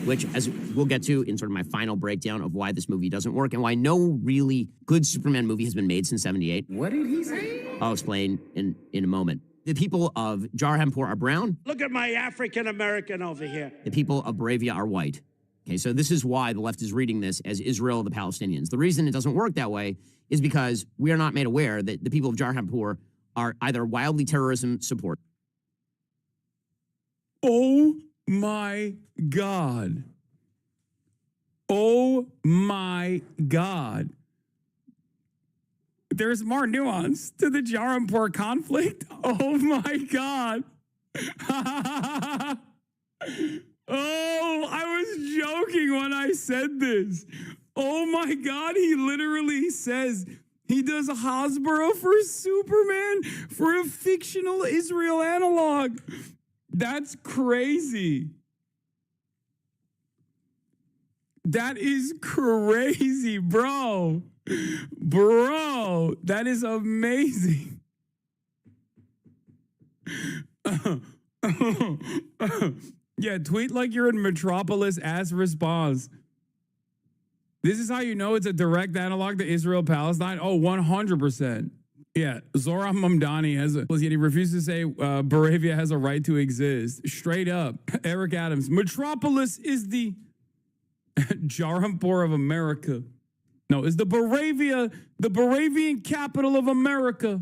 Which, as we'll get to in sort of my final breakdown of why this movie doesn't work and why no really good Superman movie has been made since '78. What did he say? I'll explain in a moment. The people of Jarhampur are brown. Look at my African American over here. The people of Moravia are white. Okay, so this is why the left is reading this as Israel of the Palestinians. The reason it doesn't work that way is because we are not made aware that the people of Jarhampur are either wildly terrorism support. Oh my God. Oh my God. There's more nuance to the Jarhampur conflict. Oh my God. Oh, I was joking when I said this. Oh my God, he literally says he does Hasbara for Superman for a fictional Israel analog. That's crazy. That is crazy, bro. Bro, that is amazing. Yeah, tweet like you're in Metropolis as response. This is how you know it's a direct analog to Israel-Palestine? Oh, 100%. Yeah, Zoran Mamdani yet he refuses to say Moravia has a right to exist. Straight up. Eric Adams, Metropolis is the Jarhampur of America. No, is the Moravian capital of America.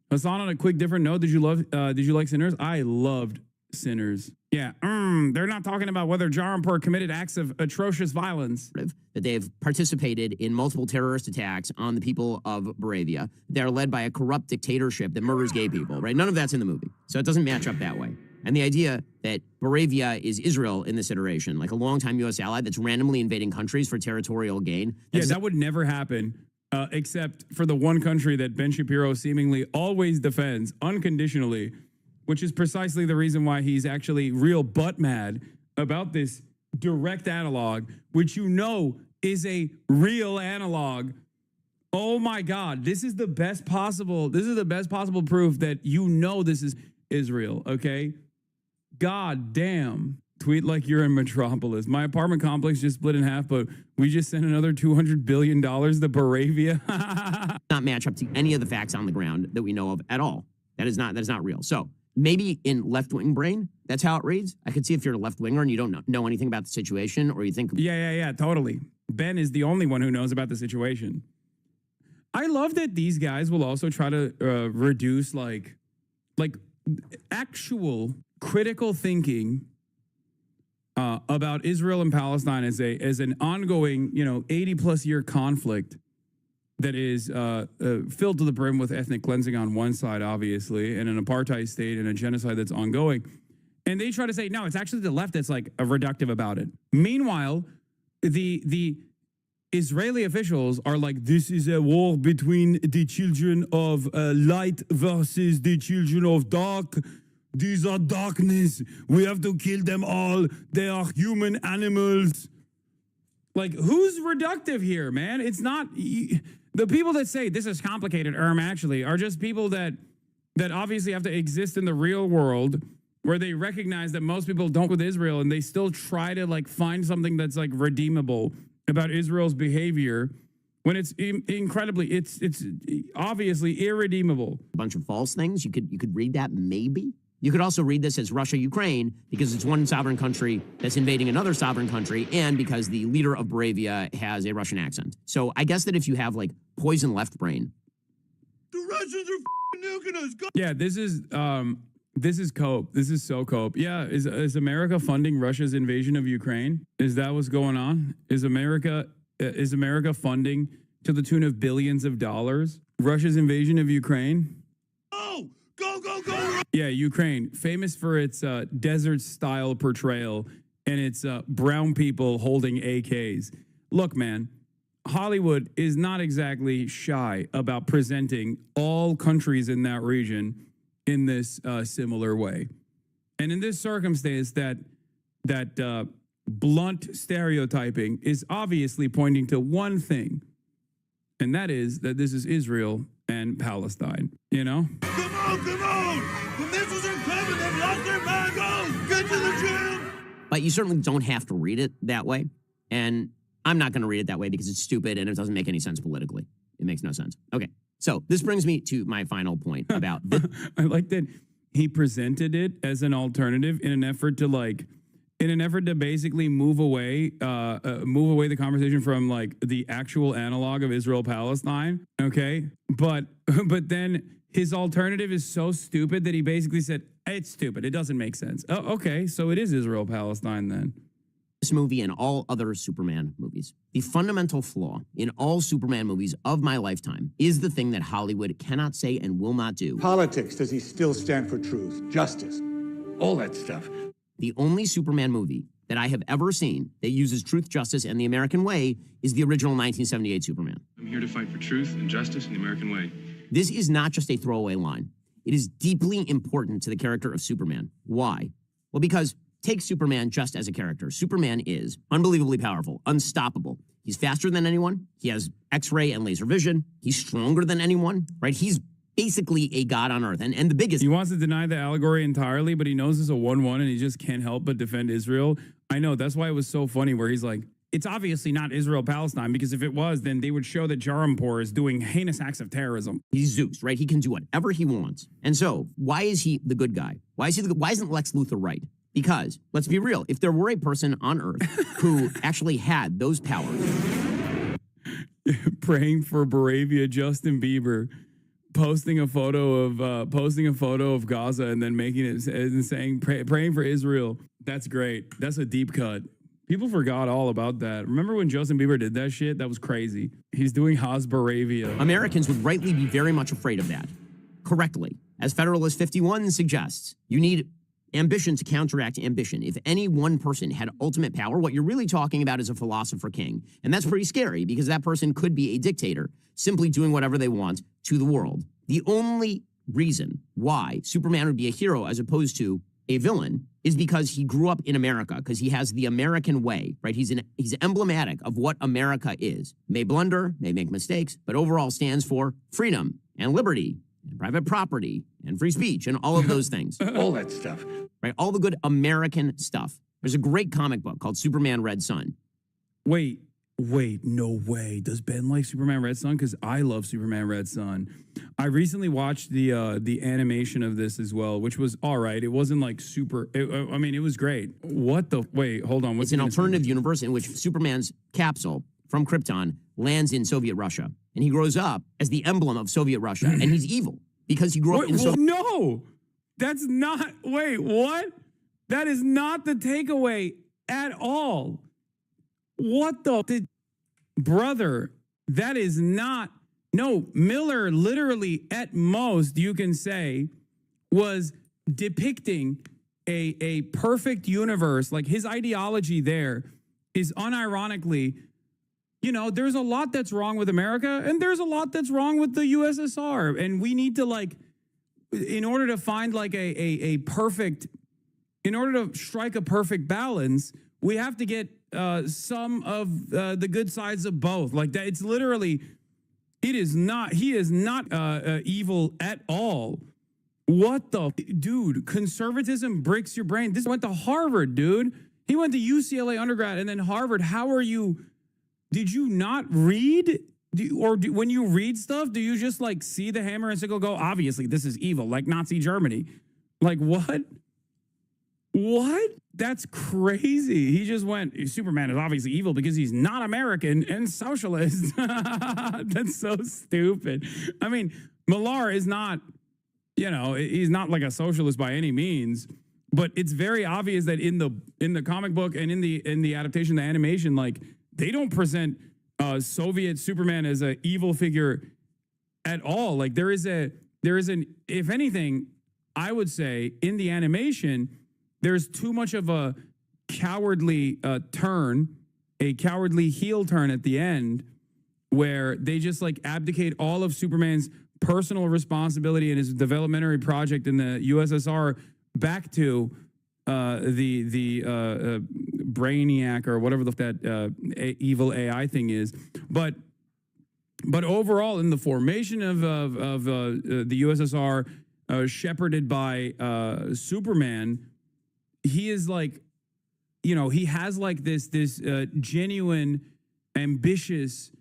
Hassan, on a quick different note, did you like Sinners? I loved Sinners. Yeah, they're not talking about whether Jarhampur committed acts of atrocious violence. That they've participated in multiple terrorist attacks on the people of Moravia. They're led by a corrupt dictatorship that murders gay people, right? None of that's in the movie. So it doesn't match up that way. And the idea that Moravia is Israel in this iteration, like a longtime U.S. ally that's randomly invading countries for territorial gain. Yeah, that would never happen, except for the one country that Ben Shapiro seemingly always defends unconditionally, which is precisely the reason why he's actually real butt mad about this direct analog, which you know is a real analog. Oh my God, this is the best possible proof that you know this is Israel, okay? God damn. Tweet like you're in Metropolis. My apartment complex just split in half, but we just sent another $200 billion to Moravia. Not match up to any of the facts on the ground that we know of at all. That is not real. So maybe in left-wing brain, that's how it reads. I could see if you're a left-winger and you don't know anything about the situation, or you think... Yeah, totally. Ben is the only one who knows about the situation. I love that these guys will also try to reduce like actual critical thinking about Israel and Palestine as an ongoing, 80+ year conflict that is filled to the brim with ethnic cleansing on one side, obviously, and an apartheid state and a genocide that's ongoing. And they try to say, no, it's actually the left that's like a reductive about it. Meanwhile, the Israeli officials are like, this is a war between the children of light versus the children of dark. These are darkness. We have to kill them all. They are human animals. Like, who's reductive here, man? It's not... The people that say this is complicated, actually, are just people that obviously have to exist in the real world where they recognize that most people don't with Israel, and they still try to, like, find something that's, like, redeemable about Israel's behavior when it's it's obviously irredeemable. A bunch of false things. You could read that maybe. You could also read this as Russia-Ukraine because it's one sovereign country that's invading another sovereign country, and because the leader of Moravia has a Russian accent. So I guess that if you have like poison left brain. The Russians are nuking us. Yeah, this is cope. This is so cope. Yeah, is America funding Russia's invasion of Ukraine? Is that what's going on? Is America funding to the tune of billions of dollars Russia's invasion of Ukraine? Go! Yeah, Ukraine, famous for its desert-style portrayal and its brown people holding AKs. Look, man, Hollywood is not exactly shy about presenting all countries in that region in this similar way. And in this circumstance, that blunt stereotyping is obviously pointing to one thing, and that is that this is Israel and Palestine, you know? Come on! The missiles are coming! They've lost their mangoes! Get to the gym! But you certainly don't have to read it that way. And I'm not going to read it that way because it's stupid and it doesn't make any sense politically. It makes no sense. Okay, so this brings me to my final point about this. I like that he presented it as an alternative in an effort to basically move away the conversation from like the actual analog of Israel-Palestine. Okay, but then his alternative is so stupid that he basically said it's stupid. It doesn't make sense. Oh, okay, so it is Israel-Palestine then. This movie and all other Superman movies. The fundamental flaw in all Superman movies of my lifetime is the thing that Hollywood cannot say and will not do. Politics, does he still stand for truth, justice, all that stuff? The only Superman movie that I have ever seen that uses truth, justice, and the American way is the original 1978 Superman. I'm here to fight for truth and justice in the American way. This is not just a throwaway line. It is deeply important to the character of Superman. Why? Well, because take Superman just as a character. Superman is unbelievably powerful, unstoppable. He's faster than anyone. He has X-ray and laser vision. He's stronger than anyone, right? He's basically a god on earth. And the biggest... He wants to deny the allegory entirely, but he knows it's a 1-1 and he just can't help but defend Israel. I know, that's why it was so funny where he's like, it's obviously not Israel-Palestine, because if it was, then they would show that Jarampur is doing heinous acts of terrorism. He's Zeus, right? He can do whatever he wants. And so, why is he the good guy? Why isn't Lex Luthor right? Because, let's be real, if there were a person on Earth who actually had those powers... Praying for Moravia, Justin Bieber, posting a photo of Gaza and then making it and saying, praying for Israel. That's great. That's a deep cut. People forgot all about that. Remember when Justin Bieber did that shit? That was crazy. He's doing Hasbaravia. Americans would rightly be very much afraid of that. Correctly. As Federalist 51 suggests, you need ambition to counteract ambition. If any one person had ultimate power, what you're really talking about is a philosopher king. And that's pretty scary because that person could be a dictator, simply doing whatever they want to the world. The only reason why Superman would be a hero as opposed to a villain is because he grew up in America, because he has the American way, right? He's emblematic of what America is. May blunder, may make mistakes, but overall stands for freedom and liberty and private property and free speech and all of those things. All that stuff. Right? All the good American stuff. There's a great comic book called Superman Red Sun. Wait, no way. Does Ben like Superman Red Sun? Because I love Superman Red Sun. I recently watched the animation of this as well, which was all right. It wasn't like super, it was great. Wait, hold on. It's an alternative universe in which Superman's capsule from Krypton lands in Soviet Russia. And he grows up as the emblem of Soviet Russia. And he's evil because he grew up in Soviet... No! That's not... Wait, what? That is not the takeaway at all. What the... Brother, that is not... No, Miller literally, at most, you can say, was depicting a perfect universe. Like, his ideology there is unironically... You know, there's a lot that's wrong with America, and there's a lot that's wrong with the USSR. And we need to, like, in order to find, like, a perfect, in order to strike a perfect balance, we have to get some of the good sides of both. Like, that, it's literally, he is not evil at all. What the, dude, conservatism breaks your brain. This went to Harvard, dude. He went to UCLA undergrad and then Harvard. How are you... Did you not read? When you read stuff, do you just like see the hammer and sickle go, obviously this is evil, like Nazi Germany? Like what? What? That's crazy. He just went, Superman is obviously evil because he's not American and socialist. That's so stupid. I mean, Millar is not, he's not like a socialist by any means, but it's very obvious that in the comic book and in the adaptation, the animation, like, they don't present Soviet Superman as an evil figure at all. Like there is an, if anything, I would say in the animation, there's too much of a cowardly turn, a cowardly heel turn at the end, where they just like abdicate all of Superman's personal responsibility and his developmentary project in the USSR back to the Brainiac or whatever that evil AI thing is. But overall, in the formation of the USSR, shepherded by Superman, he is like, you know, he has like this genuine, ambitious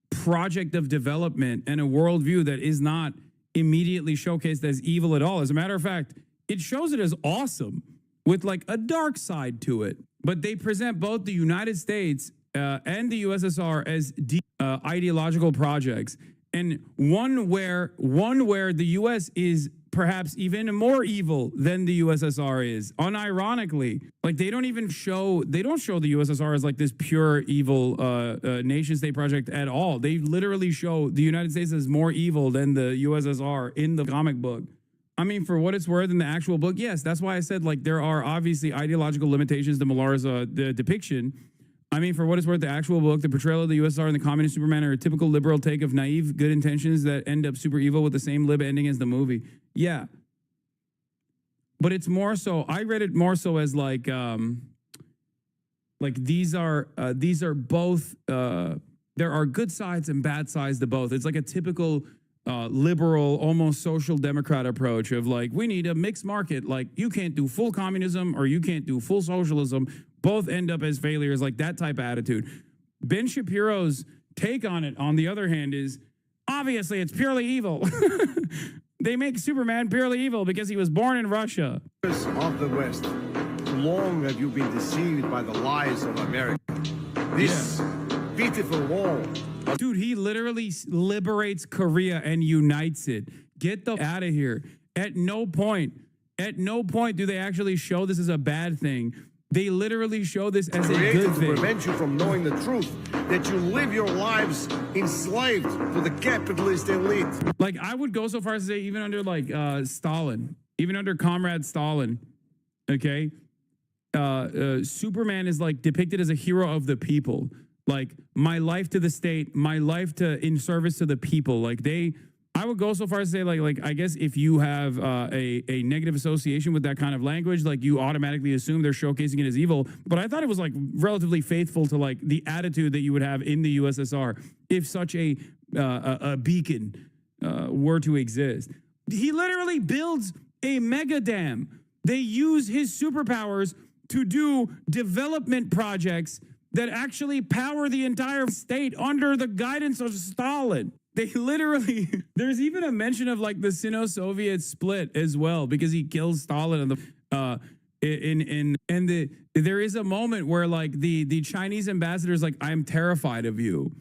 project of development and a worldview that is not immediately showcased as evil at all. As a matter of fact, it shows it as awesome with like a dark side to it. But they present both the United States and the USSR as ideological projects, and one where the US is perhaps even more evil than the USSR is. Unironically, like they don't show the USSR as like this pure evil nation state project at all. They literally show the United States as more evil than the USSR in the comic book. I mean, for what it's worth, in the actual book, yes, that's why I said like there are obviously ideological limitations to Millar's the depiction. I mean, for what it's worth, the actual book, the portrayal of the USSR and the communist Superman are a typical liberal take of naive good intentions that end up super evil with the same lib ending as the movie. Yeah. But it's more so, I read it more so as like these are both, there are good sides and bad sides to both. It's like a typical liberal, almost social democrat approach of like, we need a mixed market. Like you can't do full communism or you can't do full socialism. Both end up as failures, like that type of attitude. Ben Shapiro's take on it, on the other hand, is obviously it's purely evil. They make Superman purely evil because he was born in Russia. Of the West, long have you been deceived by the lies of America. This beautiful wall. Dude, he literally liberates Korea and unites it. Get the out of here. At no point do they actually show this as a bad thing. They literally show this as a good thing. To prevent you from knowing the truth, that you live your lives enslaved to the capitalist elite. Like, I would go so far as to say, even under like Stalin, even under Comrade Stalin, okay, Superman is like depicted as a hero of the people. Like, my life to the state, my life in service to the people. Like I would go so far as to say, like I guess if you have a negative association with that kind of language, like you automatically assume they're showcasing it as evil. But I thought it was like relatively faithful to like the attitude that you would have in the USSR if such a beacon were to exist. He literally builds a mega dam. They use his superpowers to do development projects that actually power the entire state under the guidance of Stalin. They literally, there's even a mention of like the Sino-Soviet split as well, because he kills Stalin there is a moment where like the Chinese ambassador is like, I'm terrified of you.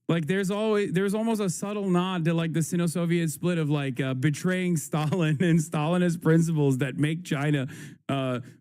Like there's almost a subtle nod to like the Sino-Soviet split of like betraying Stalin and Stalinist principles that make China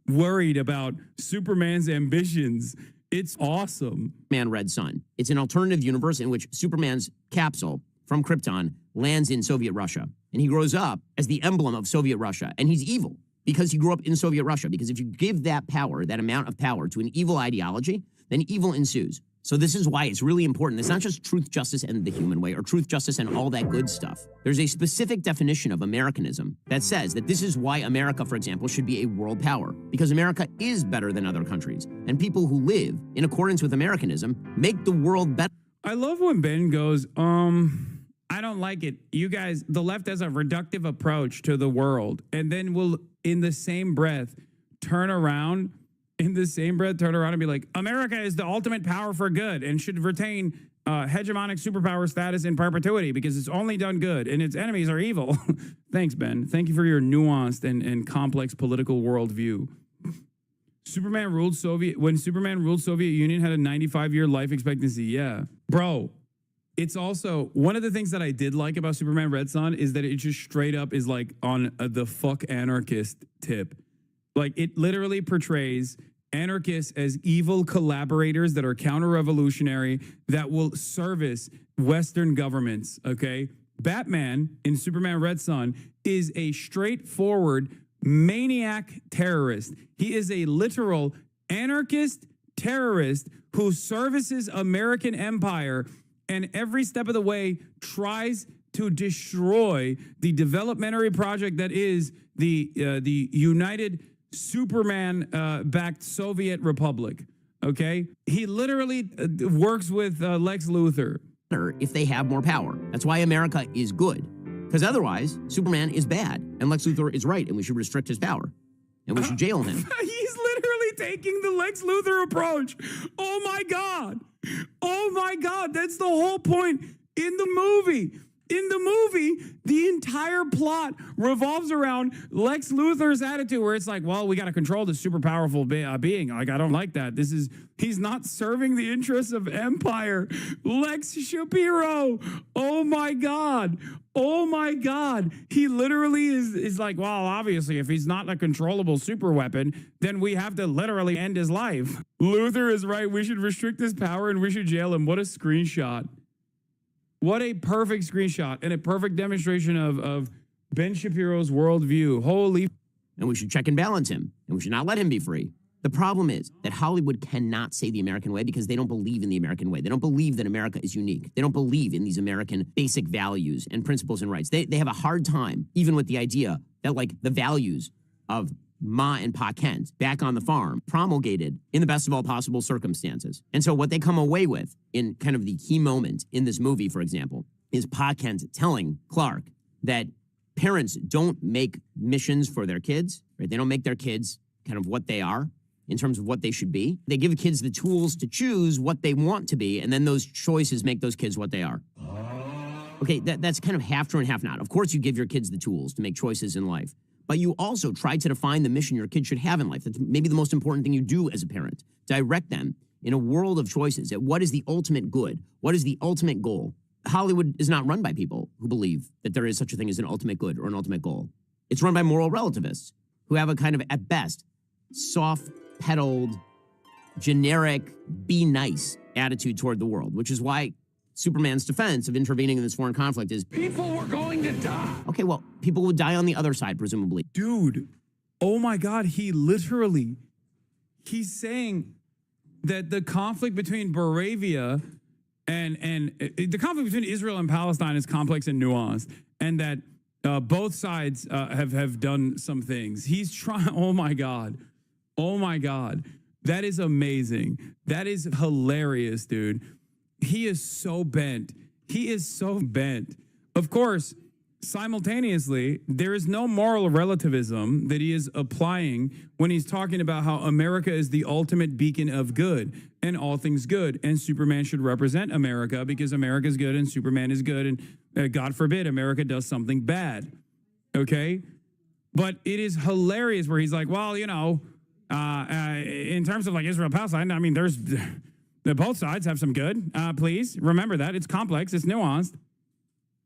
worried about Superman's ambitions. It's awesome. Red Sun. It's an alternative universe in which Superman's capsule from Krypton lands in Soviet Russia. And he grows up as the emblem of Soviet Russia. And he's evil because he grew up in Soviet Russia. Because if you give that power, that amount of power to an evil ideology, then evil ensues. So this is why it's really important. It's not just truth, justice, and the human way, or truth, justice, and all that good stuff. There's a specific definition of Americanism that says that this is why America, for example, should be a world power, because America is better than other countries. And people who live in accordance with Americanism make the world better. I love when Ben goes, I don't like it. You guys, the left has a reductive approach to the world, and then will, in the same breath, turn around and be like, America is the ultimate power for good and should retain hegemonic superpower status in perpetuity because it's only done good and its enemies are evil. Thanks, Ben. Thank you for your nuanced and complex political worldview. When Superman ruled Soviet Union had a 95-year life expectancy. Yeah. Bro, it's also, one of the things that I did like about Superman Red Son is that it just straight up is like on the fuck anarchist tip. Like, it literally portrays anarchists as evil collaborators that are counter-revolutionary, that will service Western governments, okay? Batman in Superman Red Son is a straightforward maniac terrorist. He is a literal anarchist terrorist who services American empire and every step of the way tries to destroy the developmentary project that is the United Superman-backed Soviet Republic. Okay? He literally works with Lex Luthor. If they have more power. That's why America is good. Because otherwise, Superman is bad, and Lex Luthor is right, and we should restrict his power. And we should jail him. He's literally taking the Lex Luthor approach. Oh my God. Oh my God. That's the whole point in the movie. In the movie, the entire plot revolves around Lex Luthor's attitude where it's like, well, we got to control this super powerful being. Like, I don't like that. He's not serving the interests of empire. Lex Shapiro. Oh my God. Oh my God. He literally is like, well, obviously, if he's not a controllable super weapon, then we have to literally end his life. Luthor is right. We should restrict his power and we should jail him. What a screenshot. What a perfect screenshot and a perfect demonstration of Ben Shapiro's worldview. Holy. And we should check and balance him, and we should not let him be free. The problem is that Hollywood cannot say the American way because they don't believe in the American way. They don't believe that America is unique. They don't believe in these American basic values and principles and rights. They have a hard time, even with the idea that, like, the values of Ma and Pa Kent back on the farm promulgated in the best of all possible circumstances. And so what they come away with in kind of the key moment in this movie, for example, is Pa Kent telling Clark that parents don't make missions for their kids, right? They don't make their kids kind of what they are in terms of what they should be. They give kids the tools to choose what they want to be, and then those choices make those kids what they are. Okay, that's kind of half true and half not. Of course, you give your kids the tools to make choices in life. But you also try to define the mission your kid should have in life. That's maybe the most important thing you do as a parent. Direct them in a world of choices at what is the ultimate good? What is the ultimate goal? Hollywood is not run by people who believe that there is such a thing as an ultimate good or an ultimate goal. It's run by moral relativists who have a kind of, at best, soft-pedaled, generic, be nice attitude toward the world, which is why Superman's defense of intervening in this foreign conflict is people were going to die. Okay, well, people would die on the other side, presumably. Dude, oh my God, he's saying that the conflict between Moravia and the conflict between Israel and Palestine is complex and nuanced, and that both sides have done some things. He's trying, oh my God, that is amazing. That is hilarious, dude. He is so bent. Of course, simultaneously, there is no moral relativism that he is applying when he's talking about how America is the ultimate beacon of good and all things good. And Superman should represent America because America is good and Superman is good. And God forbid America does something bad. Okay? But it is hilarious where he's like, well, you know, in terms of like Israel, Palestine, I mean, both sides have some good. Please remember that. It's complex. It's nuanced.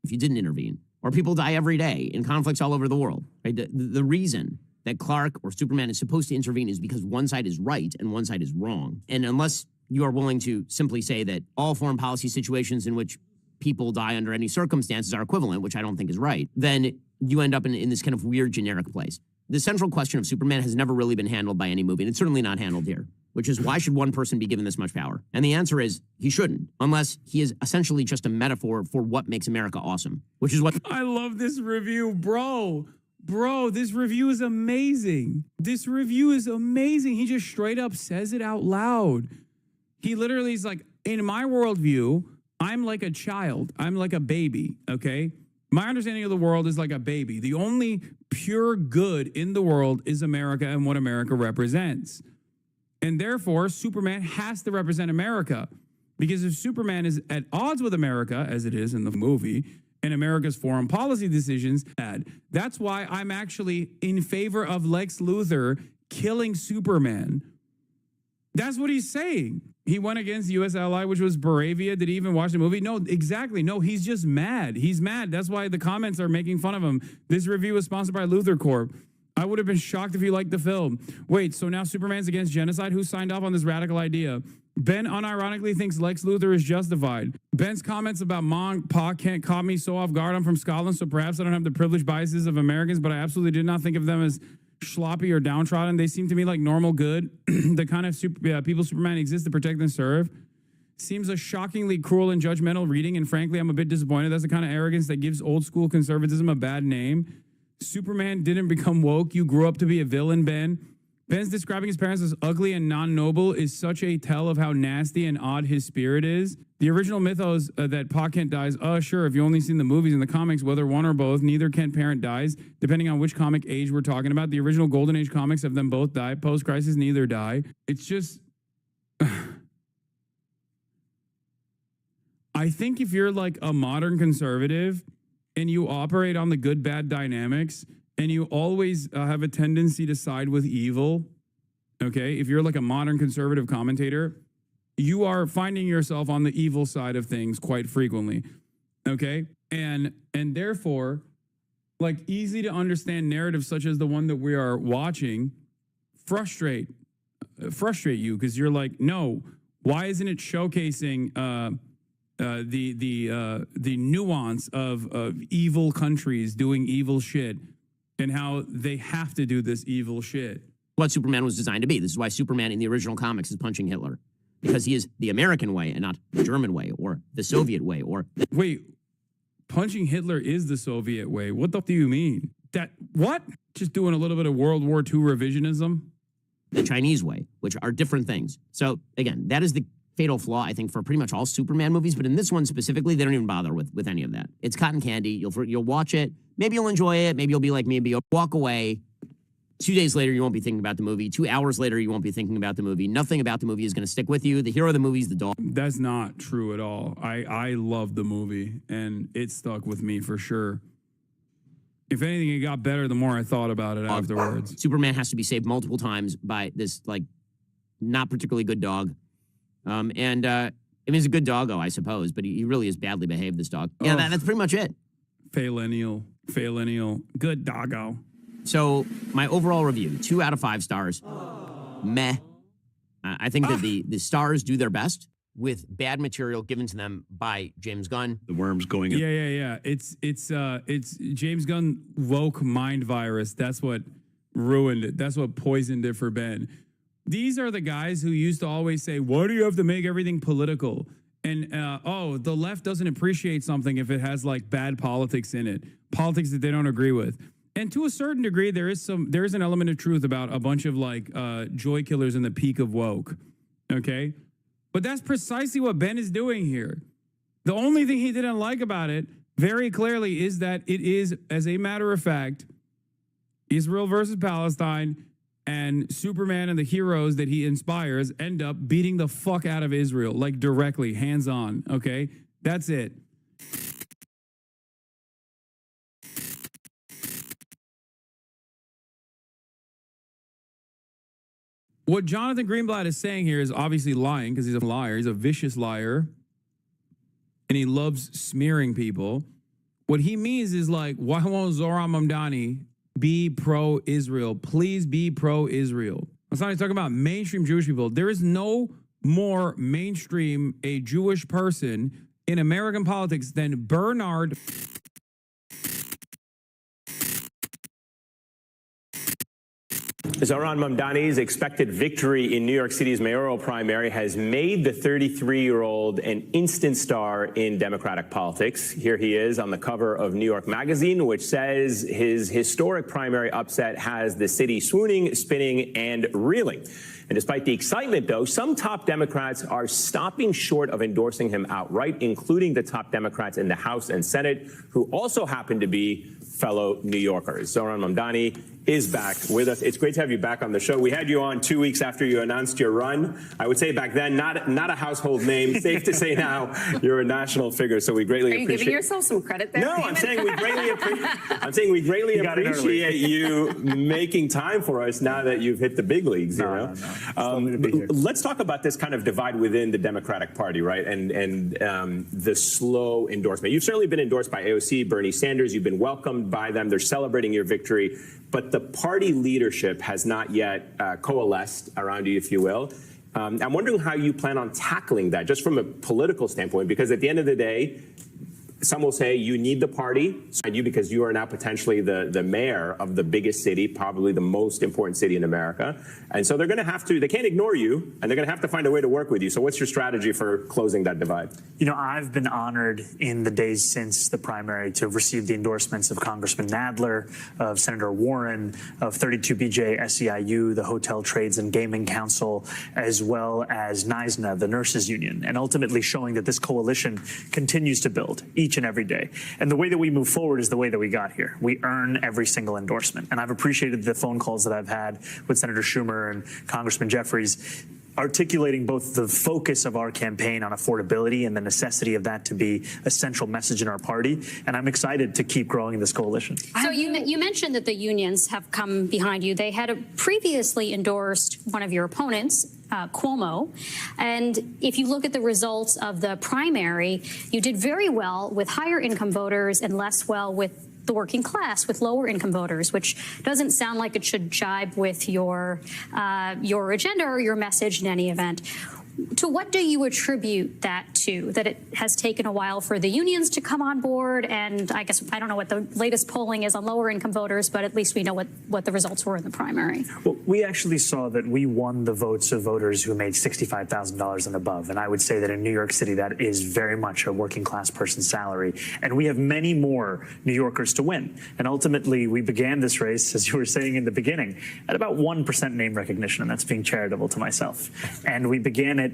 If you didn't intervene, or people die every day in conflicts all over the world, right? The reason that Clark or Superman is supposed to intervene is because one side is right and one side is wrong. And unless you are willing to simply say that all foreign policy situations in which people die under any circumstances are equivalent, which I don't think is right, then you end up in this kind of weird generic place. The central question of Superman has never really been handled by any movie, and it's certainly not handled here, which is why should one person be given this much power? And the answer is he shouldn't, unless he is essentially just a metaphor for what makes America awesome, which is what... I love this review, bro. Bro, this review is amazing. He just straight up says it out loud. He literally is like, in my worldview, I'm like a child. I'm like a baby, okay? My understanding of the world is like a baby. The only pure good in the world is America and what America represents. And therefore, Superman has to represent America. Because if Superman is at odds with America, as it is in the movie, and America's foreign policy decisions, that's why I'm actually in favor of Lex Luthor killing Superman. That's what he's saying. He went against the U.S. ally, which was Moravia. Did he even watch the movie? No, exactly. No, he's just mad. He's mad. That's why the comments are making fun of him. This review was sponsored by Luthor Corp. I would have been shocked if you liked the film. Wait, so now Superman's against genocide? Who signed off on this radical idea? Ben unironically thinks Lex Luthor is justified. Ben's comments about Ma and Pa can't caught me so off guard. I'm from Scotland, so perhaps I don't have the privileged biases of Americans, but I absolutely did not think of them as sloppy or downtrodden. They seem to me like normal good, the kind of people Superman exists to protect and serve. seems a shockingly cruel and judgmental reading, and frankly, I'm a bit disappointed. That's the kind of arrogance that gives old school conservatism a bad name. Superman didn't become woke. You grew up to be a villain, Ben. Ben's describing his parents as ugly and non-noble is such a tell of how nasty and odd his spirit is. The original mythos that Pa Kent dies, sure, if you only seen the movies and the comics, whether one or both, neither Kent parent dies, depending on which comic age we're talking about. The original Golden Age comics have them both die. Post-crisis, neither die. It's just... I think if you're like a modern conservative and you operate on the good-bad dynamics and you always have a tendency to side with evil, okay, if you're like a modern conservative commentator, you are finding yourself on the evil side of things quite frequently, okay? And therefore, like easy to understand narratives such as the one that we are watching frustrate you because you're like, no, why isn't it showcasing the nuance of evil countries doing evil shit and how they have to do this evil shit? What Superman was designed to be. This is why Superman in the original comics is punching Hitler. Because he is the American way and not the German way or the Soviet way or... Wait, punching Hitler is the Soviet way. What the do you mean? What? Just doing a little bit of World War II revisionism? The Chinese way, which are different things. So, again, that is the fatal flaw, I think, for pretty much all Superman movies. But in this one specifically, they don't even bother with any of that. It's cotton candy. You'll watch it. Maybe you'll enjoy it. Maybe you'll be like me and you'll walk away. 2 days later, you won't be thinking about the movie. 2 hours later, you won't be thinking about the movie. Nothing about the movie is going to stick with you. The hero of the movie is the dog. That's not true at all. I loved the movie, and it stuck with me for sure. If anything, it got better the more I thought about it afterwards. Superman has to be saved multiple times by this, like, not particularly good dog. I mean, he's a good doggo, I suppose, but he really is badly behaved, this dog. Yeah, that's pretty much it. Faillennial. Good doggo. So my overall review, 2 out of 5 stars. Meh. I think that the stars do their best with bad material given to them by James Gunn. The worms going in. Yeah. It's James Gunn woke mind virus. That's what ruined it. That's what poisoned it for Ben. These are the guys who used to always say, why do you have to make everything political? And, the left doesn't appreciate something if it has like bad politics in it, politics that they don't agree with. And to a certain degree, there is an element of truth about a bunch of like joy killers in the peak of woke, okay? But that's precisely what Ben is doing here. The only thing he didn't like about it, very clearly, is that it is, as a matter of fact, Israel versus Palestine, and Superman and the heroes that he inspires end up beating the fuck out of Israel, like directly, hands-on, okay? That's it. What Jonathan Greenblatt is saying here is obviously lying because he's a liar. He's a vicious liar. And he loves smearing people. What he means is like, why won't Zoran Mamdani be pro-Israel? Please be pro-Israel. That's not he's talking about mainstream Jewish people. There is no more mainstream a Jewish person in American politics than Bernard Zoran Mamdani's expected victory in New York City's mayoral primary has made the 33-year-old an instant star in Democratic politics. Here he is on the cover of New York Magazine, which says his historic primary upset has the city swooning, spinning, and reeling. And despite the excitement, though, some top Democrats are stopping short of endorsing him outright, including the top Democrats in the House and Senate, who also happen to be fellow New Yorkers. Zoran Mamdani is back with us. It's great to have you back on the show. We had you on 2 weeks after you announced your run. I would say back then, not a household name. Safe to say now, you're a national figure. So we greatly appreciate. Are you giving yourself some credit there? No, I'm saying we greatly appreciate you making time for us now that you've hit the big leagues. No. Let's talk about this kind of divide within the Democratic Party, right? And the slow endorsement. You've certainly been endorsed by AOC, Bernie Sanders. You've been welcomed by them. They're celebrating your victory. But the party leadership has not yet coalesced around you, if you will. I'm wondering how you plan on tackling that, just from a political standpoint, because at the end of the day, Some will say you need the party, because you are now potentially the mayor of the biggest city, probably the most important city in America. And so they're going to have to, they can't ignore you, and they're going to have to find a way to work with you. So what's your strategy for closing that divide? You know, I've been honored in the days since the primary to have received the endorsements of Congressman Nadler, of Senator Warren, of 32BJ SEIU, the Hotel Trades and Gaming Council, as well as NYSNA, the Nurses Union, and ultimately showing that this coalition continues to build each and every day. And the way that we move forward is the way that we got here. We earn every single endorsement. And I've appreciated the phone calls that I've had with Senator Schumer and Congressman Jeffries, articulating both the focus of our campaign on affordability and the necessity of that to be a central message in our party. And I'm excited to keep growing this coalition. So you mentioned that the unions have come behind you. They had previously endorsed one of your opponents, Cuomo. And if you look at the results of the primary, you did very well with higher income voters and less well with the working class, with lower income voters, which doesn't sound like it should jibe with your agenda or your message in any event. To what do you attribute that to, that it has taken a while for the unions to come on board? And I guess I don't know what the latest polling is on lower income voters, but at least we know what the results were in the primary. Well, we actually saw that we won the votes of voters who made $65,000 and above. And I would say that in New York City, that is very much a working class person's salary. And we have many more New Yorkers to win. And ultimately, we began this race, as you were saying in the beginning, at about 1% name recognition. And that's being charitable to myself. And we began it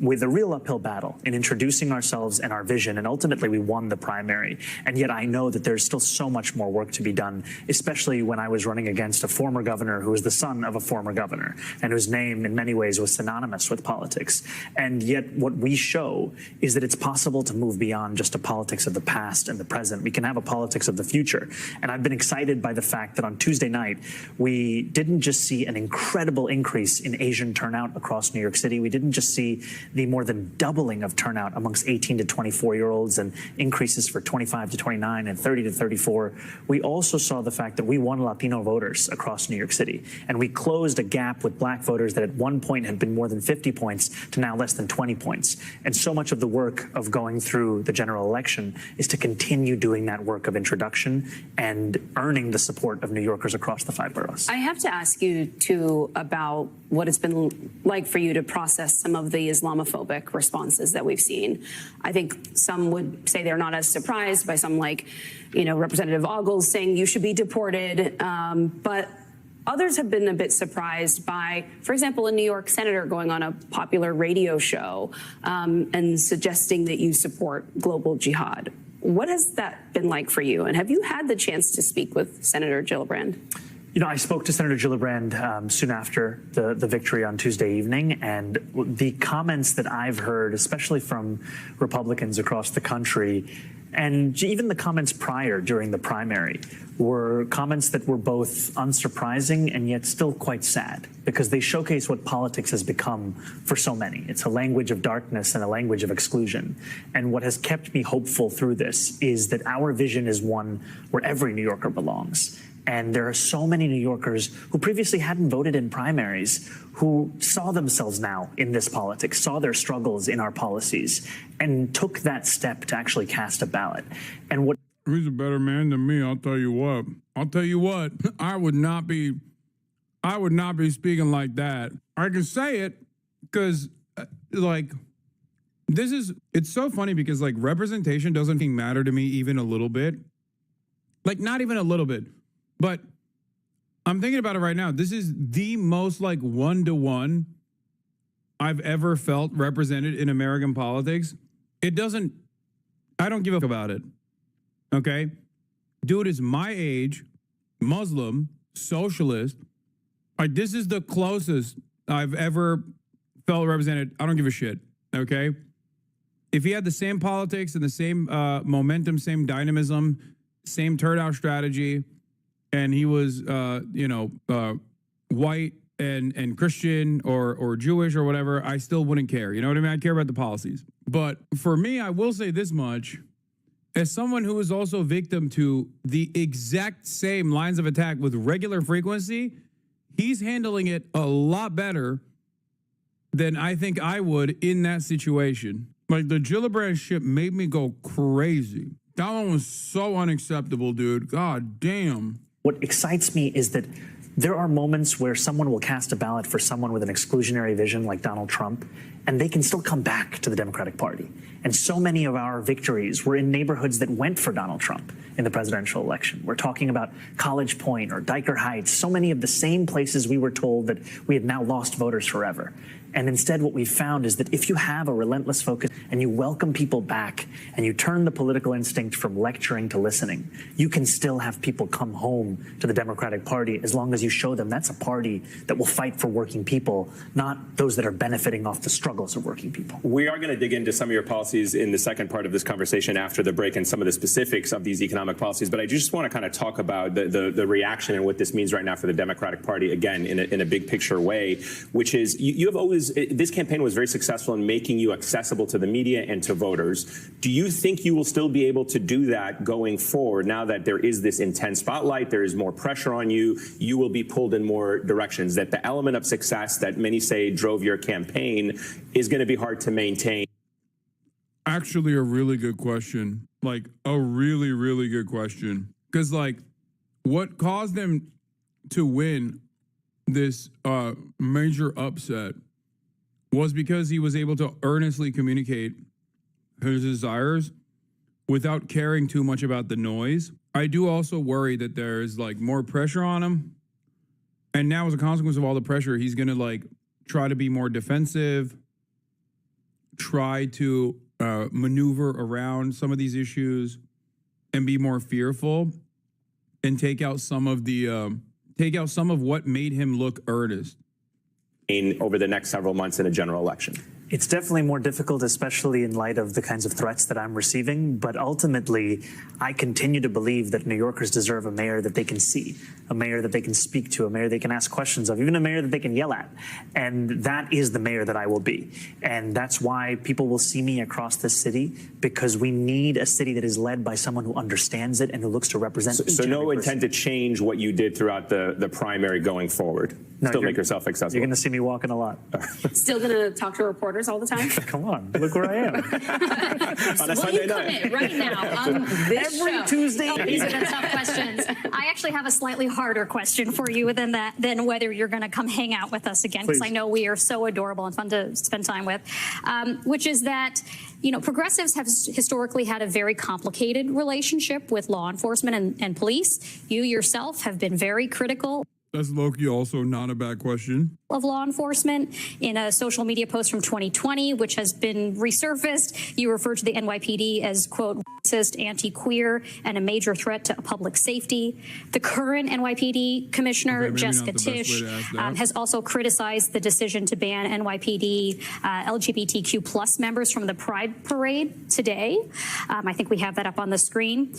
with a real uphill battle in introducing ourselves and our vision, and ultimately we won the primary. And yet I know that there's still so much more work to be done, especially when I was running against a former governor who was the son of a former governor and whose name in many ways was synonymous with politics. And yet what we show is that it's possible to move beyond just a politics of the past and the present. We can have a politics of the future. And I've been excited by the fact that on Tuesday night, we didn't just see an incredible increase in Asian turnout across New York City. We didn't just see the more than doubling of turnout amongst 18 to 24-year-olds and increases for 25 to 29 and 30 to 34. We also saw the fact that we won Latino voters across New York City. And we closed a gap with black voters that at one point had been more than 50 points to now less than 20 points. And so much of the work of going through the general election is to continue doing that work of introduction and earning the support of New Yorkers across the 5 boroughs. I have to ask you, too, about what it's been like for you to process some of the Islamophobic responses that we've seen. I think some would say they're not as surprised by some, like, Representative Ogles saying you should be deported, but others have been a bit surprised by, for example, a New York senator going on a popular radio show and suggesting that you support global jihad. What has that been like for you? And have you had the chance to speak with Senator Gillibrand? I spoke to Senator Gillibrand soon after the victory on Tuesday evening, and the comments that I've heard, especially from Republicans across the country, and even the comments prior during the primary, were comments that were both unsurprising and yet still quite sad, because they showcase what politics has become for so many. It's a language of darkness and a language of exclusion. And what has kept me hopeful through this is that our vision is one where every New Yorker belongs. And there are so many New Yorkers who previously hadn't voted in primaries, who saw themselves now in this politics, saw their struggles in our policies, and took that step to actually cast a ballot. And what he's a better man than me, I'll tell you what. I would not be speaking like that. I can say it because, it's so funny because, representation doesn't matter to me even a little bit. Not even a little bit. But I'm thinking about it right now. This is the most one-to-one I've ever felt represented in American politics. I don't give a fuck about it. Okay? Dude is my age, Muslim, socialist. This is the closest I've ever felt represented. I don't give a shit. Okay? If he had the same politics and the same momentum, same dynamism, same turnout strategy, and he was, white and Christian or Jewish or whatever, I still wouldn't care. You know what I mean? I care about the policies. But for me, I will say this much. As someone who is also victim to the exact same lines of attack with regular frequency, he's handling it a lot better than I think I would in that situation. The Gillibrand shit made me go crazy. That one was so unacceptable, dude. God damn. What excites me is that there are moments where someone will cast a ballot for someone with an exclusionary vision like Donald Trump, and they can still come back to the Democratic Party. And so many of our victories were in neighborhoods that went for Donald Trump in the presidential election. We're talking about College Point or Diker Heights, so many of the same places we were told that we had now lost voters forever. And instead, what we've found is that if you have a relentless focus and you welcome people back and you turn the political instinct from lecturing to listening, you can still have people come home to the Democratic Party as long as you show them that's a party that will fight for working people, not those that are benefiting off the struggles of working people. We are going to dig into some of your policies in the second part of this conversation after the break and some of the specifics of these economic policies. But I just want to kind of talk about the reaction and what this means right now for the Democratic Party, again, in a big picture way, which is you have always, this campaign was very successful in making you accessible to the media and to voters. Do you think you will still be able to do that going forward now that there is this intense spotlight, there is more pressure on you, you will be pulled in more directions, that the element of success that many say drove your campaign is going to be hard to maintain? Actually, a really good question. Like, a really, really good question. Because, like, what caused him to win this major upset was because he was able to earnestly communicate his desires without caring too much about the noise. I do also worry that there's, like, more pressure on him. And now, as a consequence of all the pressure, he's going to, like, try to be more defensive, try to maneuver around some of these issues and be more fearful and take out some of what made him look earnest over the next several months in a general election? It's definitely more difficult, especially in light of the kinds of threats that I'm receiving. But ultimately, I continue to believe that New Yorkers deserve a mayor that they can see, a mayor that they can speak to, a mayor they can ask questions of, even a mayor that they can yell at. And that is the mayor that I will be. And that's why people will see me across the city, because we need a city that is led by someone who understands it and who looks to represent So no intent to change what you did throughout the primary going forward? No, Still make yourself accessible? You're going to see me walking a lot. Still going to talk to reporters all the time? Come on, look where I am. On a Sunday night. Right now on this Every show. Tuesday. Oh, these are the tough questions. I actually have a slightly harder question for you than whether you're going to come hang out with us again, because I know we are so adorable and fun to spend time with, which is that, you know, progressives have historically had a very complicated relationship with law enforcement and police. You yourself have been very critical. That's low-key also not a bad question. Of law enforcement. In a social media post from 2020, which has been resurfaced, you refer to the NYPD as, quote, racist, anti-queer, and a major threat to public safety. The current NYPD commissioner, Jessica Tisch, has also criticized the decision to ban NYPD LGBTQ plus members from the Pride Parade today. I think we have that up on the screen.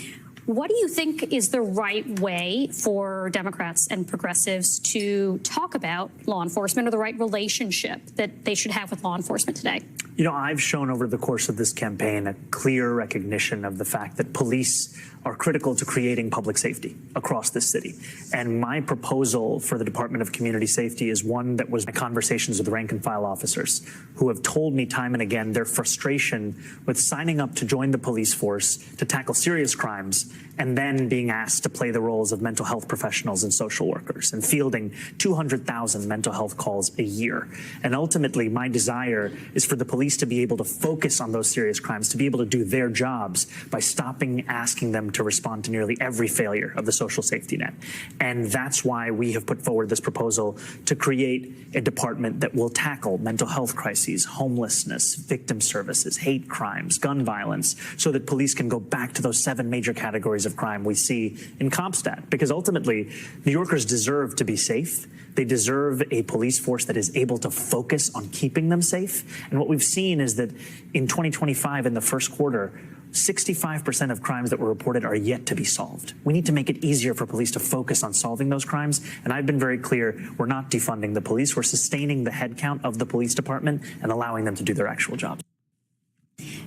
What do you think is the right way for Democrats and progressives to talk about law enforcement, or the right relationship that they should have with law enforcement today? You know, I've shown over the course of this campaign a clear recognition of the fact that police are critical to creating public safety across this city. And my proposal for the Department of Community Safety is one that was my conversations with rank and file officers who have told me time and again their frustration with signing up to join the police force to tackle serious crimes and then being asked to play the roles of mental health professionals and social workers and fielding 200,000 mental health calls a year. And ultimately, my desire is for the police to be able to focus on those serious crimes, to be able to do their jobs by stopping asking them to respond to nearly every failure of the social safety net. And that's why we have put forward this proposal to create a department that will tackle mental health crises, homelessness, victim services, hate crimes, gun violence, so that police can go back to those 7 major categories of crime we see in CompStat. Because ultimately, New Yorkers deserve to be safe. They deserve a police force that is able to focus on keeping them safe. And what we've seen is that in 2025, in the first quarter, 65% of crimes that were reported are yet to be solved. We need to make it easier for police to focus on solving those crimes. And I've been very clear, we're not defunding the police. We're sustaining the headcount of the police department and allowing them to do their actual jobs.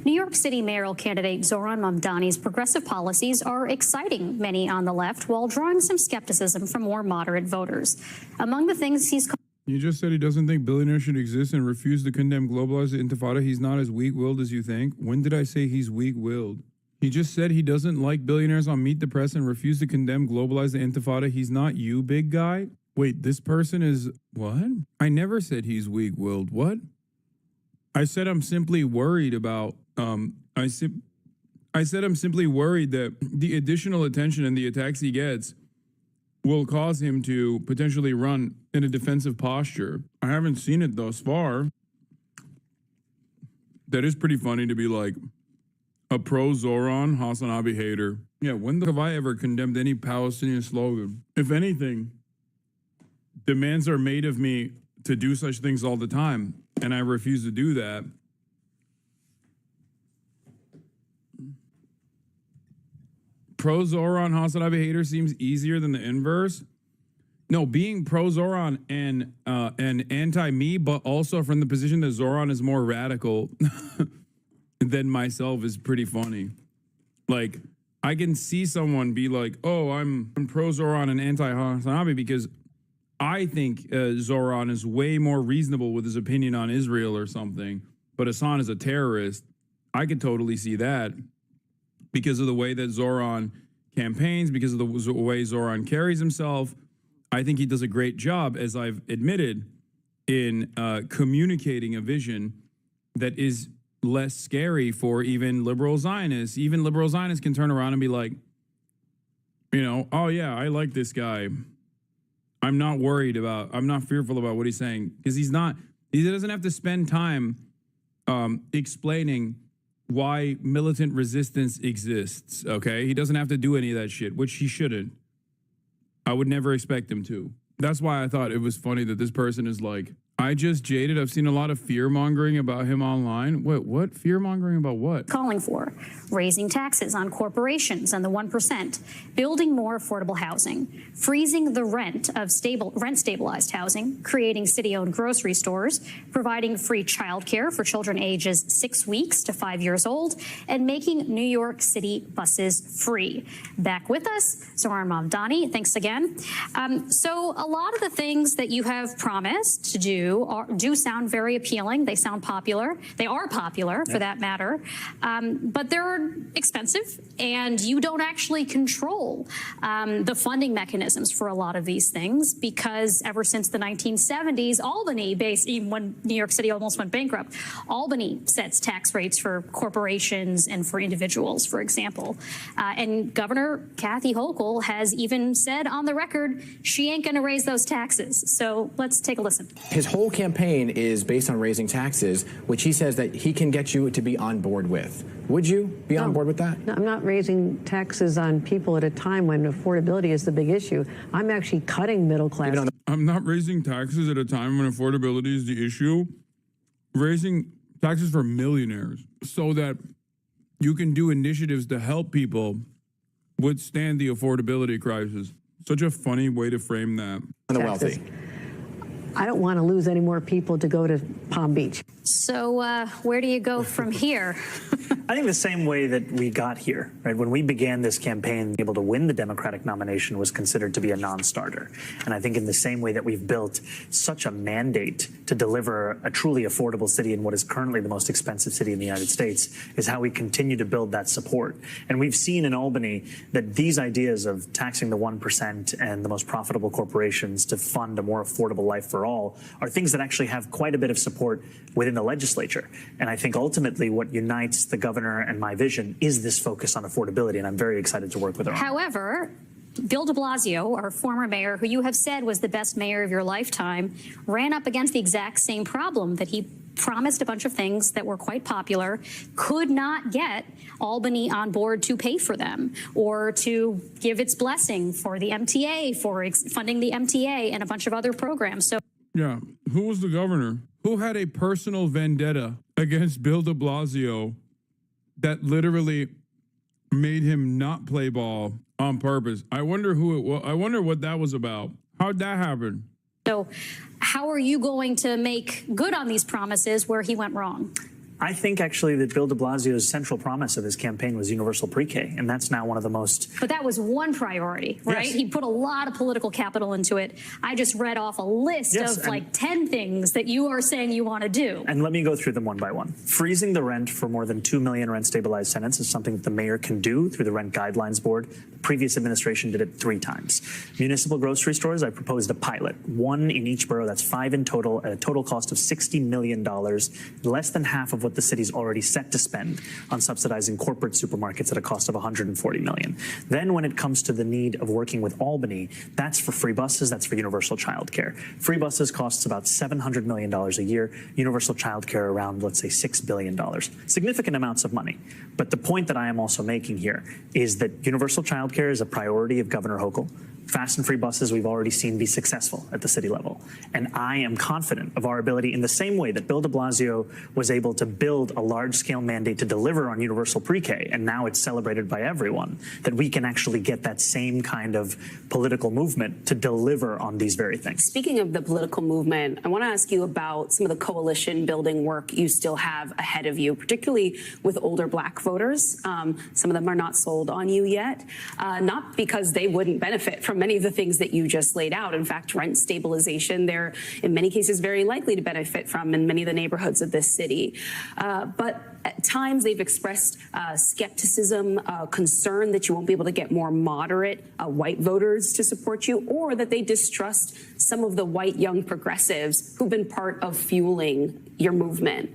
New York City mayoral candidate Zoran Mamdani's progressive policies are exciting many on the left, while drawing some skepticism from more moderate voters. Among the things he's... You just said he doesn't think billionaires should exist and refused to condemn globalized intifada. He's not as weak-willed as you think. When did I say he's weak-willed? He just said he doesn't like billionaires on Meet the Press and refused to condemn globalize the intifada. He's not you, big guy. Wait, this person is what? I never said he's weak-willed. What? I said I'm simply worried about I said I'm simply worried that the additional attention and the attacks he gets will cause him to potentially run in a defensive posture. I haven't seen it thus far. That is pretty funny to be like a pro-Zoran Hasanabi hater. Yeah, when have I ever condemned any Palestinian slogan? If anything, demands are made of me to do such things all the time, and I refuse to do that. Pro-Zoran Hasanabi hater seems easier than the inverse. No, being pro-Zoran and anti-me, but also from the position that Zoran is more radical than myself is pretty funny. Like, I can see someone be like, oh, I'm pro-Zoran and anti-Hasanabi because I think Zoran is way more reasonable with his opinion on Israel or something, but Hassan is a terrorist. I could totally see that because of the way that Zoran campaigns, because of the way Zoran carries himself. I think he does a great job, as I've admitted, in communicating a vision that is less scary for even liberal Zionists. Even liberal Zionists can turn around and be like, you know, oh yeah, I like this guy. I'm not fearful about what he's saying, because he doesn't have to spend time explaining why militant resistance exists, okay? He doesn't have to do any of that shit, which he shouldn't. I would never expect him to. That's why I thought it was funny that this person is like, I just jaded. I've seen a lot of fear-mongering about him online. What? Fear-mongering about what? Calling for raising taxes on corporations and the 1%, building more affordable housing, freezing the rent of rent-stabilized housing, creating city-owned grocery stores, providing free childcare for children ages 6 weeks to 5 years old, and making New York City buses free. Back with us, Zoran Mamdani. Thanks again. So a lot of the things that you have promised to do sound very appealing. They sound popular. They are popular, for that matter. But they're expensive, and you don't actually control the funding mechanisms for a lot of these things, because ever since the 1970s, Albany, even when New York City almost went bankrupt, Albany sets tax rates for corporations and for individuals, for example. And Governor Kathy Hochul has even said on the record she ain't going to raise those taxes. So let's take a listen. His whole campaign is based on raising taxes, which he says that he can get you to be on board with. Would you be on board with that? No, I'm not raising taxes on people at a time when affordability is the big issue. I'm actually cutting middle class. I'm not raising taxes at a time when affordability is the issue. Raising taxes for millionaires so that you can do initiatives to help people withstand the affordability crisis. Such a funny way to frame that. And the wealthy. I don't want to lose any more people to go to Palm Beach. So where do you go from here? I think the same way that we got here, right? When we began this campaign, able to win the Democratic nomination was considered to be a non-starter. And I think in the same way that we've built such a mandate to deliver a truly affordable city in what is currently the most expensive city in the United States is how we continue to build that support. And we've seen in Albany that these ideas of taxing the 1% and the most profitable corporations to fund a more affordable life for all are things that actually have quite a bit of support within the legislature. And I think ultimately what unites the governor and my vision is this focus on affordability, and I'm very excited to work with her. However, Bill de Blasio, our former mayor, who you have said was the best mayor of your lifetime, ran up against the exact same problem, that he promised a bunch of things that were quite popular, could not get Albany on board to pay for them or to give its blessing for the MTA, for funding the MTA and a bunch of other programs. So, yeah, who was the governor? Who had a personal vendetta against Bill de Blasio that literally made him not play ball on purpose? I wonder who it was. I wonder what that was about. How'd that happen? So how are you going to make good on these promises where he went wrong? I think actually that Bill de Blasio's central promise of his campaign was universal pre-K, and that's now one of the most... But that was one priority, right? Yes. He put a lot of political capital into it. I just read off a list of like 10 things that you are saying you want to do. And let me go through them one by one. Freezing the rent for more than 2 million rent-stabilized tenants is something that the mayor can do through the Rent Guidelines Board. The previous administration did it 3 times. Municipal grocery stores, I proposed a pilot, 1 in each borough. That's 5 in total, at a total cost of $60 million, less than half of what the city's already set to spend on subsidizing corporate supermarkets at a cost of $140 million. Then when it comes to the need of working with Albany, that's for free buses, that's for universal childcare. Free buses costs about $700 million a year, universal childcare around, let's say, $6 billion. Significant amounts of money. But the point that I am also making here is that universal childcare is a priority of Governor Hochul. Fast and free buses we've already seen be successful at the city level. And I am confident of our ability, in the same way that Bill de Blasio was able to build a large-scale mandate to deliver on universal pre-K, and now it's celebrated by everyone, that we can actually get that same kind of political movement to deliver on these very things. Speaking of the political movement, I want to ask you about some of the coalition building work you still have ahead of you, particularly with older Black voters. Some of them are not sold on you yet, not because they wouldn't benefit from many of the things that you just laid out. In fact, rent stabilization, they're in many cases very likely to benefit from in many of the neighborhoods of this city. But at times they've expressed skepticism, concern that you won't be able to get more moderate white voters to support you, or that they distrust some of the white young progressives who've been part of fueling your movement.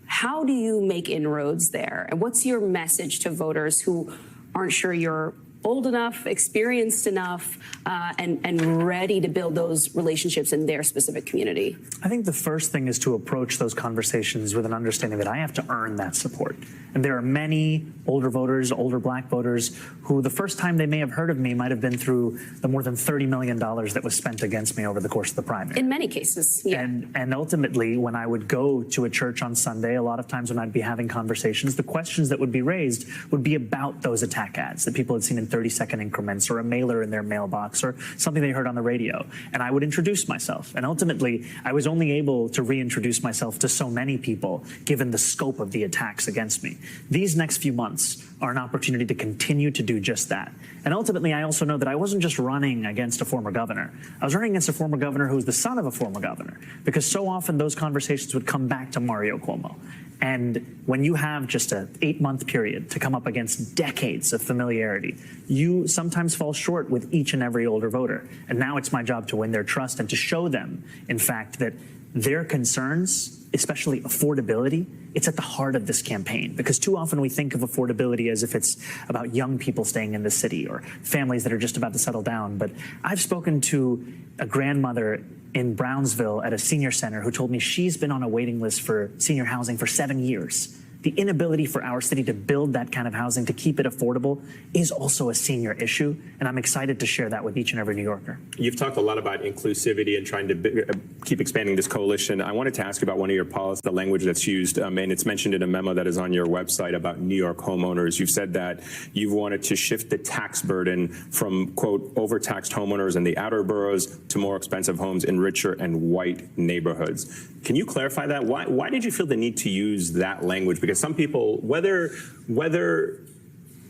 How do you make inroads there? And what's your message to voters who aren't sure you're old enough, experienced enough, and ready to build those relationships in their specific community? I think the first thing is to approach those conversations with an understanding that I have to earn that support. And there are many older voters, older Black voters, who the first time they may have heard of me might have been through the more than $30 million that was spent against me over the course of the primary. In many cases, yeah. And ultimately, when I would go to a church on Sunday, a lot of times when I'd be having conversations, the questions that would be raised would be about those attack ads that people had seen in 30-second increments, or a mailer in their mailbox, or something they heard on the radio. And I would introduce myself. And ultimately, I was only able to reintroduce myself to so many people, given the scope of the attacks against me. These next few months are an opportunity to continue to do just that. And ultimately, I also know that I wasn't just running against a former governor. I was running against a former governor who was the son of a former governor, because so often those conversations would come back to Mario Cuomo. And when you have just an 8-month period to come up against decades of familiarity, you sometimes fall short with each and every older voter. And now it's my job to win their trust and to show them, in fact, that their concerns, especially affordability, it's at the heart of this campaign. Because too often we think of affordability as if it's about young people staying in the city or families that are just about to settle down. But I've spoken to a grandmother in Brownsville at a senior center who told me she's been on a waiting list for senior housing for 7 years. The inability for our city to build that kind of housing, to keep it affordable, is also a senior issue, and I'm excited to share that with each and every New Yorker. You've talked a lot about inclusivity and trying to keep expanding this coalition. I wanted to ask you about one of your policies, the language that's used, and it's mentioned in a memo that is on your website about New York homeowners. You've said that you've wanted to shift the tax burden from, quote, overtaxed homeowners in the outer boroughs to more expensive homes in richer and white neighborhoods. Can you clarify that? Why did you feel the need to use that language? Because some people, whether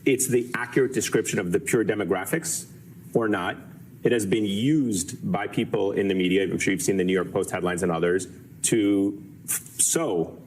it's the accurate description of the pure demographics or not, it has been used by people in the media, I'm sure you've seen the New York Post headlines and others, to sow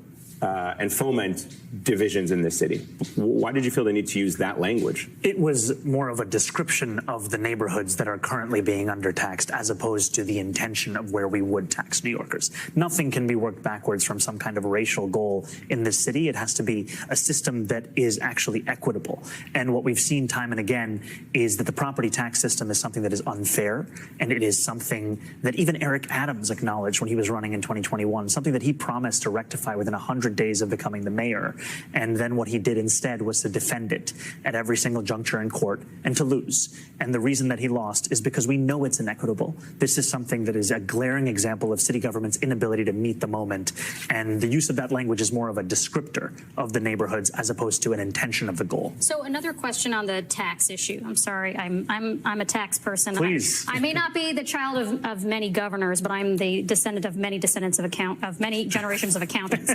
and foment divisions in this city. Why did you feel the need to use that language? It was more of a description of the neighborhoods that are currently being undertaxed, as opposed to the intention of where we would tax New Yorkers. Nothing can be worked backwards from some kind of racial goal in this city. It has to be a system that is actually equitable. And what we've seen time and again is that the property tax system is something that is unfair, and it is something that even Eric Adams acknowledged when he was running in 2021, something that he promised to rectify within 100 days of becoming the mayor. And then what he did instead was to defend it at every single juncture in court and to lose. And the reason that he lost is because we know it's inequitable. This is something that is a glaring example of city government's inability to meet the moment. And the use of that language is more of a descriptor of the neighborhoods as opposed to an intention of the goal. So another question on the tax issue. I'm sorry, I'm a tax person. Please. I may not be the child of many governors, but I'm the descendant of many descendants of many generations of accountants.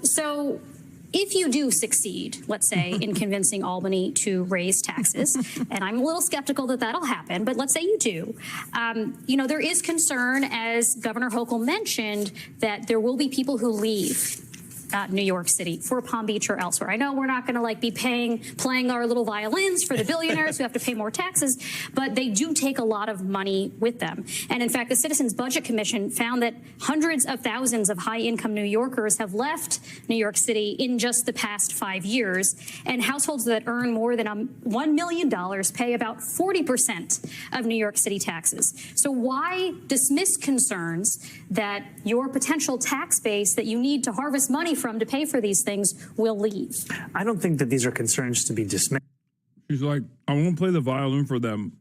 So if you do succeed, let's say, in convincing Albany to raise taxes, and I'm a little skeptical that that'll happen, but let's say you do, there is concern, as Governor Hochul mentioned, that there will be people who leave New York City for Palm Beach or elsewhere. I know we're not going to be playing our little violins for the billionaires who have to pay more taxes, but they do take a lot of money with them. And in fact, the Citizens Budget Commission found that hundreds of thousands of high-income New Yorkers have left New York City in just the past 5 years, and households that earn more than $1 million pay about 40% of New York City taxes. So why dismiss concerns that your potential tax base that you need to harvest money from to pay for these things will leave? I don't think that these are concerns to be dismissed. She's like, I won't play the violin for them,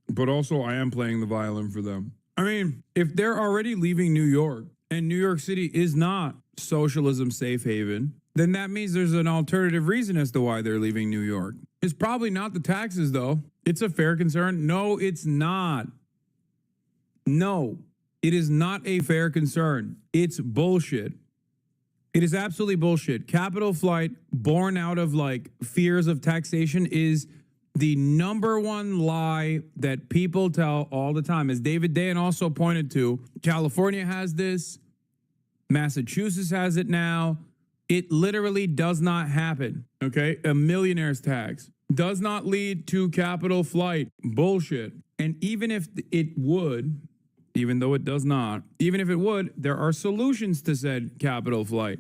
but also I am playing the violin for them. I mean, if they're already leaving New York and New York City is not socialism safe haven, then that means there's an alternative reason as to why they're leaving New York. It's probably not the taxes, though. It's a fair concern. No, it's not. No, it is not a fair concern. It's bullshit. It is absolutely bullshit. Capital flight born out of fears of taxation is the number one lie that people tell all the time. As David Dayen also pointed to, California has this, Massachusetts has it now. It literally does not happen, okay? A millionaire's tax does not lead to capital flight. Bullshit. And even if it would, even though it does not, even if it would, there are solutions to said capital flight.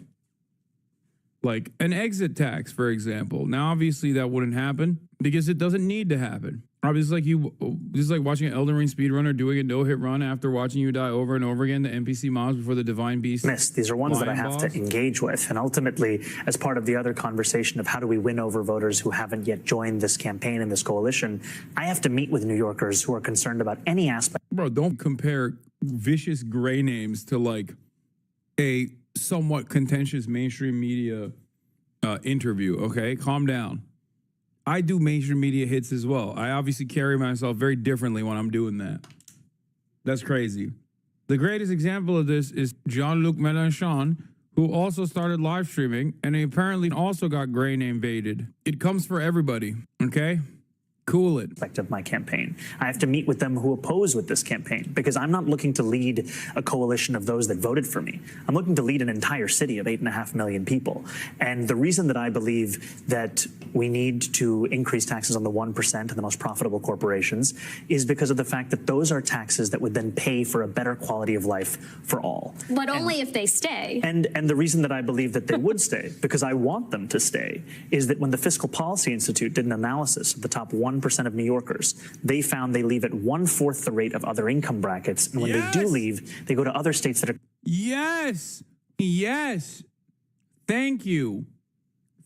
Like an exit tax, for example. Now, obviously, that wouldn't happen because it doesn't need to happen. Obviously, this is like watching an Elden Ring speedrunner doing a no-hit run after watching you die over and over again, the NPC mobs before the Divine Beast. These are ones that I have to engage with. And ultimately, as part of the other conversation of how do we win over voters who haven't yet joined this campaign and this coalition, I have to meet with New Yorkers who are concerned about any aspect. Bro, don't compare vicious gray names to a somewhat contentious mainstream media interview, okay? Calm down. I do mainstream media hits as well. I obviously carry myself very differently when I'm doing that. That's crazy. The greatest example of this is Jean-Luc Mélenchon, who also started live streaming, and he apparently also got gray name baited. It comes for everybody, okay? Cool it. Of my campaign. I have to meet with them who oppose with this campaign because I'm not looking to lead a coalition of those that voted for me. I'm looking to lead an entire city of 8.5 million people. And the reason that I believe that we need to increase taxes on the 1% and the most profitable corporations is because of the fact that those are taxes that would then pay for a better quality of life for all. But only if they stay. And the reason that I believe that they would stay, because I want them to stay, is that when the Fiscal Policy Institute did an analysis of the top 1% of New Yorkers, they found they leave at 1/4 the rate of other income brackets. And when they do leave, they go to other states that are... Yes. Yes. Thank you.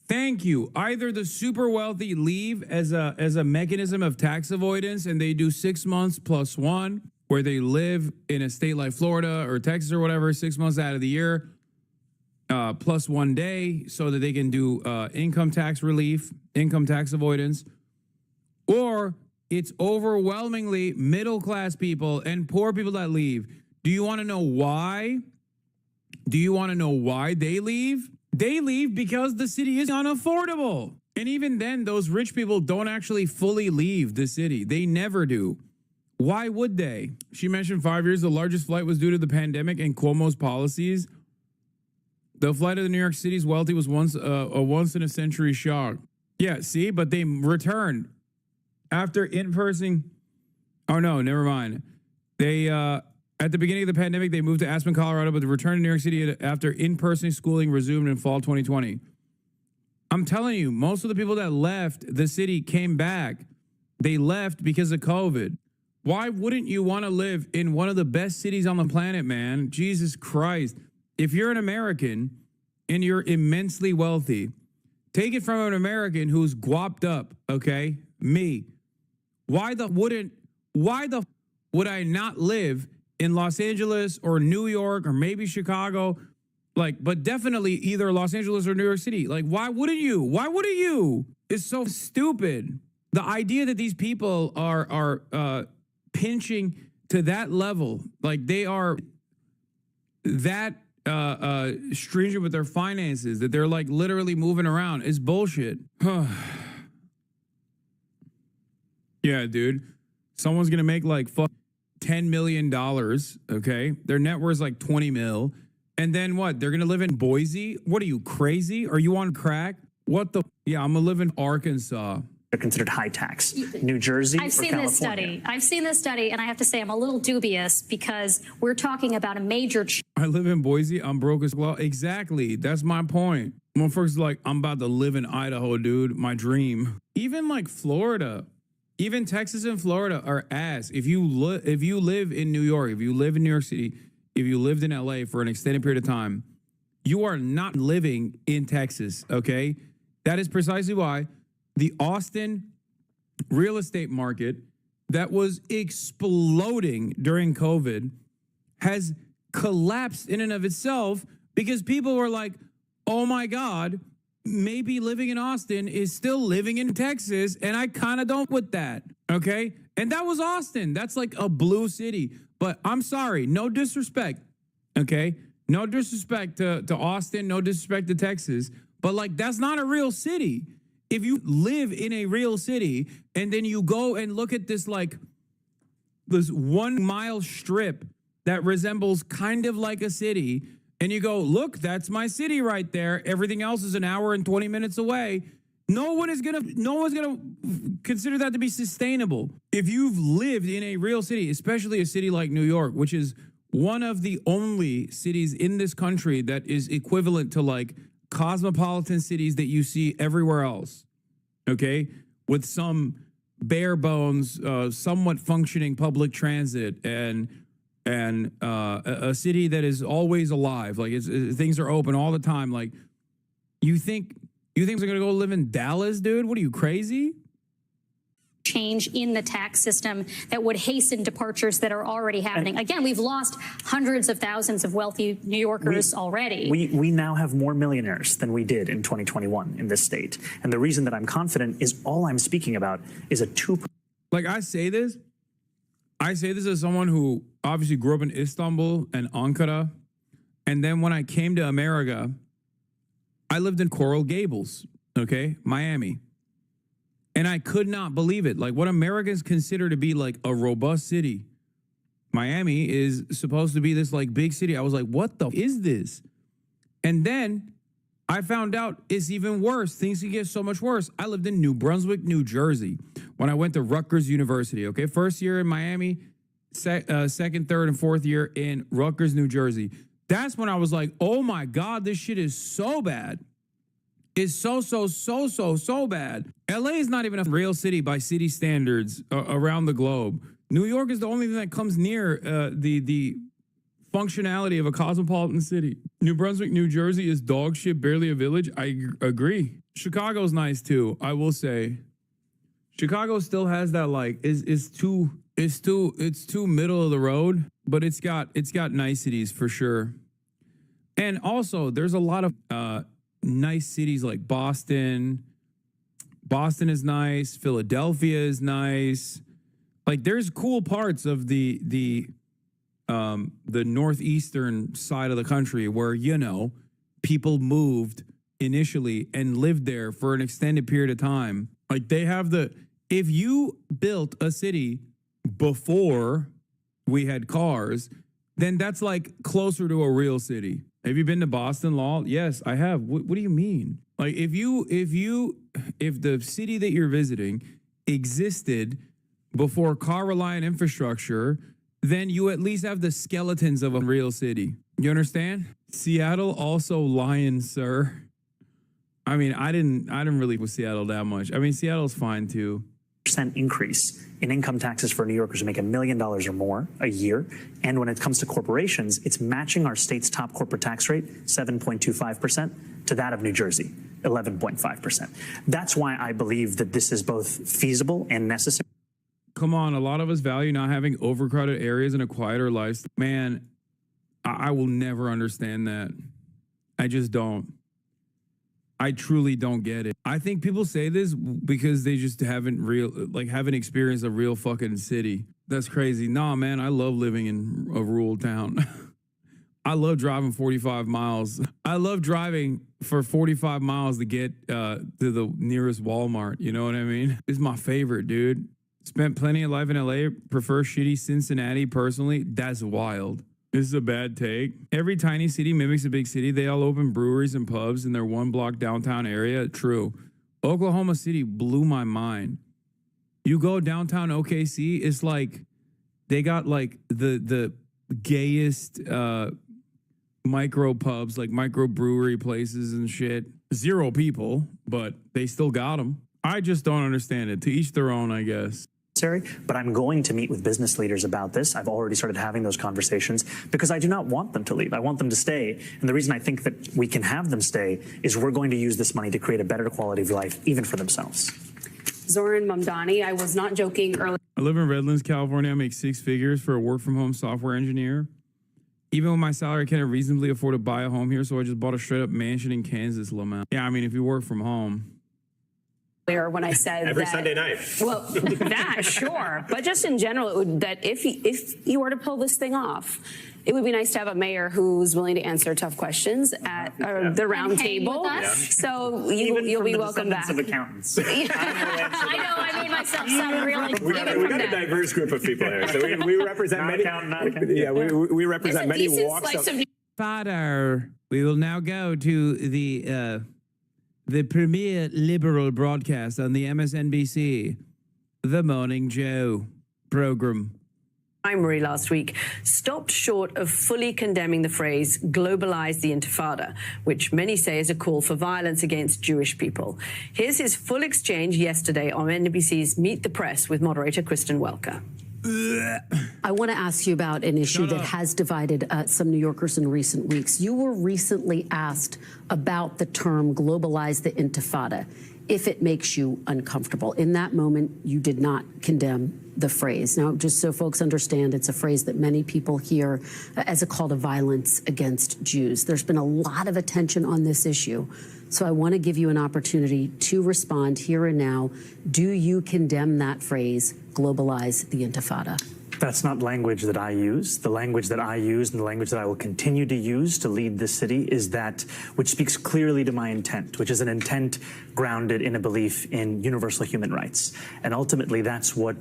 Thank you. Either the super wealthy leave as a mechanism of tax avoidance and they do 6 months plus one, where they live in a state like Florida or Texas or whatever, 6 months out of the year, plus 1 day so that they can do income tax relief, income tax avoidance. Or it's overwhelmingly middle-class people and poor people that leave. Do you want to know why? Do you want to know why they leave? They leave because the city is unaffordable. And even then, those rich people don't actually fully leave the city. They never do. Why would they? She mentioned 5 years. The largest flight was due to the pandemic and Cuomo's policies. The flight of the New York City's wealthy was once a once-in-a-century shock. Yeah, see? But they returned. After in-person, oh no, never mind. They, at the beginning of the pandemic, they moved to Aspen, Colorado, but they returned to New York City after in-person schooling resumed in fall 2020. I'm telling you, most of the people that left the city came back. They left because of COVID. Why wouldn't you want to live in one of the best cities on the planet, man? Jesus Christ. If you're an American and you're immensely wealthy, take it from an American who's guapped up, okay? Me. Why would I not live in Los Angeles or New York or maybe Chicago? But definitely either Los Angeles or New York City. Why wouldn't you? Why wouldn't you? It's so stupid. The idea that these people are pinching to that level, they are that stringent with their finances, that they're like literally moving around. It's bullshit. Yeah, dude. Someone's gonna make like $10 million. Okay, their net worth is like 20 mil, and then what? They're gonna live in Boise? What are you, crazy? Are you on crack? What the? Yeah, I'm gonna live in Arkansas. They're considered high tax. New Jersey I've seen California. this study. I've seen this study, and I have to say I'm a little dubious because we're talking about a major. I live in Boise. I'm broke as well. Exactly. That's my point. Motherfuckers like, I'm about to live in Idaho, dude. My dream. Even like Florida, even Texas and Florida are ass. If you live in New York, if you live in New York City, if you lived in LA for an extended period of time, you are not living in Texas. Okay, that is precisely why the Austin real estate market that was exploding during COVID has collapsed in and of itself because people were like, oh my God, maybe living in Austin is still living in Texas, and I kind of don't with that, okay? And that was Austin. That's like a blue city. But I'm sorry, no disrespect, okay? No disrespect to Austin, no disrespect to Texas, but like that's not a real city. If you live in a real city and then you go and look at this like this 1 mile strip that resembles kind of like a city, and you go, look, that's my city right there. Everything else is an hour and 20 minutes away. No one's gonna consider that to be sustainable. If you've lived in a real city, especially a city like New York, which is one of the only cities in this country that is equivalent to like cosmopolitan cities that you see everywhere else, okay, with some bare bones, somewhat functioning public transit and a city that is always alive, like things are open all the time. Like, you think they're gonna go live in Dallas, dude? What are you, crazy? Change in the tax system that would hasten departures that are already happening. Again, we've lost hundreds of thousands of wealthy New Yorkers already. We now have more millionaires than we did in 2021 in this state. And the reason that I'm confident is all I'm speaking about is a 2%. Like, I say this as someone who obviously grew up in Istanbul and Ankara. And then when I came to America, I lived in Coral Gables, okay, Miami. And I could not believe it. Like, what Americans consider to be like a robust city, Miami is supposed to be this like big city. I was like, what the is this? And then I found out it's even worse. Things can get so much worse. I lived in New Brunswick, New Jersey, when I went to Rutgers University. Okay, first year in Miami, second, third, and fourth year in Rutgers, New Jersey. That's when I was like, oh my God, this shit is so bad. It's so bad. LA is not even a real city by city standards around the globe. New York is the only thing that comes near the functionality of a cosmopolitan city. New Brunswick, New Jersey is dog shit, barely a village. I agree. Chicago's nice too, I will say. Chicago still has that like it's too middle of the road, but it's got niceties for sure. And also there's a lot of nice cities like Boston. Boston is nice. Philadelphia is nice. Like, there's cool parts of the northeastern side of the country where, you know, people moved initially and lived there for an extended period of time. Like, they have if you built a city before we had cars, then that's like closer to a real city. Have you been to Boston, Law? Yes, I have. What do you mean? Like, if the city that you're visiting existed before car-reliant infrastructure, then you at least have the skeletons of a real city. You understand? Seattle also lying, sir. I mean, I didn't really with Seattle that much. I mean, Seattle's fine too. % increase in income taxes for New Yorkers who make $1 million or more a year. And when it comes to corporations, it's matching our state's top corporate tax rate, 7.25%, to that of New Jersey, 11.5%. That's why I believe that this is both feasible and necessary. Come on, a lot of us value not having overcrowded areas and a quieter life. Man, I will never understand that. I just don't. I truly don't get it. I think people say this because they just haven't experienced a real fucking city. That's crazy. Nah, man, I love living in a rural town. I love driving 45 miles. I love driving for 45 miles to get to the nearest Walmart. You know what I mean? It's my favorite, dude. Spent plenty of life in LA. Prefer shitty Cincinnati personally. That's wild. This is a bad take. Every tiny city mimics a big city. They all open breweries and pubs in their one block downtown area. True. Oklahoma City blew my mind. You go downtown OKC, it's like they got like the gayest micro pubs, like micro brewery places and shit. 0 people, but they still got them. I just don't understand it. To each their own, I guess. But I'm going to meet with business leaders about this. I've already started having those conversations because I do not want them to leave. I want them to stay. And the reason I think that we can have them stay is we're going to use this money to create a better quality of life, even for themselves. Zoran Mamdani, I was not joking earlier. I live in Redlands, California. I make 6 figures for a work-from-home software engineer. Even with my salary, I can't reasonably afford to buy a home here, so I just bought a straight-up mansion in Kansas, Lamau. Yeah, I mean, if you work from home. When I said every that, Sunday night. Well, that sure, but just in general, it would, that if you were to pull this thing off, it would be nice to have a mayor who's willing to answer tough questions at the round table. So you'll be welcome back. Of accountants. I know, I made myself sound really. We got a diverse group of people here, so we represent many. Yeah, we represent many walks of. Father, we will now go to the premier liberal broadcast on the MSNBC, The Morning Joe program. Primary last week stopped short of fully condemning the phrase globalize the intifada, which many say is a call for violence against Jewish people. Here's his full exchange yesterday on NBC's Meet the Press with moderator Kristen Welker. I want to ask you about an issue that has divided some New Yorkers in recent weeks. You were recently asked about the term globalize the intifada, if it makes you uncomfortable. In that moment, you did not condemn the phrase. Now, just so folks understand, it's a phrase that many people hear as a call to violence against Jews. There's been a lot of attention on this issue. So I want to give you an opportunity to respond here and now. Do you condemn that phrase, globalize the intifada? That's not language that I use. The language that I use and the language that I will continue to use to lead this city is that which speaks clearly to my intent, which is an intent grounded in a belief in universal human rights. And ultimately, that's what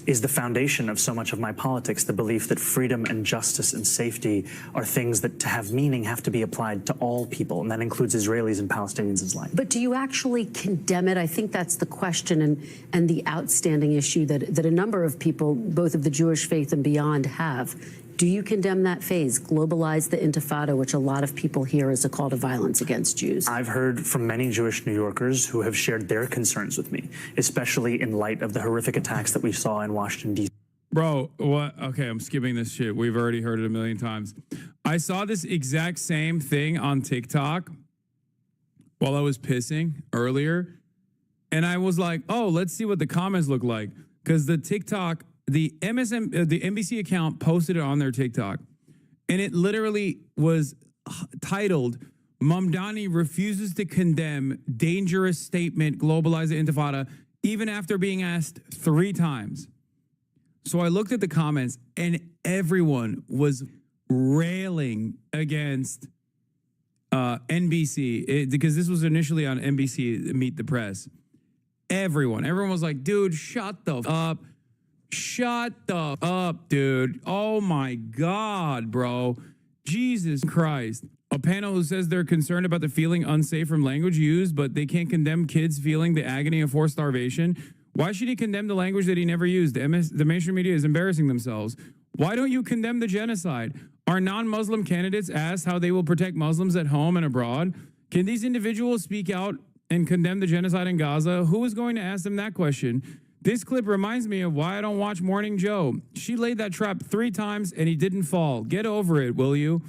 is the foundation of so much of my politics, the belief that freedom and justice and safety are things that, to have meaning, have to be applied to all people, and that includes Israelis and Palestinians alike. But do you actually condemn it? I think that's the question and the outstanding issue that a number of people, both of the Jewish faith and beyond, have. Do you condemn that phase, globalize the intifada, which a lot of people hear as a call to violence against Jews? I've heard from many Jewish New Yorkers who have shared their concerns with me, especially in light of the horrific attacks that we saw in Washington, D.C. Bro, what? Okay, I'm skipping this shit. We've already heard it a million times. I saw this exact same thing on TikTok while I was pissing earlier. And I was like, oh, let's see what the comments look like. Because the TikTok, the NBC account posted it on their TikTok. And it literally was titled, Mamdani refuses to condemn dangerous statement, globalize the intifada, even after being asked 3 times. So I looked at the comments and everyone was railing against NBC because this was initially on NBC Meet the Press. Everyone was like, dude, shut the up. Shut the up, dude. Oh my God, bro. Jesus Christ. A panel who says they're concerned about the feeling unsafe from language used, but they can't condemn kids feeling the agony of forced starvation. Why should he condemn the language that he never used? The mainstream media is embarrassing themselves. Why don't you condemn the genocide? Are non-Muslim candidates asked how they will protect Muslims at home and abroad? Can these individuals speak out and condemn the genocide in Gaza? Who is going to ask them that question? This clip reminds me of why I don't watch Morning Joe. She laid that trap 3 times and he didn't fall. Get over it, will you?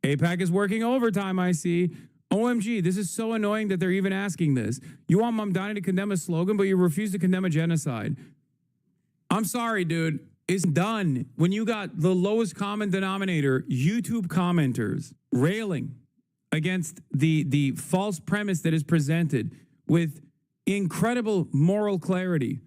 AIPAC is working overtime, I see. OMG, this is so annoying that they're even asking this. You want Mamdani to condemn a slogan, but you refuse to condemn a genocide. I'm sorry, dude. It's done. When you got the lowest common denominator, YouTube commenters railing against the false premise that is presented with incredible moral clarity.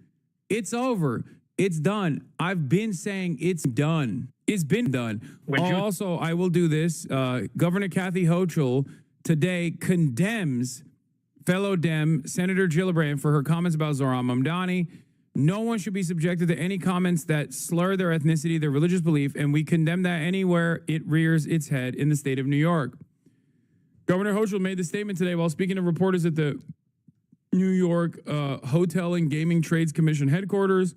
It's over. It's done. I've been saying it's done. It's been done. Also, I will do this. Governor Kathy Hochul today condemns fellow Dem Senator Gillibrand for her comments about Zoran Mamdani. No one should be subjected to any comments that slur their ethnicity, their religious belief, and we condemn that anywhere it rears its head in the state of New York. Governor Hochul made the statement today while speaking to reporters at the New York Hotel and Gaming Trades Commission headquarters.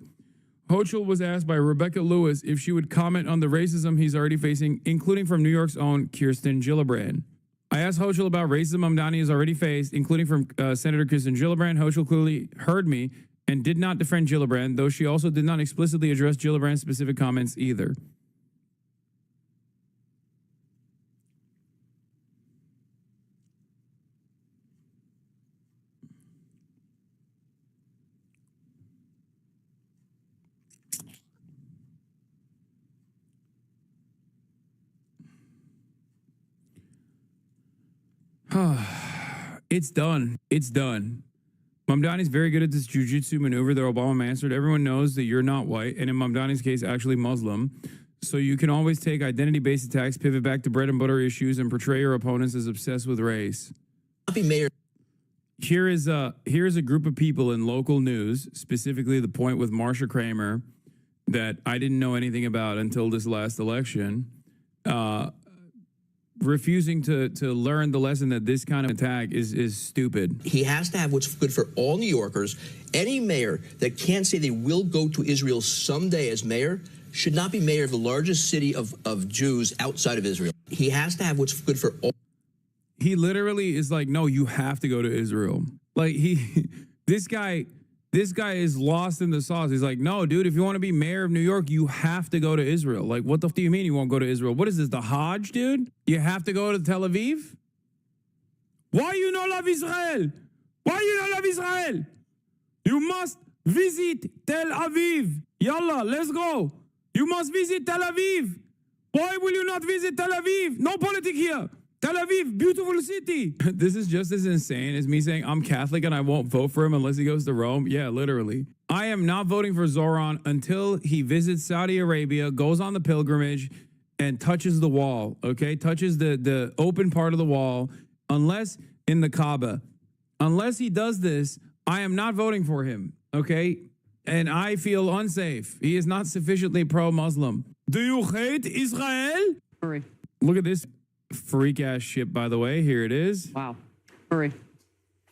Hochul was asked by Rebecca Lewis if she would comment on the racism he's already facing, including from New York's own Kirsten Gillibrand. I asked Hochul about racism Mamdani has already faced, including from Senator Kirsten Gillibrand. Hochul clearly heard me and did not defend Gillibrand, though she also did not explicitly address Gillibrand's specific comments either. It's done. It's done. Mamdani's very good at this jujitsu maneuver that Obama mastered. Everyone knows that you're not white, and in Mamdani's case, actually Muslim. So you can always take identity-based attacks, pivot back to bread and butter issues, and portray your opponents as obsessed with race. Here is a group of people in local news, specifically the point with Marsha Kramer, that I didn't know anything about until this last election. Refusing to learn the lesson that this kind of attack is stupid. He has to have what's good for all New Yorkers. Any mayor that can't say they will go to Israel someday as mayor should not be mayor of the largest city of Jews outside of Israel. He has to have what's good for all. He literally is like, no, you have to go to Israel. Like this guy is lost in the sauce. He's like, no, dude, if you want to be mayor of New York, you have to go to Israel. Like, what the f do you mean you won't go to Israel? What is this, the Hajj, dude? You have to go to Tel Aviv? Why you not love Israel? Why you not love Israel? You must visit Tel Aviv. Yalla, let's go. You must visit Tel Aviv. Why will you not visit Tel Aviv? No politics here. Tel Aviv, beautiful city. This is just as insane as me saying I'm Catholic and I won't vote for him unless he goes to Rome. Yeah, literally. I am not voting for Zoran until he visits Saudi Arabia, goes on the pilgrimage, and touches the wall, okay? Touches the open part of the wall, unless in the Kaaba. Unless he does this, I am not voting for him, okay? And I feel unsafe. He is not sufficiently pro-Muslim. Do you hate Israel? Hurry. Look at this freak ass shit, by the way. Here it is. Wow. Hurry.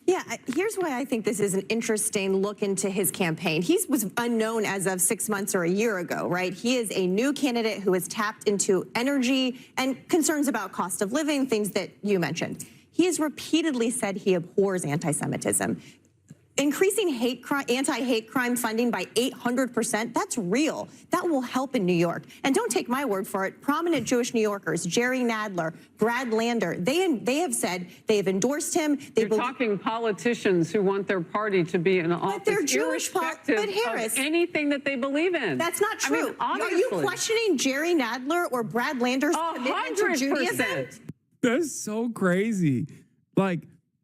Yeah, here's why I think this is an interesting look into his campaign. He was unknown as of 6 months or a year ago, right? He is a new candidate who has tapped into energy and concerns about cost of living, things that you mentioned. He has repeatedly said he abhors anti-Semitism. Increasing anti-hate crime funding by 800%, that's real. That will help in New York. And don't take my word for it. Prominent Jewish New Yorkers, Jerry Nadler, Brad Lander, they have said they have endorsed him. You're talking politicians who want their party to be in office. But they're Jewish, but Harris, of anything that they believe in. That's not true. I mean, are you questioning Jerry Nadler or Brad Lander's commitment to Judaism? That's so crazy. Like,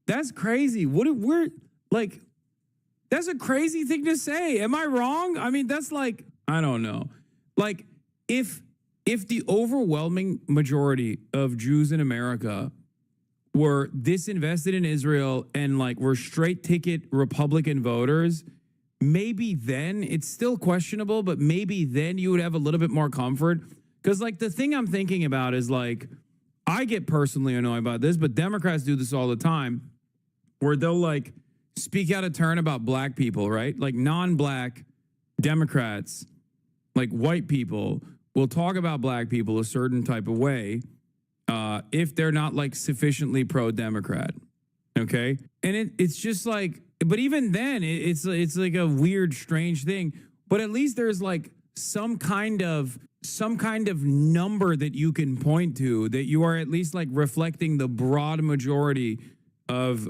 that's crazy. We're like, that's a crazy thing to say. Am I wrong? I mean, that's like, I don't know. Like, if the overwhelming majority of Jews in America were disinvested in Israel and like were straight ticket Republican voters, maybe then it's still questionable, but maybe then you would have a little bit more comfort. Because like the thing I'm thinking about is like, I get personally annoyed about this, but Democrats do this all the time, where they'll like speak out of turn about black people, right? Like non-black Democrats, like white people, will talk about black people a certain type of way if they're not like sufficiently pro-Democrat, okay? And it's just like, but even then, it's like a weird, strange thing. But at least there's like some kind of number that you can point to that you are at least like reflecting the broad majority of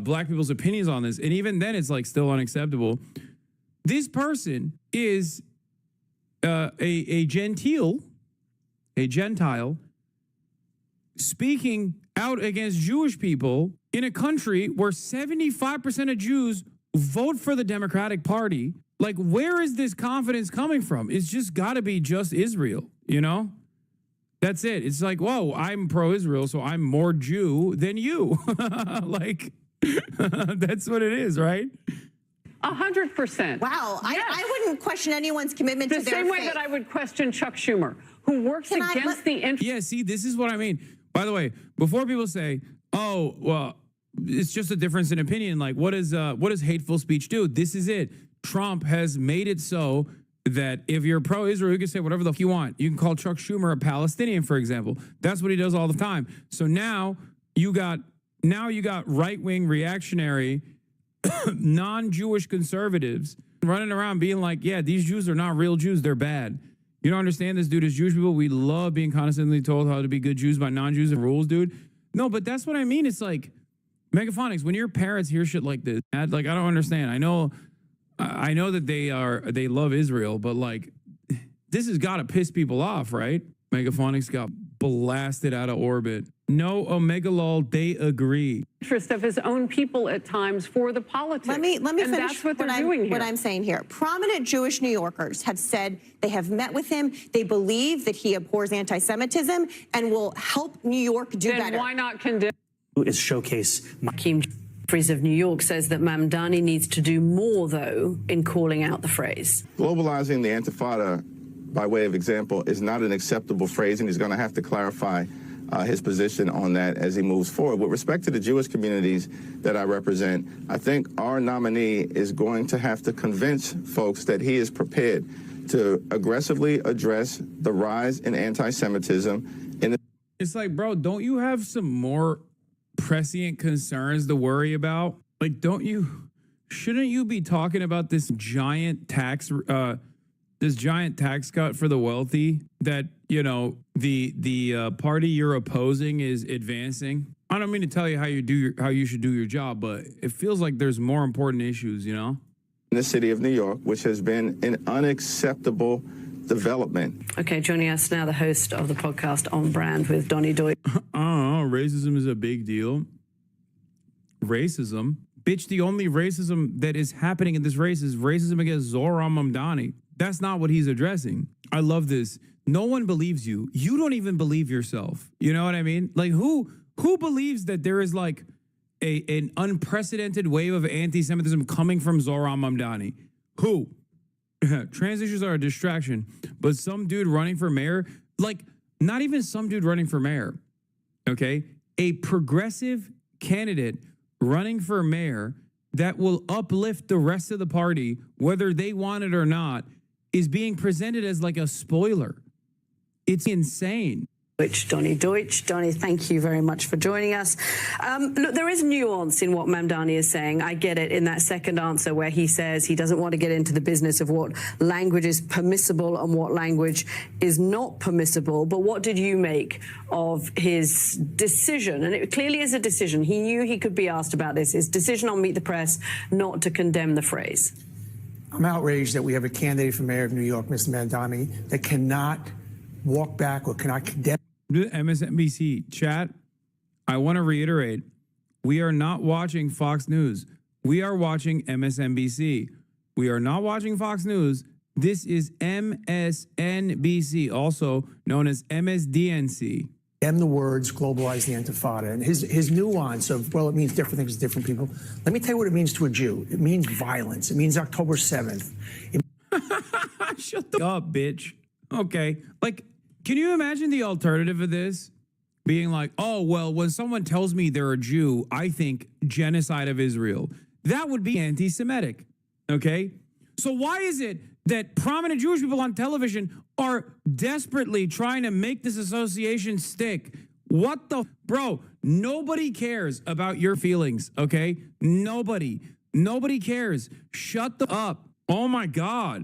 black people's opinions on this. And even then it's like still unacceptable. This person is a Gentile speaking out against Jewish people in a country where 75% of Jews vote for the Democratic Party, Like, where is this confidence coming from? It's just got to be just Israel, you know? That's it. It's like, whoa, I'm pro-Israel, so I'm more Jew than you. Like, that's what it is, right? 100%. Wow. Yes. I wouldn't question anyone's commitment to the their same way faith. that I would question Chuck Schumer, who works against the interest. Yeah, see, this is what I mean. By the way, before people say, oh, well, it's just a difference in opinion, like what does hateful speech do? This is it. Trump has made it so that if you're pro-Israel, you can say whatever the fuck you want. You can call Chuck Schumer a Palestinian, for example. That's what he does all the time. So now you got right-wing reactionary non-Jewish conservatives running around being like, yeah, these Jews are not real Jews. They're bad. You don't understand this, dude. As Jewish people, we love being condescendingly told how to be good Jews by non-Jews and rules, dude. No, but that's what I mean. It's like, Megaphonics, when your parents hear shit like this, like, I don't understand. I know that they love Israel, but like, this has got to piss people off, right? Megaphonics got blasted out of orbit. No, Omega lol, they agree. Interest of his own people at times for the politics. Let me and finish that's what they're doing here. What I'm saying here. Prominent Jewish New Yorkers have said they have met with him. They believe that he abhors anti-Semitism and will help New York do then better. Why not condemn? Is showcase. Hakeem Jeffries of New York says that Mamdani needs to do more, though, in calling out the phrase. Globalizing the Intifada, by way of example, is not an acceptable phrase, and he's going to have to clarify his position on that as he moves forward. With respect to the Jewish communities that I represent, I think our nominee is going to have to convince folks that he is prepared to aggressively address the rise in anti-Semitism. It's like, bro, don't you have some more prescient concerns to worry about? Like, shouldn't you be talking about this giant tax cut for the wealthy that, you know, the party you're opposing is advancing? I don't mean to tell you how you should do your job, but it feels like there's more important issues, you know? In the city of New York, which has been an unacceptable development. Okay, joining us now, the host of the podcast On Brand with Donnie Deutsch. Racism is a big deal. Racism? Bitch, the only racism that is happening in this race is racism against Zoran Mamdani. That's not what he's addressing. I love this. No one believes you. You don't even believe yourself. You know what I mean? Like, who believes that there is like an unprecedented wave of anti-Semitism coming from Zoran Mamdani? Who? Trans issues are a distraction, but some dude running for mayor, like, not even some dude running for mayor, okay? A progressive candidate running for mayor that will uplift the rest of the party, whether they want it or not, is being presented as like a spoiler. It's insane. Donnie Deutsch. Donnie, thank you very much for joining us. Look, there is nuance in what Mamdani is saying. I get it in that second answer where he says he doesn't want to get into the business of what language is permissible and what language is not permissible. But what did you make of his decision? And it clearly is a decision. He knew he could be asked about this. His decision on Meet the Press not to condemn the phrase. I'm outraged that we have a candidate for mayor of New York, Mr. Mamdani, that cannot walk back or cannot condemn. MSNBC chat, I want to reiterate, we are not watching Fox News. We are watching MSNBC. We are not watching Fox News. This is MSNBC, also known as MSDNC. The words globalize the Intifada and his nuance of, well, it means different things to different people. Let me tell you what it means to a Jew. It means violence. It means October 7th. Shut the up, bitch. Okay. Like, can you imagine the alternative of this? Being like, oh, well, when someone tells me they're a Jew, I think genocide of Israel. That would be anti-Semitic, okay? So why is it that prominent Jewish people on television are desperately trying to make this association stick? What the... Bro, nobody cares about your feelings, okay? Nobody cares. Shut the up. Oh, my God.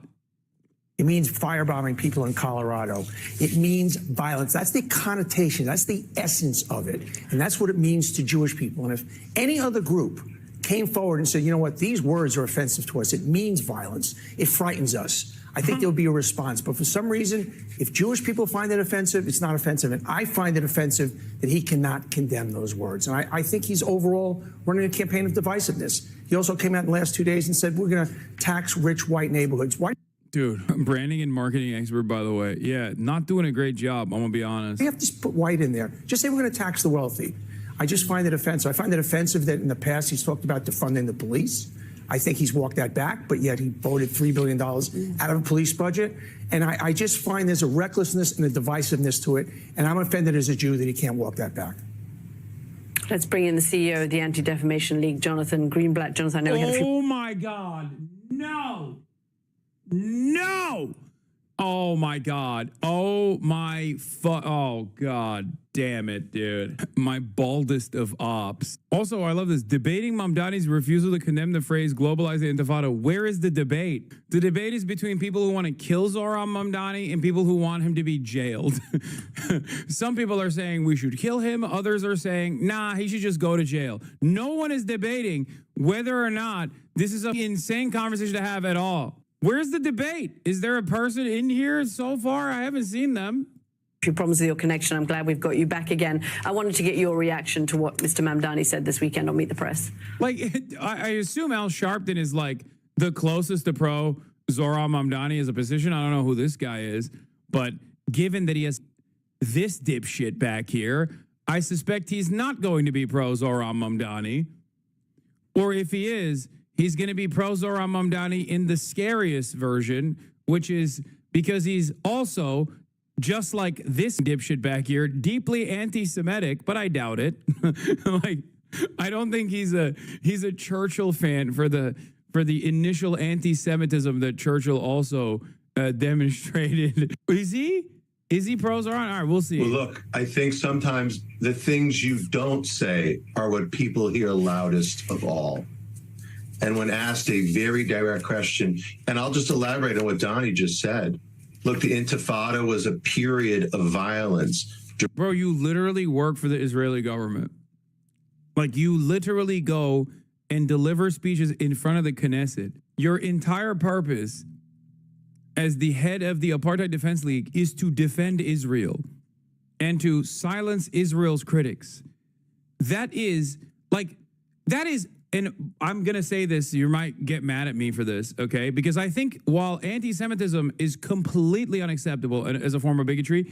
It means firebombing people in Colorado. It means violence. That's the connotation. That's the essence of it. And that's what it means to Jewish people. And if any other group came forward and said, you know what, these words are offensive to us, it means violence, it frightens us, I think there would be a response. But for some reason, if Jewish people find it offensive, it's not offensive. And I find it offensive that he cannot condemn those words. And I think he's overall running a campaign of divisiveness. He also came out in the last 2 days and said, we're going to tax rich white neighborhoods. Why? Dude, branding and marketing expert, by the way. Yeah, not doing a great job, I'm going to be honest. You have to put white in there. Just say we're going to tax the wealthy. I just find it offensive. I find it offensive that in the past he's talked about defunding the police. I think he's walked that back, but yet he voted $3 billion out of a police budget. And I just find there's a recklessness and a divisiveness to it. And I'm offended as a Jew that he can't walk that back. Let's bring in the CEO of the Anti-Defamation League, Jonathan Greenblatt. Jonathan, I know we had a few. Oh my God. No. No. Oh my God. Oh my oh God damn it, dude. My baldest of ops. Also, I love this. Debating Mamdani's refusal to condemn the phrase globalize the intifada. Where is the debate? The debate is between people who want to kill Zoran Mamdani and people who want him to be jailed. Some people are saying we should kill him. Others are saying, nah, he should just go to jail. No one is debating whether or not this is an insane conversation to have at all. Where's the debate? Is there a person in here so far? I haven't seen them. Few problems with your connection. I'm glad we've got you back again. I wanted to get your reaction to what Mr. Mamdani said this weekend on Meet the Press. Like, I assume Al Sharpton is like the closest to pro Zoran Mamdani as a position. I don't know who this guy is, but given that he has this dipshit back here, I suspect he's not going to be pro Zoran Mamdani. Or if he is, he's going to be pro Zoran Mamdani in the scariest version, which is because he's also, just like this dipshit back here, deeply anti-Semitic, but I doubt it. Like, I don't think he's a Churchill fan for the initial anti-Semitism that Churchill also demonstrated. Is he pro Zoran? All right, we'll see. Well, look, I think sometimes the things you don't say are what people hear loudest of all. And when asked a very direct question, and I'll just elaborate on what Donnie just said. Look, the Intifada was a period of violence. Bro, you literally work for the Israeli government. Like, you literally go and deliver speeches in front of the Knesset. Your entire purpose as the head of the Apartheid Defense League is to defend Israel and to silence Israel's critics. That is, and I'm going to say this, you might get mad at me for this, okay? Because I think while anti-Semitism is completely unacceptable as a form of bigotry,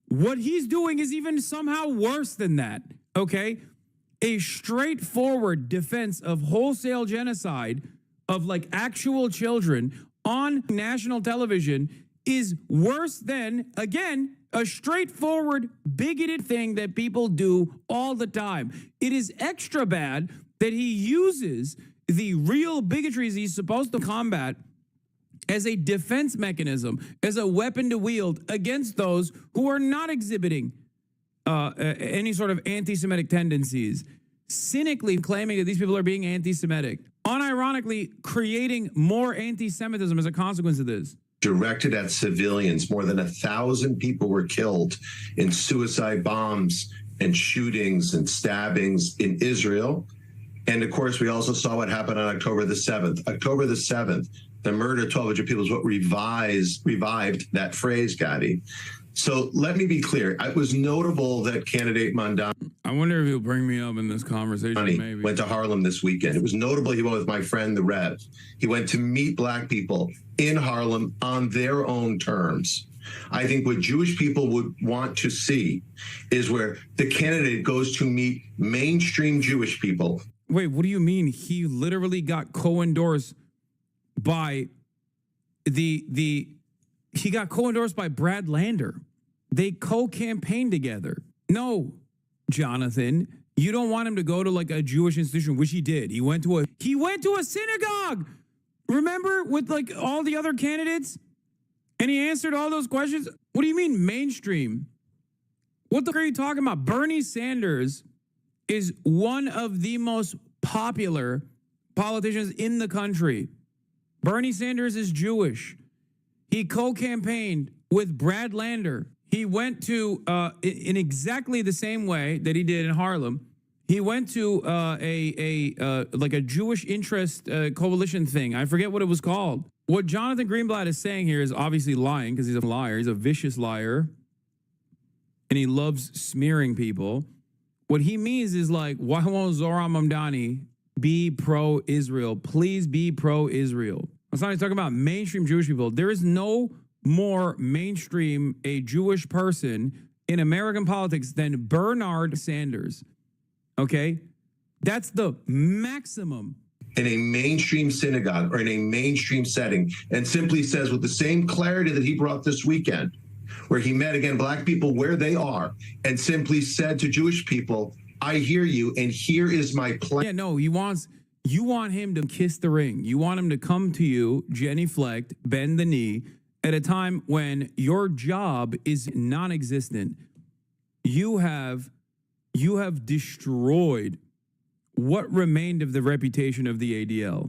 what he's doing is even somehow worse than that, okay? A straightforward defense of wholesale genocide of like actual children on national television is worse than, again, a straightforward bigoted thing that people do all the time. It is extra bad that he uses the real bigotries he's supposed to combat as a defense mechanism, as a weapon to wield against those who are not exhibiting any sort of anti-Semitic tendencies, cynically claiming that these people are being anti-Semitic, unironically creating more anti-Semitism as a consequence of this. Directed at civilians. More than 1,000 people were killed in suicide bombs and shootings and stabbings in Israel. And of course, we also saw what happened on October the 7th. October the 7th, the murder of 1,200 people is what revived that phrase, Gadi. So let me be clear. It was notable that candidate Mamdani, I wonder if he'll bring me up in this conversation, maybe. Went to Harlem this weekend. It was notable he went with my friend, the Rev. He went to meet black people in Harlem on their own terms. I think what Jewish people would want to see is where the candidate goes to meet mainstream Jewish people. Wait, what do you mean? He literally got co-endorsed by he got co-endorsed by Brad Lander. They co-campaigned together. No, Jonathan, you don't want him to go to like a Jewish institution, which he did. He went to a synagogue. Remember, with like all the other candidates? And he answered all those questions. What do you mean mainstream? What the fuck are you talking about? Bernie Sanders is one of the most popular politicians in the country. Bernie Sanders is Jewish. He co-campaigned with Brad Lander. He went to, in exactly the same way that he did in Harlem, he went to like a Jewish interest coalition thing. I forget what it was called. What Jonathan Greenblatt is saying here is obviously lying because he's a liar. He's a vicious liar. And he loves smearing people. What he means is like, why won't Zoran Mamdani be pro-Israel. Please be pro-Israel. I'm not talking about mainstream Jewish people. There is no more mainstream a Jewish person in American politics than Bernard Sanders. Okay? That's the maximum. In a mainstream synagogue or in a mainstream setting, and simply says with the same clarity that he brought this weekend, where he met, again, black people where they are, and simply said to Jewish people, I hear you, and here is my plan. Yeah, no, you want him to kiss the ring. You want him to come to you, genuflect, bend the knee, at a time when your job is non-existent. You have destroyed what remained of the reputation of the ADL.